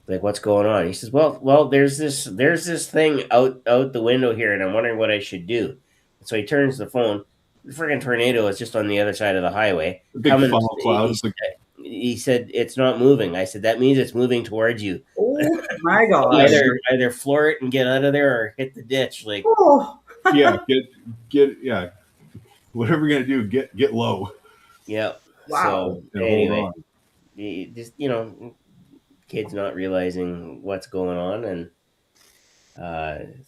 Like, what's going on? He says, well, there's this thing out the window here, and I'm wondering what I should do. So he turns the phone. The friggin' tornado is just on the other side of the highway. The big funnel cloud. He said it's not moving. I said that means it's moving towards you. Oh my God! Either floor it and get out of there, or hit the ditch. Like, oh. Yeah, get whatever you're gonna do, get low. Yeah. Wow. So anyway, just kids not realizing what's going on, and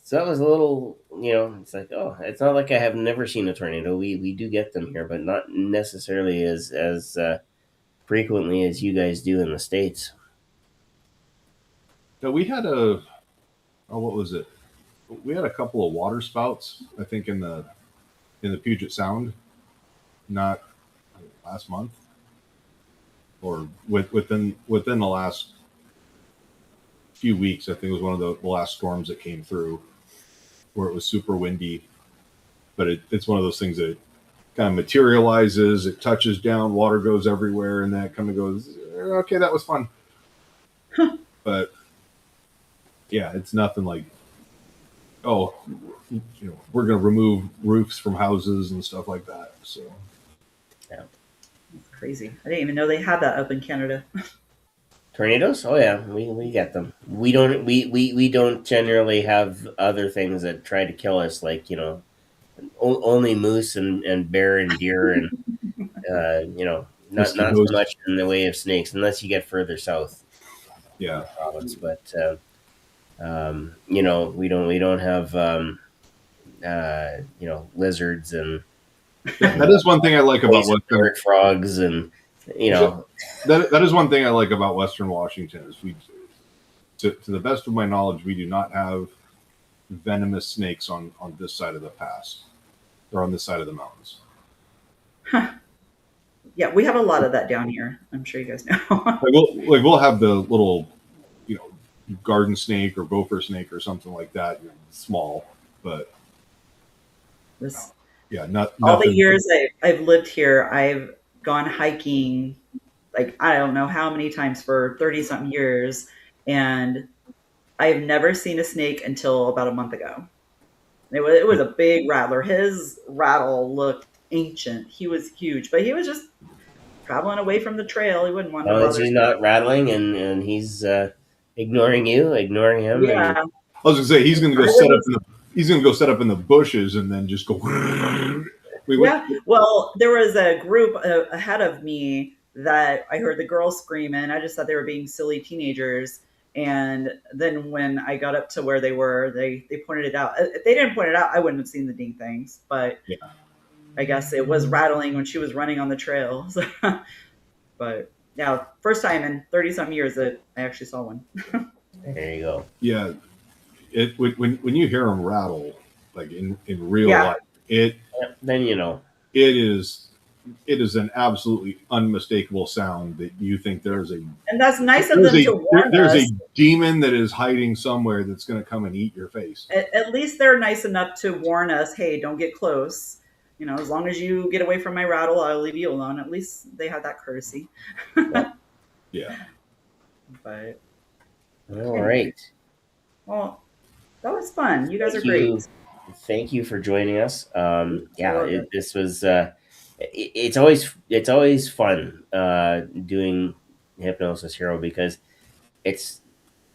so that was a little, it's like, oh, it's not like I have never seen a tornado. We do get them here, but not necessarily as frequently as you guys do in the States. Yeah, we had what was it? We had a couple of water spouts, I think, in the Puget Sound, not last month, or within the last few weeks. I think it was one of the last storms that came through, where it was super windy. But it's one of those things that kind of materializes. It touches down, water goes everywhere, and then it kind of goes, okay, that was fun. But yeah, it's nothing like, oh, we're going to remove roofs from houses and stuff like that. So yeah, it's crazy. I didn't even know they had that up in Canada. Tornadoes? Oh yeah, we get them. We don't generally have other things that try to kill us, like only moose and bear and deer, and not so much in the way of snakes, unless you get further south. Yeah, province, but we don't have lizards and that is one thing I like about Western frogs, and that is one thing I like about Western Washington is we, to the best of my knowledge, we do not have venomous snakes on this side of the pass or on this side of the mountains. Huh. Yeah, we have a lot of that down here. I'm sure you guys know. we'll have the little, garden snake or gopher snake or something like that, small, but not all the years I've lived here. I've gone hiking, like I don't know how many times for 30 something years, and I've never seen a snake until about a month ago. It was a big rattler. His rattle looked ancient. He was huge, but he was just traveling away from the trail. He wouldn't want to bother. He's not rattling, and he's ignoring you, ignoring him. Yeah. I was gonna say he's gonna go set up in the bushes and then just go. Yeah. Well, there was a group ahead of me that I heard the girls screaming. I just thought they were being silly teenagers. And then when I got up to where they were, they pointed it out. If they didn't point it out, I wouldn't have seen the dang things. But yeah. I guess it was rattling when she was running on the trail. But yeah, first time in 30-some years that I actually saw one. There you go. Yeah. When you hear them rattle, like in real life, then it is it is an absolutely unmistakable sound that you think there's a And that's nice of them to warn there's a us. demon that is hiding somewhere that's going to come and eat your face. At least they're nice enough to warn us, hey, don't get close. You know, as long as you get away from my rattle, I'll leave you alone. At least they have that courtesy. Yeah. But All anyway, right. well, that was fun. You guys are Thank you. great. Thank you for joining us. Yeah, Absolutely. this was. It's always fun doing Hypnosis Hero because it's.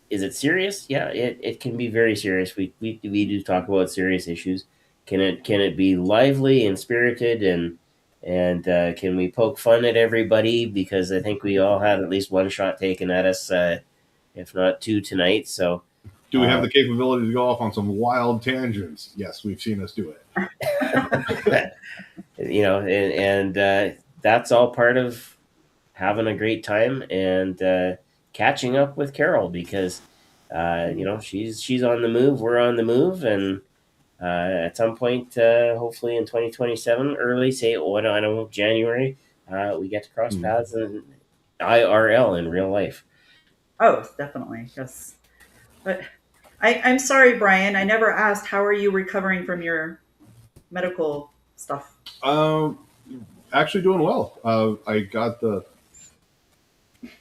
Is it serious? Yeah, it can be very serious. We do talk about serious issues. Can it be lively and spirited and can we poke fun at everybody? Because I think we all had at least one shot taken at us, if not two tonight. So Do we have the capability to go off on some wild tangents? Yes, we've seen us do and that's all part of having a great time and catching up with Carol because she's on the move, we're on the move, and at some point, hopefully in 2027, early, say, I don't know, January, we get to cross paths in IRL in real life. Oh, definitely. Yes. But I'm sorry, Brian. I never asked, how are you recovering from your medical stuff? Actually doing well. I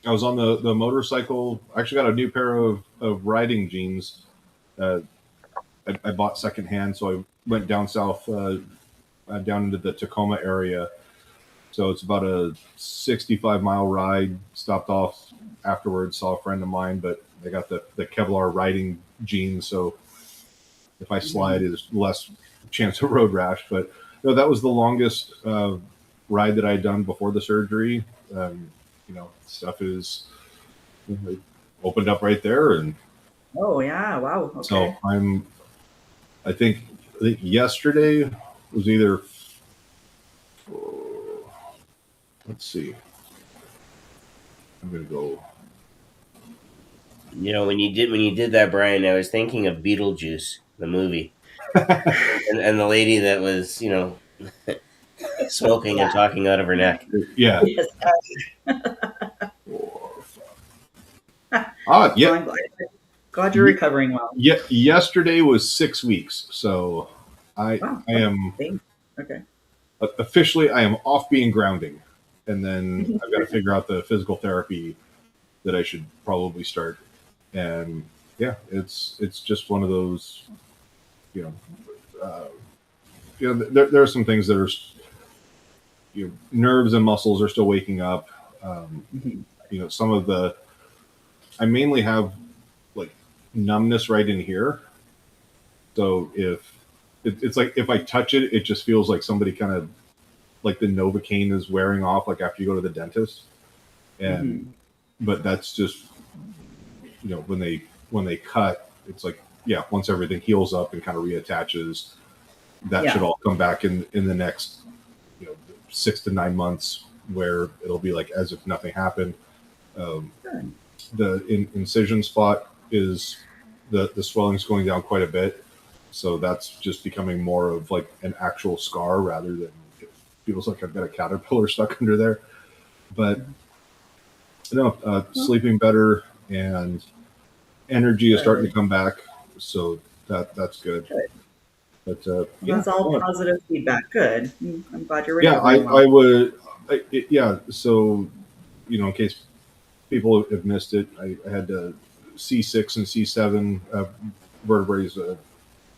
was on the motorcycle. I actually got a new pair of riding jeans. I bought secondhand, so I went down south, down into the Tacoma area. So it's about a 65-mile ride. Stopped off afterwards, saw a friend of mine, but they got the Kevlar riding jeans, so if I slide, there's less chance of road rash. But no, that was the longest ride that I'd done before the surgery. Stuff is opened up right there, and Oh, yeah. Wow. Okay. so I think yesterday was either. Let's see. I'm gonna go. When you did that, Brian, I was thinking of Beetlejuice, the movie, and the lady that was smoking and talking out of her neck. Yeah. Yes. Yeah. I'm glad you're recovering well. Yesterday was 6 weeks, so I Wow. am Okay. officially I am off being grounding, and then I've got to figure out the physical therapy that I should probably start. And yeah, it's just one of those, there are some things that are, nerves and muscles are still waking up. Some of I mainly have like numbness right in here. So it's like if I touch it, it just feels like somebody kind of like the Novocaine is wearing off, like after you go to the dentist. And but that's just when they cut, it's like once everything heals up and kind of reattaches, that should all come back in the next 6 to 9 months, where it'll be like as if nothing happened. The incision spot is the swelling's going down quite a bit, so that's just becoming more of like an actual scar rather than it feels like I've got a caterpillar stuck under there. But sleeping better and energy is starting to come back, so that's good. But That's all positive feedback. Good. I'm glad you're recovering. well. I would. So in case people have missed it, I had C6 and C7 vertebrae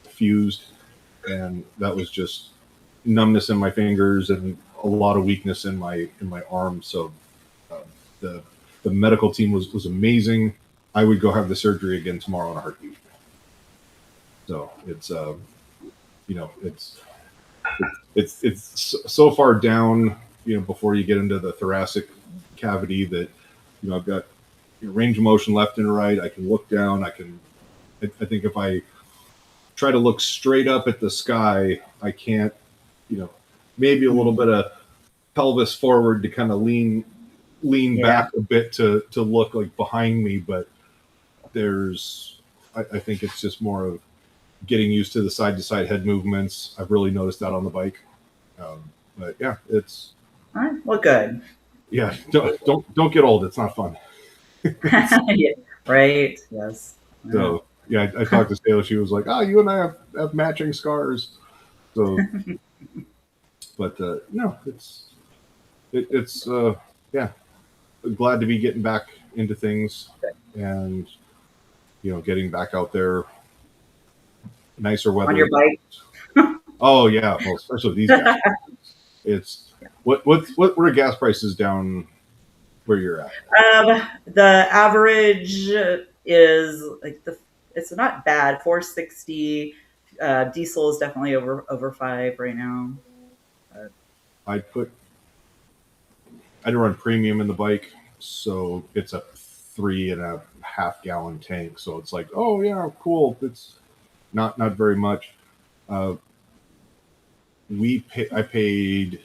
fused, and that was just numbness in my fingers and a lot of weakness in my arms. So the medical team was amazing. I would go have the surgery again tomorrow in a heartbeat. So it's so far down, before you get into the thoracic cavity that, I've got range of motion left and right. I can look down. I think if I try to look straight up at the sky, I can't, maybe a little bit of pelvis forward to kind of lean back a bit to look like behind me. But I think it's just more of getting used to the side to side head movements. I've really noticed that on the bike. But yeah, it's All right. Well, good. Yeah, don't get old. It's not fun. Yeah. Right. Yes. Yeah. So yeah, I talked to Stella. She was like, "Oh, you and I have matching scars." So, but no, it's yeah, glad to be getting back into things and getting back out there. Nicer On weather. your bike. Oh yeah, well, especially these guys. It's what are gas prices down where you're at? The average is like it's not bad. 460. Diesel is definitely over 5 right now. I put I run premium in the bike, so it's a 3.5 gallon tank. So it's like, oh yeah, cool. It's not very much. Uh, I paid,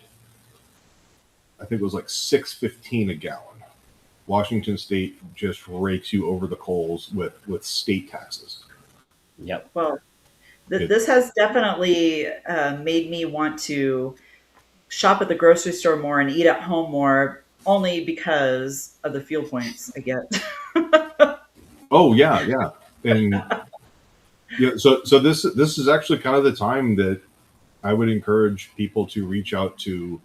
I think it was like $6.15 a gallon. Washington State just rakes you over the coals with state taxes. Yep. Well, this has definitely made me want to shop at the grocery store more and eat at home more, only because of the fuel points I get. Oh yeah. And yeah, so this is actually kind of the time that I would encourage people to reach out to,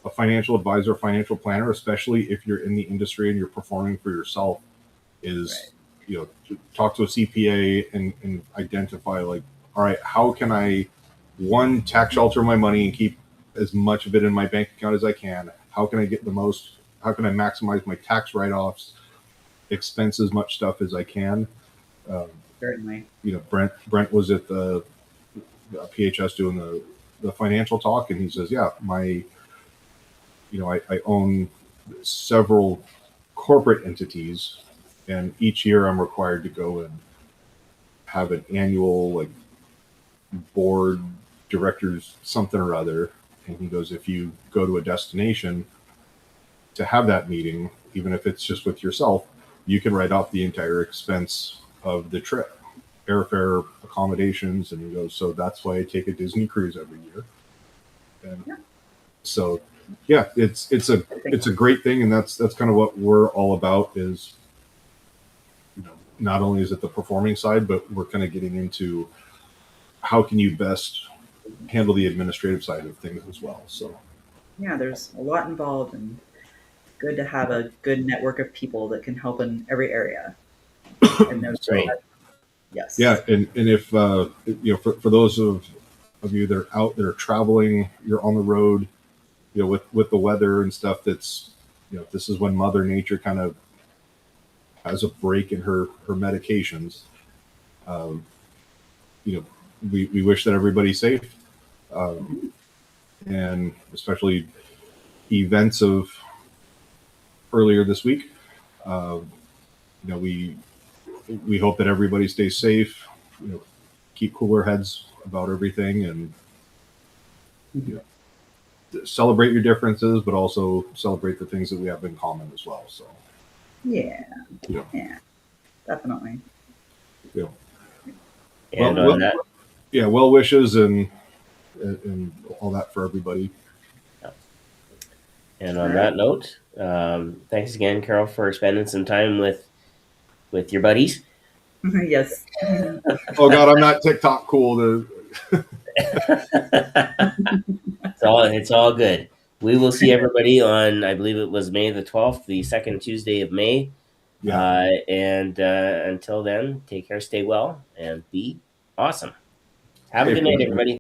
a financial advisor, financial planner, especially if you're in the industry and you're performing for yourself, is, to talk to a CPA and identify like, all right, how can I, one, tax shelter my money and keep as much of it in my bank account as I can? How can I get how can I maximize my tax write-offs, expense as much stuff as I can? Certainly. Brent was at the PHS doing the financial talk, and he says, yeah, I own several corporate entities, and each year I'm required to go and have an annual like board directors something or other. And he goes, if you go to a destination to have that meeting, even if it's just with yourself, you can write off the entire expense of the trip, airfare, accommodations. And he goes, so that's why I take a Disney cruise every year. And so yeah, it's a great thing, and that's kind of what we're all about. Is not only is it the performing side, but we're kind of getting into how can you best handle the administrative side of things as well. So Yeah, there's a lot involved, and it's good to have a good network of people that can help in every area. And those Right. yes. Yeah, and if for those of you that are out there traveling, you're on the road, with the weather and stuff. That's this is when Mother Nature kind of has a break in her medications. Um, we wish that everybody's safe, and especially events of earlier this week. We hope that everybody stays safe. Keep cooler heads about everything, and celebrate your differences, but also celebrate the things that we have in common as well. So Yeah. Yeah. Yeah. Definitely. yeah, And well, on that, yeah, well wishes and all that for everybody. and on that note, thanks again, Carol, for spending some time with your buddies. Yes. Oh God, I'm not TikTok cool. It's all good. We will see everybody on, I believe it was May the 12th, the second Tuesday of May. Yeah. And until then, take care, stay well, and be awesome. Have a Hey, good night, everybody.